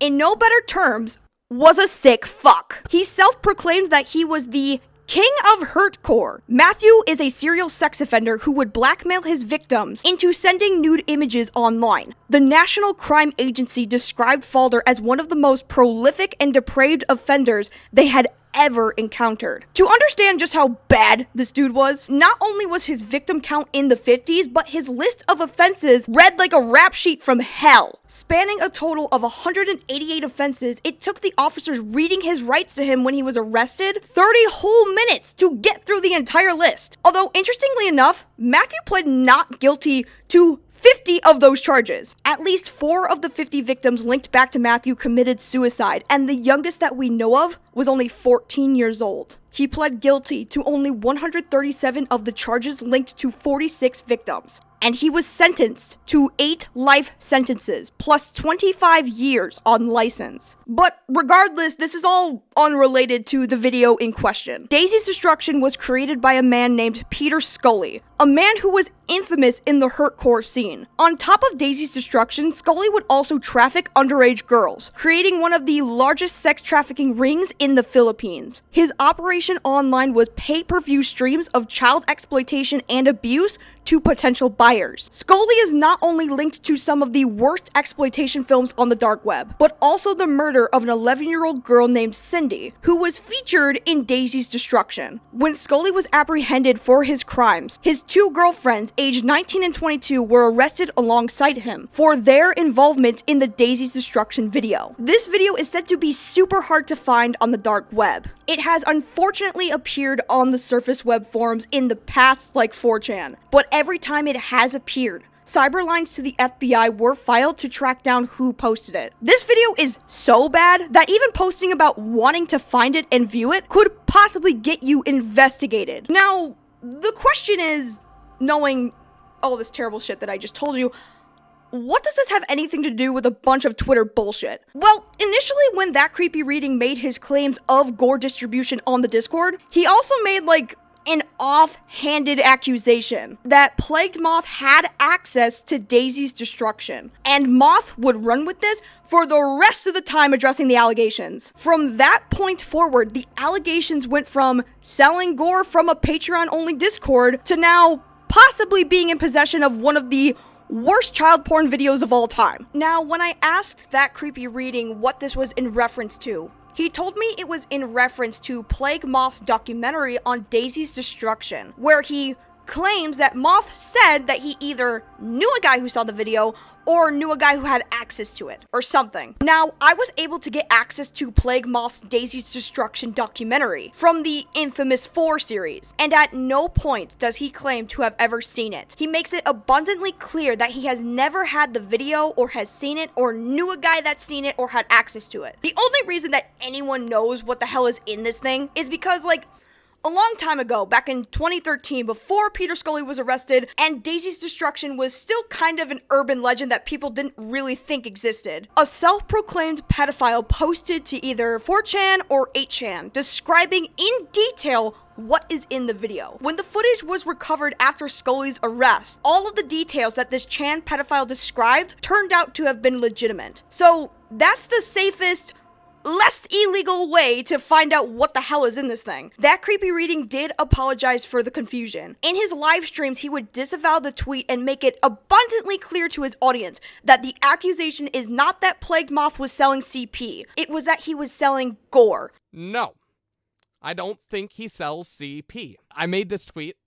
in no better terms, was a sick fuck. He self-proclaimed that he was the king of hurtcore. Matthew is a serial sex offender who would blackmail his victims into sending nude images online. The National Crime Agency described Folder as one of the most prolific and depraved offenders they had ever encountered. To understand just how bad this dude was, not only was his victim count in the 50s, but his list of offenses read like a rap sheet from hell. Spanning a total of 188 offenses, it took the officers reading his rights to him when he was arrested 30 whole minutes to get through the entire list. Although, interestingly enough, Matthew pled not guilty to 50 of those charges. At least 4 of the 50 victims linked back to Matthew committed suicide, and the youngest that we know of was only 14 years old. He pled guilty to only 137 of the charges linked to 46 victims, and he was sentenced to 8 life sentences, plus 25 years on license. But regardless, this is all unrelated to the video in question. Daisy's Destruction was created by a man named Peter Scully, a man who was infamous in the hurtcore scene. On top of Daisy's Destruction, Scully would also traffic underage girls, creating one of the largest sex trafficking rings in the Philippines. His operation online was pay-per-view streams of child exploitation and abuse to potential buyers. Scully is not only linked to some of the worst exploitation films on the dark web, but also the murder of an 11-year-old girl named Cindy, who was featured in Daisy's Destruction. When Scully was apprehended for his crimes, his 2 girlfriends, aged 19 and 22, were arrested alongside him for their involvement in the Daisy's Destruction video. This video is said to be super hard to find on the dark web. It has unfortunately appeared on the surface web forums in the past, like 4chan, but every time it has appeared, cyberlines to the FBI were filed to track down who posted it. This video is so bad that even posting about wanting to find it and view it could possibly get you investigated. Now, the question is, knowing all this terrible shit that I just told you, what does this have anything to do with a bunch of Twitter bullshit? Well, initially when that creepy reading made his claims of gore distribution on the Discord, he also made like an off-handed accusation that Plagued Moth had access to Daisy's Destruction, and Moth would run with this for the rest of the time addressing the allegations. From that point forward, the allegations went from selling gore from a Patreon-only Discord to now possibly being in possession of one of the worst child porn videos of all time. Now, when I asked that creepy reading what this was in reference to, he told me it was in reference to Plague Moth's documentary on Daisy's Destruction, where he claims that Moth said that he either knew a guy who saw the video or knew a guy who had access to it, or something. Now, I was able to get access to Plague Moth's Daisy's Destruction documentary from the infamous 4 series, and at no point does he claim to have ever seen it. He makes it abundantly clear that he has never had the video, or has seen it, or knew a guy that's seen it, or had access to it. The only reason that anyone knows what the hell is in this thing is because, like, a long time ago, back in 2013, before Peter Scully was arrested, and Daisy's Destruction was still kind of an urban legend that people didn't really think existed, a self-proclaimed pedophile posted to either 4chan or 8chan, describing in detail what is in the video. When the footage was recovered after Scully's arrest, all of the details that this Chan pedophile described turned out to have been legitimate. So that's the safest, less illegal way to find out what the hell is in this thing. That creepy reading did apologize for the confusion. In his live streams, he would disavow the tweet and make it abundantly clear to his audience that the accusation is not that Plague Moth was selling CP, it was that he was selling gore. No, I don't think he sells CP. I made this tweet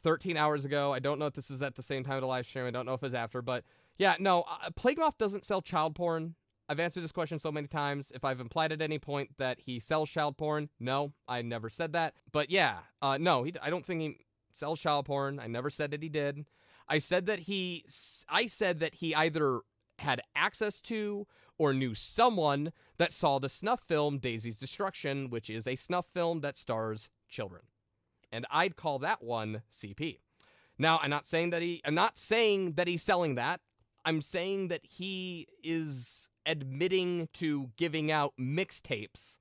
13 hours ago. I don't know if this is at the same time of the live stream. I don't know if it's after, but yeah, no, Plague Moth doesn't sell child porn. I've answered this question so many times. If I've implied at any point that he sells child porn, no, I never said that. But yeah, no, I don't think he sells child porn. I never said that he did. I said that he either had access to or knew someone that saw the snuff film Daisy's Destruction, which is a snuff film that stars children. And I'd call that one CP. Now, I'm not saying that he's selling that. I'm saying that he is admitting to giving out mixtapes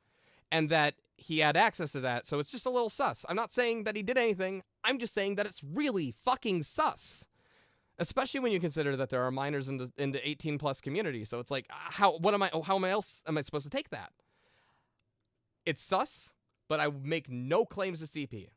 and that he had access to that, so it's just a little sus. I'm not saying that he did anything. I'm just saying that it's really fucking sus. Especially when you consider that there are minors in the 18+ community. So it's like, how else am I supposed to take that? It's sus, but I make no claims to CP.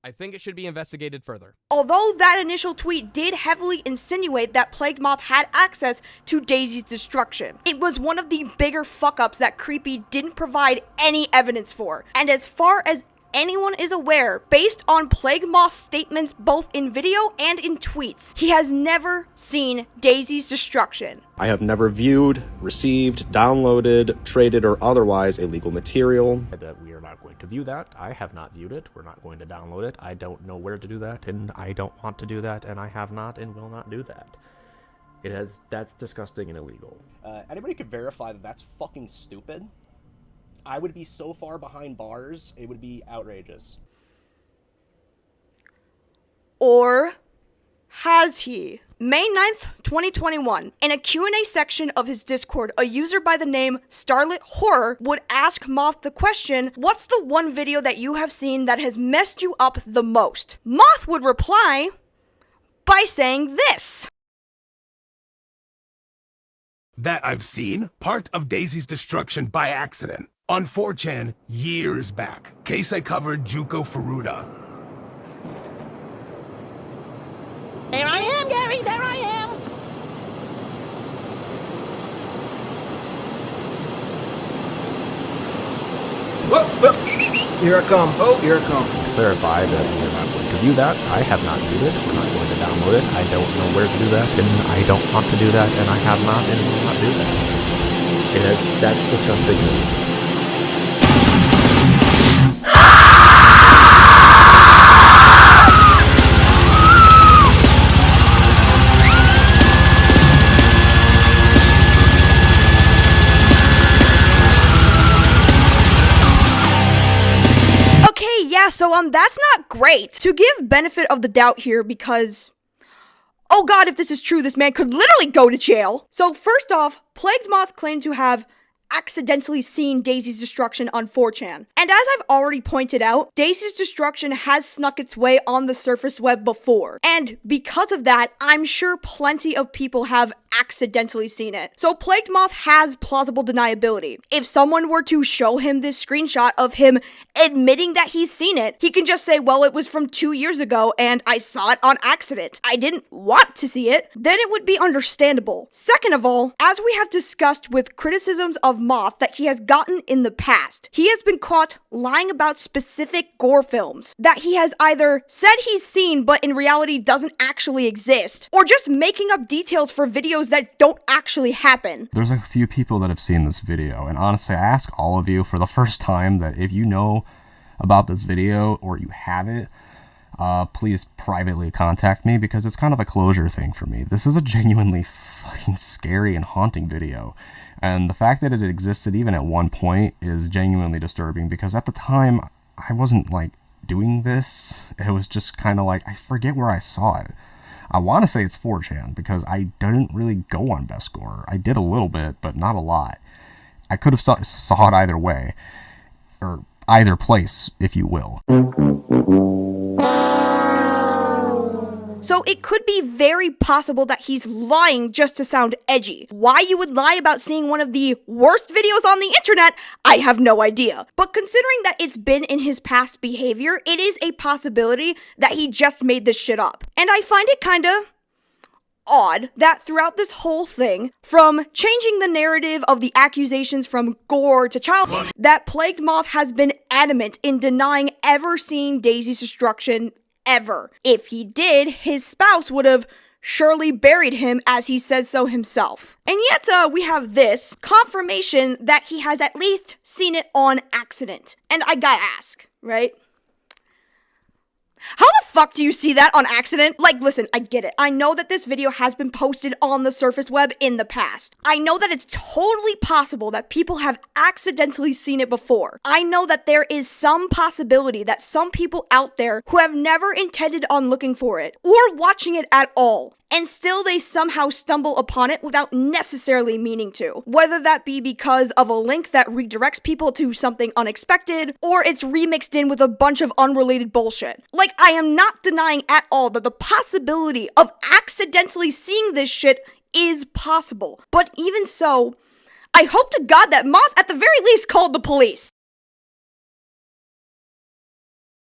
I think it should be investigated further. Although that initial tweet did heavily insinuate that Plague Moth had access to Daisy's Destruction, it was one of the bigger fuck-ups that Creepy didn't provide any evidence for. And as far as anyone is aware, based on Plague Moth's statements both in video and in tweets, he has never seen Daisy's Destruction. I have never viewed, received, downloaded, traded, or otherwise illegal material. That we are not going to view that. I have not viewed it. We're not going to download it. I don't know where to do that, and I don't want to do that, and I have not and will not do that. That's disgusting and illegal. Anybody could verify that that's fucking stupid? I would be so far behind bars, it would be outrageous. Or has he? May 9th, 2021, in a Q&A section of his Discord, a user by the name Starlit Horror would ask Moth the question, what's the one video that you have seen that has messed you up the most? Moth would reply by saying this. That I've seen, part of Daisy's Destruction by accident. On 4chan, years back. Case I covered Juco Furuta. There I am, Gary, there I am! Whoop, whoop. Here I come. Oh, here I come. Clarify that we're not going to view that. I have not viewed it. We're not going to download it. I don't know where to do that, and I don't want to do that, and I have not and will not do that. And that's disgusting. So that's not great. To give benefit of the doubt here, because, oh god, if this is true, this man could literally go to jail. So first off, Plagued Moth claimed to have accidentally seen Daisy's Destruction on 4chan. And as I've already pointed out, Daisy's Destruction has snuck its way on the surface web before. And because of that, I'm sure plenty of people have accidentally seen it. So Plagued Moth has plausible deniability. If someone were to show him this screenshot of him admitting that he's seen it, he can just say, well, it was from 2 years ago and I saw it on accident. I didn't want to see it. Then it would be understandable. Second of all, as we have discussed with criticisms of Moth that he has gotten in the past, he has been caught lying about specific gore films that he has either said he's seen but in reality doesn't actually exist, or just making up details for videos that don't actually happen. There's a few people that have seen this video, and honestly, I ask all of you for the first time that if you know about this video or you have it, please privately contact me, because it's kind of a closure thing for me. This is a genuinely fucking scary and haunting video, and the fact that it existed even at one point is genuinely disturbing, because at the time I wasn't like doing this. It was just kind of like, I forget where I saw it. I want to say it's 4chan, because I didn't really go on Best Gore. I did a little bit, but not a lot. I could have saw it either way, or either place, if you will. So it could be very possible that he's lying just to sound edgy. Why you would lie about seeing one of the worst videos on the internet, I have no idea. But considering that it's been in his past behavior, it is a possibility that he just made this shit up. And I find it kinda odd that throughout this whole thing, from changing the narrative of the accusations from gore to child, that Plagued Moth has been adamant in denying ever seeing Daisy's destruction ever. If he did, his spouse would have surely buried him, as he says so himself. And yet, we have this confirmation that he has at least seen it on accident. And I gotta ask, right? How the fuck do you see that on accident? Like, listen, I get it. I know that this video has been posted on the surface web in the past. I know that it's totally possible that people have accidentally seen it before. I know that there is some possibility that some people out there who have never intended on looking for it or watching it at all, and still they somehow stumble upon it without necessarily meaning to. Whether that be because of a link that redirects people to something unexpected, or it's remixed in with a bunch of unrelated bullshit. Like, I am not denying at all that the possibility of accidentally seeing this shit is possible. But even so, I hope to God that Moth at the very least called the police.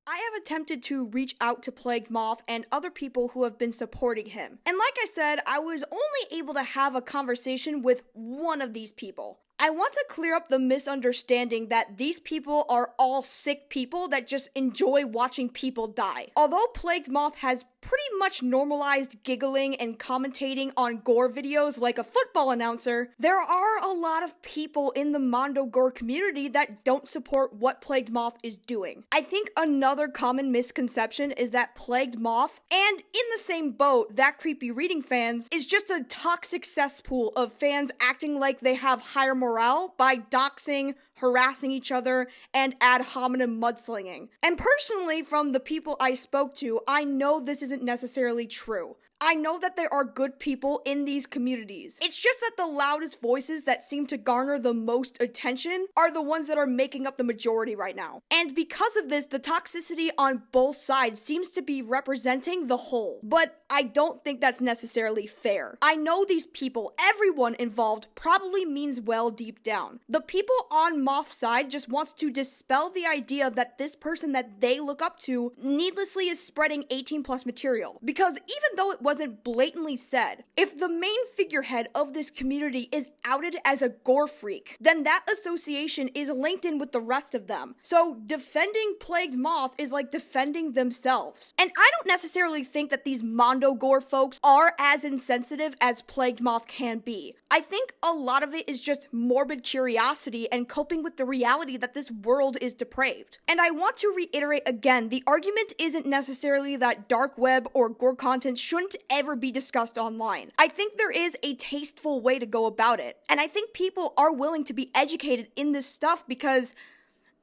I have attempted to reach out to Plagued Moth and other people who have been supporting him. And like I said, I was only able to have a conversation with one of these people. I want to clear up the misunderstanding that these people are all sick people that just enjoy watching people die. Although Plagued Moth has pretty much normalized giggling and commentating on gore videos like a football announcer, there are a lot of people in the Mondo Gore community that don't support what Plagued Moth is doing. I think another common misconception is that Plagued Moth, and in the same boat, That Creepy Reading fans, is just a toxic cesspool of fans acting like they have higher morale by doxing, harassing each other, and ad hominem mudslinging. And personally, from the people I spoke to, I know this isn't necessarily true. I know that there are good people in these communities. It's just that the loudest voices that seem to garner the most attention are the ones that are making up the majority right now. And because of this, the toxicity on both sides seems to be representing the whole. But I don't think that's necessarily fair. I know these people, everyone involved, probably means well deep down. The people on Moth's side just wants to dispel the idea that this person that they look up to needlessly is spreading 18+ material. Because even though it wasn't blatantly said, if the main figurehead of this community is outed as a gore freak, then that association is linked in with the rest of them. So defending Plagued Moth is like defending themselves. And I don't necessarily think that these Mondo Gore folks are as insensitive as Plagued Moth can be. I think a lot of it is just morbid curiosity and coping with the reality that this world is depraved. And I want to reiterate again, the argument isn't necessarily that dark web or gore content shouldn't ever be discussed online. I think there is a tasteful way to go about it. And I think people are willing to be educated in this stuff because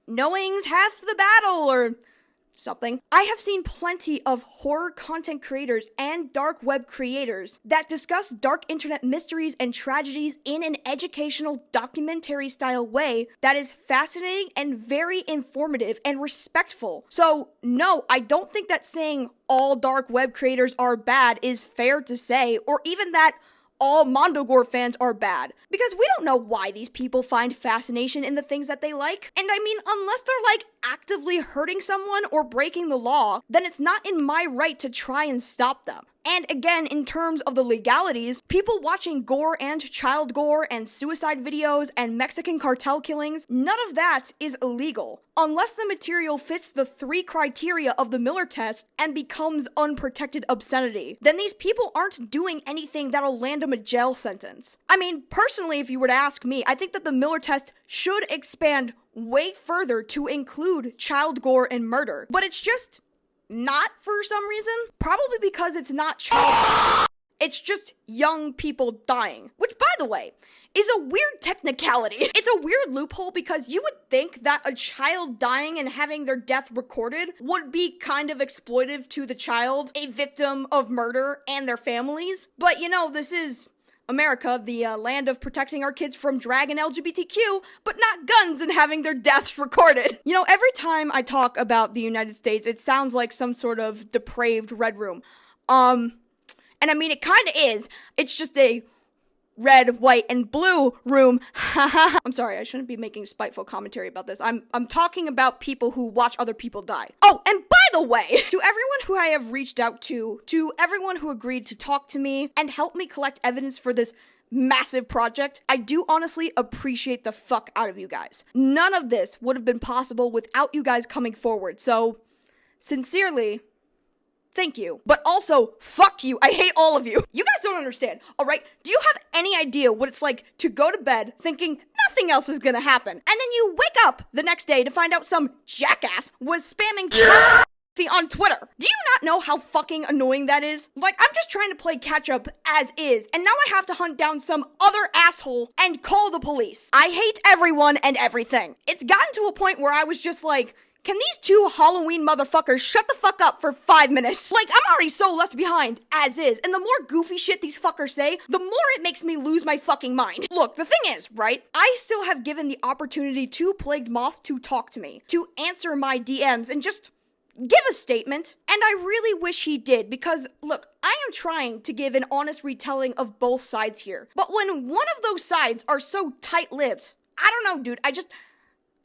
knowing's half the battle, or something. I have seen plenty of horror content creators and dark web creators that discuss dark internet mysteries and tragedies in an educational documentary style way that is fascinating and very informative and respectful. So no, I don't think that saying all dark web creators are bad is fair to say, or even that all Mondo Gore fans are bad. Because we don't know why these people find fascination in the things that they like. And I mean, unless they're like actively hurting someone or breaking the law, then it's not in my right to try and stop them. And again, in terms of the legalities, people watching gore and child gore and suicide videos and Mexican cartel killings, none of that is illegal. Unless the material fits the 3 criteria of the Miller test and becomes unprotected obscenity, then these people aren't doing anything that'll land them a jail sentence. I mean, personally, if you were to ask me, I think that the Miller test should expand way further to include child gore and murder. But it's just not for some reason. Probably because it's not child. It's just young people dying. Which, by the way, is a weird technicality. It's a weird loophole because you would think that a child dying and having their death recorded would be kind of exploitive to the child, a victim of murder, and their families. But you know, this is America, the land of protecting our kids from drag and LGBTQ, but not guns and having their deaths recorded. You know, every time I talk about the United States, it sounds like some sort of depraved red room. And I mean, it kind of is. It's just a red, white, and blue room. I'm sorry, I shouldn't be making spiteful commentary about this. I'm talking about people who watch other people die. Oh, and by the way, to everyone who I have reached out to everyone who agreed to talk to me and help me collect evidence for this massive project, I do honestly appreciate the fuck out of you guys. None of this would have been possible without you guys coming forward, so sincerely, thank you. But also, fuck you. I hate all of you. You guys don't understand, alright? Do you have any idea what it's like to go to bed thinking nothing else is gonna happen, and then you wake up the next day to find out some jackass was spamming on Twitter? Do you not know how fucking annoying that is? Like, I'm just trying to play catch up as is, and now I have to hunt down some other asshole and call the police. I hate everyone and everything. It's gotten to a point where I was just like, can these 2 Halloween motherfuckers shut the fuck up for 5 minutes? Like, I'm already so left behind, as is, and the more goofy shit these fuckers say, the more it makes me lose my fucking mind. Look, the thing is, right, I still have given the opportunity to Plagued Moth to talk to me, to answer my DMs, and just give a statement, and I really wish he did, because, look, I am trying to give an honest retelling of both sides here, but when one of those sides are so tight-lipped, I don't know, dude, I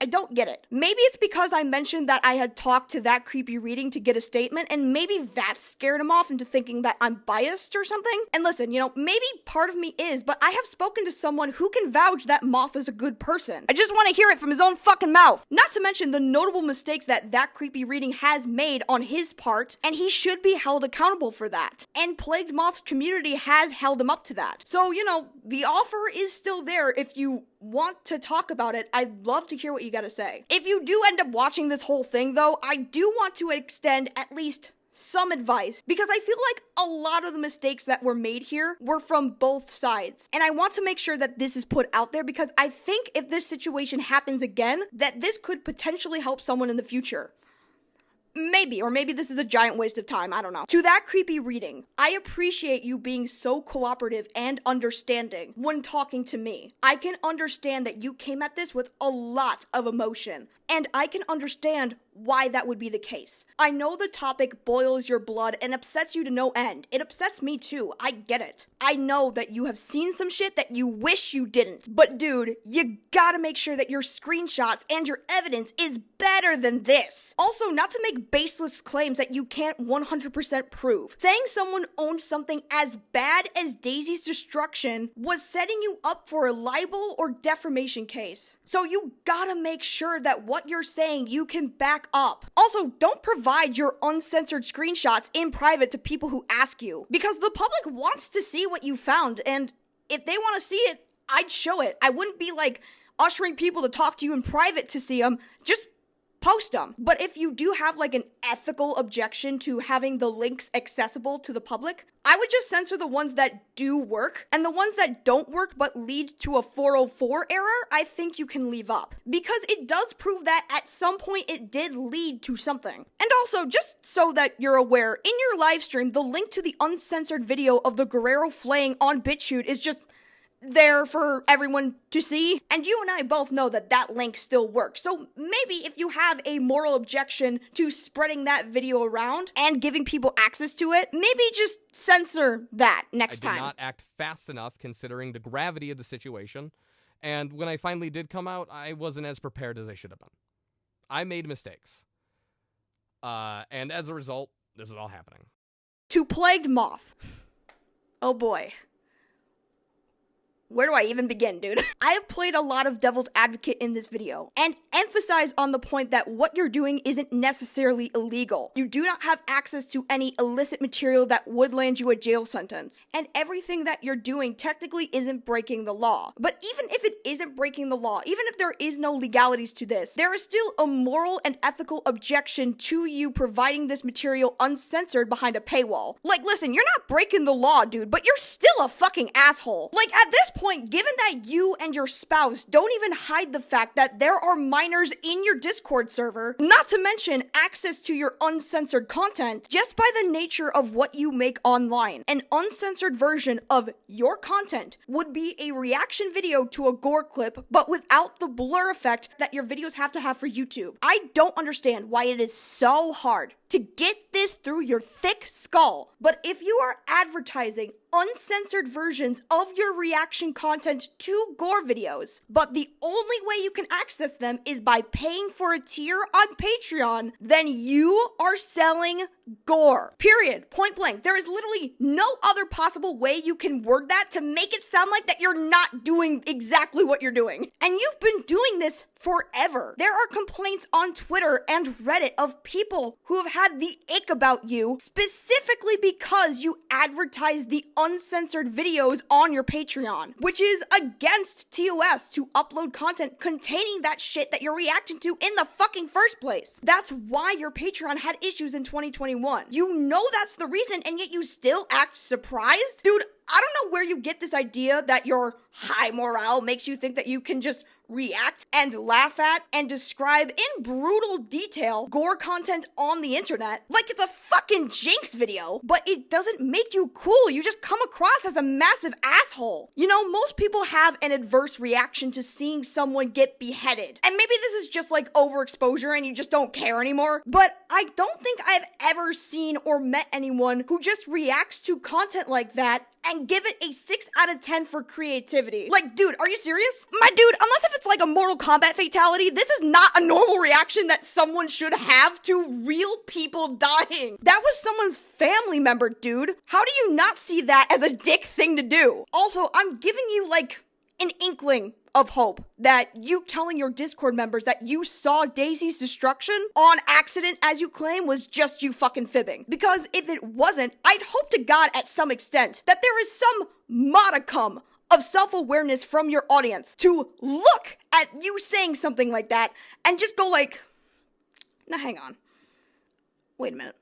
don't get it. Maybe it's because I mentioned that I had talked to that creepy reading to get a statement, and maybe that scared him off into thinking that I'm biased or something. And listen, you know, maybe part of me is, but I have spoken to someone who can vouch that Moth is a good person. I just want to hear it from his own fucking mouth. Not to mention the notable mistakes that that creepy reading has made on his part, and he should be held accountable for that. And Plagued Moth's community has held him up to that. So, you know, the offer is still there if you want to talk about it. I'd love to hear what you gotta say. If you do end up watching this whole thing though, I do want to extend at least some advice, because I feel like a lot of the mistakes that were made here were from both sides. And I want to make sure that this is put out there, because I think if this situation happens again, that this could potentially help someone in the future. Maybe, or maybe this is a giant waste of time, I don't know. To that creepy reading, I appreciate you being so cooperative and understanding when talking to me. I can understand that you came at this with a lot of emotion, and I can understand why that would be the case. I know the topic boils your blood and upsets you to no end. It upsets me too, I get it. I know that you have seen some shit that you wish you didn't, but dude, you gotta make sure that your screenshots and your evidence is better than this. Also, not to make baseless claims that you can't 100% prove. Saying someone owned something as bad as Daisy's destruction was setting you up for a libel or defamation case. So you gotta make sure that what you're saying you can back up. Also, don't provide your uncensored screenshots in private to people who ask you, because the public wants to see what you found, and if they want to see it, I'd show it. I wouldn't be like ushering people to talk to you in private to see them. Just post them. But if you do have like an ethical objection to having the links accessible to the public, I would just censor the ones that do work, and the ones that don't work but lead to a 404 error, I think you can leave up. Because it does prove that at some point it did lead to something. And also, just so that you're aware, in your live stream, the link to the uncensored video of the Guerrero flaying on BitChute is just there for everyone to see. And you and I both know that that link still works. So maybe if you have a moral objection to spreading that video around and giving people access to it, maybe just censor that next time. I did not act fast enough considering the gravity of the situation. And when I finally did come out, I wasn't as prepared as I should have been. I made mistakes. And as a result, this is all happening. To Plagued Moth. Oh boy. Where do I even begin, dude? I have played a lot of devil's advocate in this video and emphasized on the point that what you're doing isn't necessarily illegal. You do not have access to any illicit material that would land you a jail sentence. And everything that you're doing technically isn't breaking the law. But even if it isn't breaking the law, even if there is no legalities to this, there is still a moral and ethical objection to you providing this material uncensored behind a paywall. Like, listen, you're not breaking the law, dude, but you're still a fucking asshole. Like, at this point, given that you and your spouse don't even hide the fact that there are minors in your Discord server, not to mention access to your uncensored content, just by the nature of what you make online, an uncensored version of your content would be a reaction video to a gore clip, but without the blur effect that your videos have to have for YouTube. I don't understand why it is so hard to get this through your thick skull, but if you are advertising uncensored versions of your reaction content to gore videos, but the only way you can access them is by paying for a tier on Patreon, then you are selling gore. Period. Point blank. There is literally no other possible way you can word that to make it sound like that you're not doing exactly what you're doing. And you've been doing this forever. There are complaints on Twitter and Reddit of people who have had the ick about you specifically because you advertise the uncensored videos on your Patreon, which is against TOS to upload content containing that shit that you're reacting to in the fucking first place. That's why your Patreon had issues in 2021. You know that's the reason, and yet you still act surprised? Dude, I don't know where you get this idea that your high morale makes you think that you can just react and laugh at and describe in brutal detail gore content on the internet like it's a fucking Jinx video, but it doesn't make you cool. You just come across as a massive asshole. You know, most people have an adverse reaction to seeing someone get beheaded. And maybe this is just like overexposure and you just don't care anymore, but I don't think I've ever seen or met anyone who just reacts to content like that and give it a 6 out of 10 for creativity. Like, dude, are you serious? My dude, unless if it's like a Mortal Kombat fatality, this is not a normal reaction that someone should have to real people dying. That was someone's family member, dude. How do you not see that as a dick thing to do? Also, I'm giving you like an inkling of hope that you telling your Discord members that you saw Daisy's destruction on accident, as you claim, was just you fucking fibbing. Because if it wasn't, I'd hope to God at some extent that there is some modicum of self-awareness from your audience to look at you saying something like that and just go like, now hang on. Wait a minute.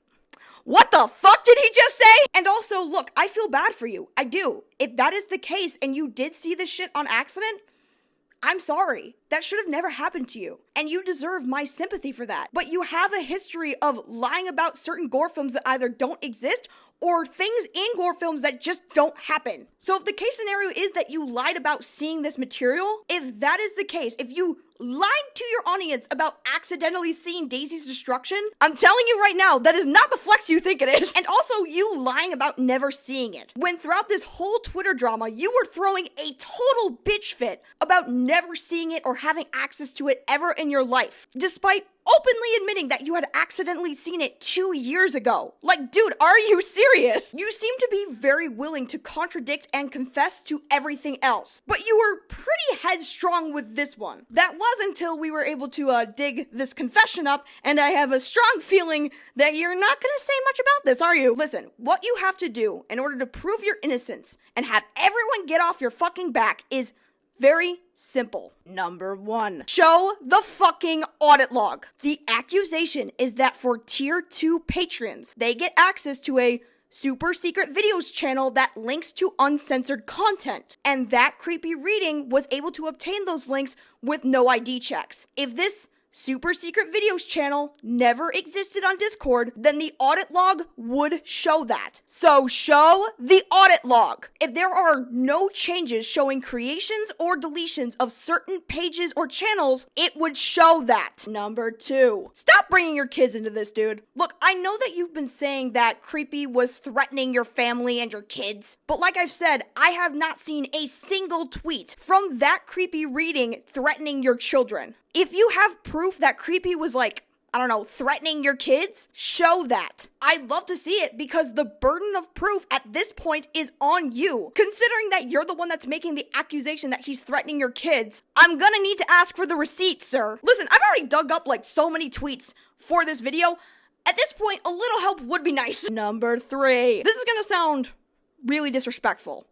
What the fuck did he just say? And also, look, I feel bad for you. I do. If that is the case and you did see this shit on accident, I'm sorry. That should have never happened to you. And you deserve my sympathy for that. But you have a history of lying about certain gore films that either don't exist or things in gore films that just don't happen. So if the case scenario is that you lied about seeing this material, if that is the case, if you lied to your audience about accidentally seeing Daisy's destruction, I'm telling you right now, that is not the flex you think it is. And also you lying about never seeing it. When throughout this whole Twitter drama, you were throwing a total bitch fit about never seeing it or having access to it ever in your life, despite openly admitting that you had accidentally seen it 2 years ago. Like, dude, are you serious? You seem to be very willing to contradict and confess to everything else, but you were pretty headstrong with this one. That was until we were able to dig this confession up, and I have a strong feeling that you're not gonna say much about this, are you? Listen, what you have to do in order to prove your innocence and have everyone get off your fucking back is very simple. Number 1, show the fucking audit log. The accusation is that for tier 2 patrons, they get access to a super secret videos channel that links to uncensored content. And that creepy reading was able to obtain those links with no ID checks. If this super secret videos channel never existed on Discord, then the audit log would show that. So show the audit log. If there are no changes showing creations or deletions of certain pages or channels, it would show that. Number 2, stop bringing your kids into this, dude. Look, I know that you've been saying that Creepy was threatening your family and your kids, but like I've said, I have not seen a single tweet from that Creepy reading threatening your children. If you have proof that Creepy was like, I don't know, threatening your kids, show that. I'd love to see it because the burden of proof at this point is on you. Considering that you're the one that's making the accusation that he's threatening your kids, I'm gonna need to ask for the receipts, sir. Listen, I've already dug up like so many tweets for this video. At this point, a little help would be nice. Number 3. This is gonna sound really disrespectful.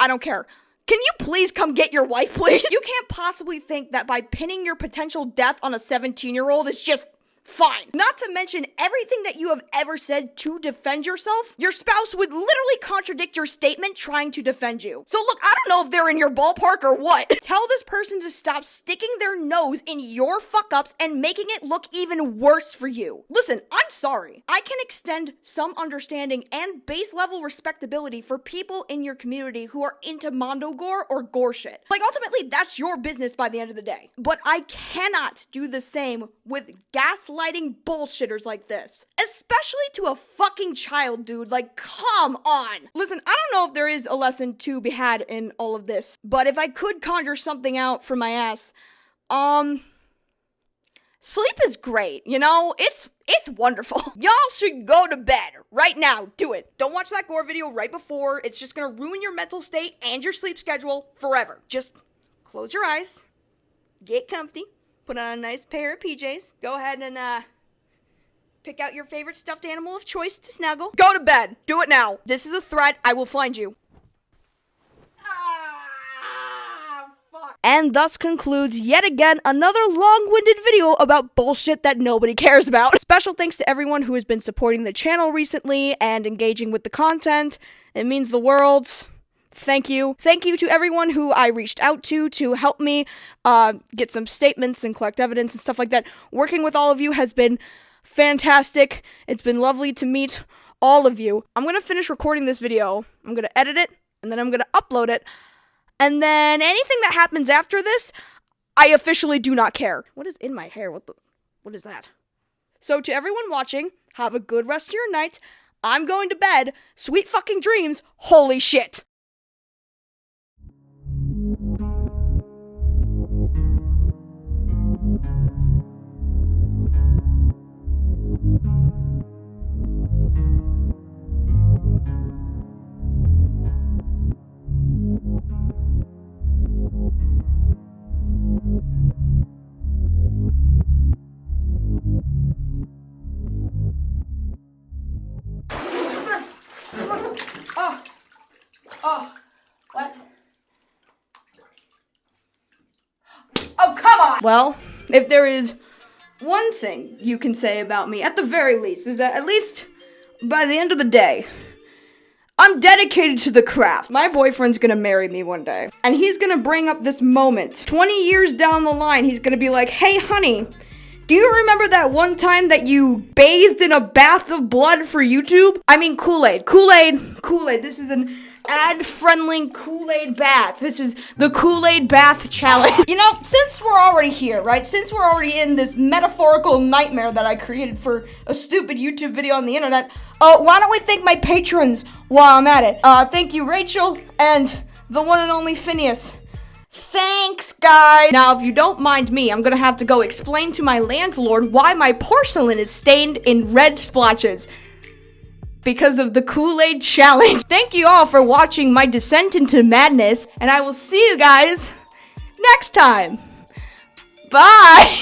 I don't care. Can you please come get your wife, please? You can't possibly think that by pinning your potential death on a 17-year-old is just fine. Not to mention everything that you have ever said to defend yourself, your spouse would literally contradict your statement trying to defend you. So look, I don't know if they're in your ballpark or what. Tell this person to stop sticking their nose in your fuck-ups and making it look even worse for you. Listen, I'm sorry. I can extend some understanding and base level respectability for people in your community who are into Mondo gore or gore shit. Like ultimately, that's your business by the end of the day. But I cannot do the same with gaslighting bullshitters like this. Especially to a fucking child, dude. Like, come on. Listen, I don't know if there is a lesson to be had in all of this, but if I could conjure something out from my ass, sleep is great, you know? It's wonderful. Y'all should go to bed right now. Do it. Don't watch that gore video right before. It's just gonna ruin your mental state and your sleep schedule forever. Just close your eyes, get comfy, put on a nice pair of PJs. Go ahead and, pick out your favorite stuffed animal of choice to snuggle. Go to bed. Do it now. This is a threat. I will find you. And thus concludes yet again another long-winded video about bullshit that nobody cares about. Special thanks to everyone who has been supporting the channel recently and engaging with the content. It means the world. Thank you. Thank you to everyone who I reached out to help me get some statements and collect evidence and stuff like that. Working with all of you has been fantastic. It's been lovely to meet all of you. I'm gonna finish recording this video. I'm gonna edit it, and then I'm gonna upload it. And then anything that happens after this, I officially do not care. What is in my hair? What is that? So to everyone watching, have a good rest of your night. I'm going to bed. Sweet fucking dreams. Holy shit. What? Oh, come on! Well, if there is one thing you can say about me, at the very least, is that at least by the end of the day, I'm dedicated to the craft. My boyfriend's gonna marry me one day, and he's gonna bring up this moment. 20 years down the line, he's gonna be like, hey, honey, do you remember that one time that you bathed in a bath of blood for YouTube? I mean, Kool-Aid. This is an ad-friendly Kool-Aid bath. This is the Kool-Aid bath challenge. You know, since we're already here, right? Since we're already in this metaphorical nightmare that I created for a stupid YouTube video on the internet, why don't we thank my patrons while I'm at it? Thank you, Rachel, and the one and only Phineas. Thanks, guys! Now, if you don't mind me, I'm gonna have to go explain to my landlord why my porcelain is stained in red splotches. Because of the Kool-Aid challenge. Thank you all for watching my descent into madness, and I will see you guys next time. Bye!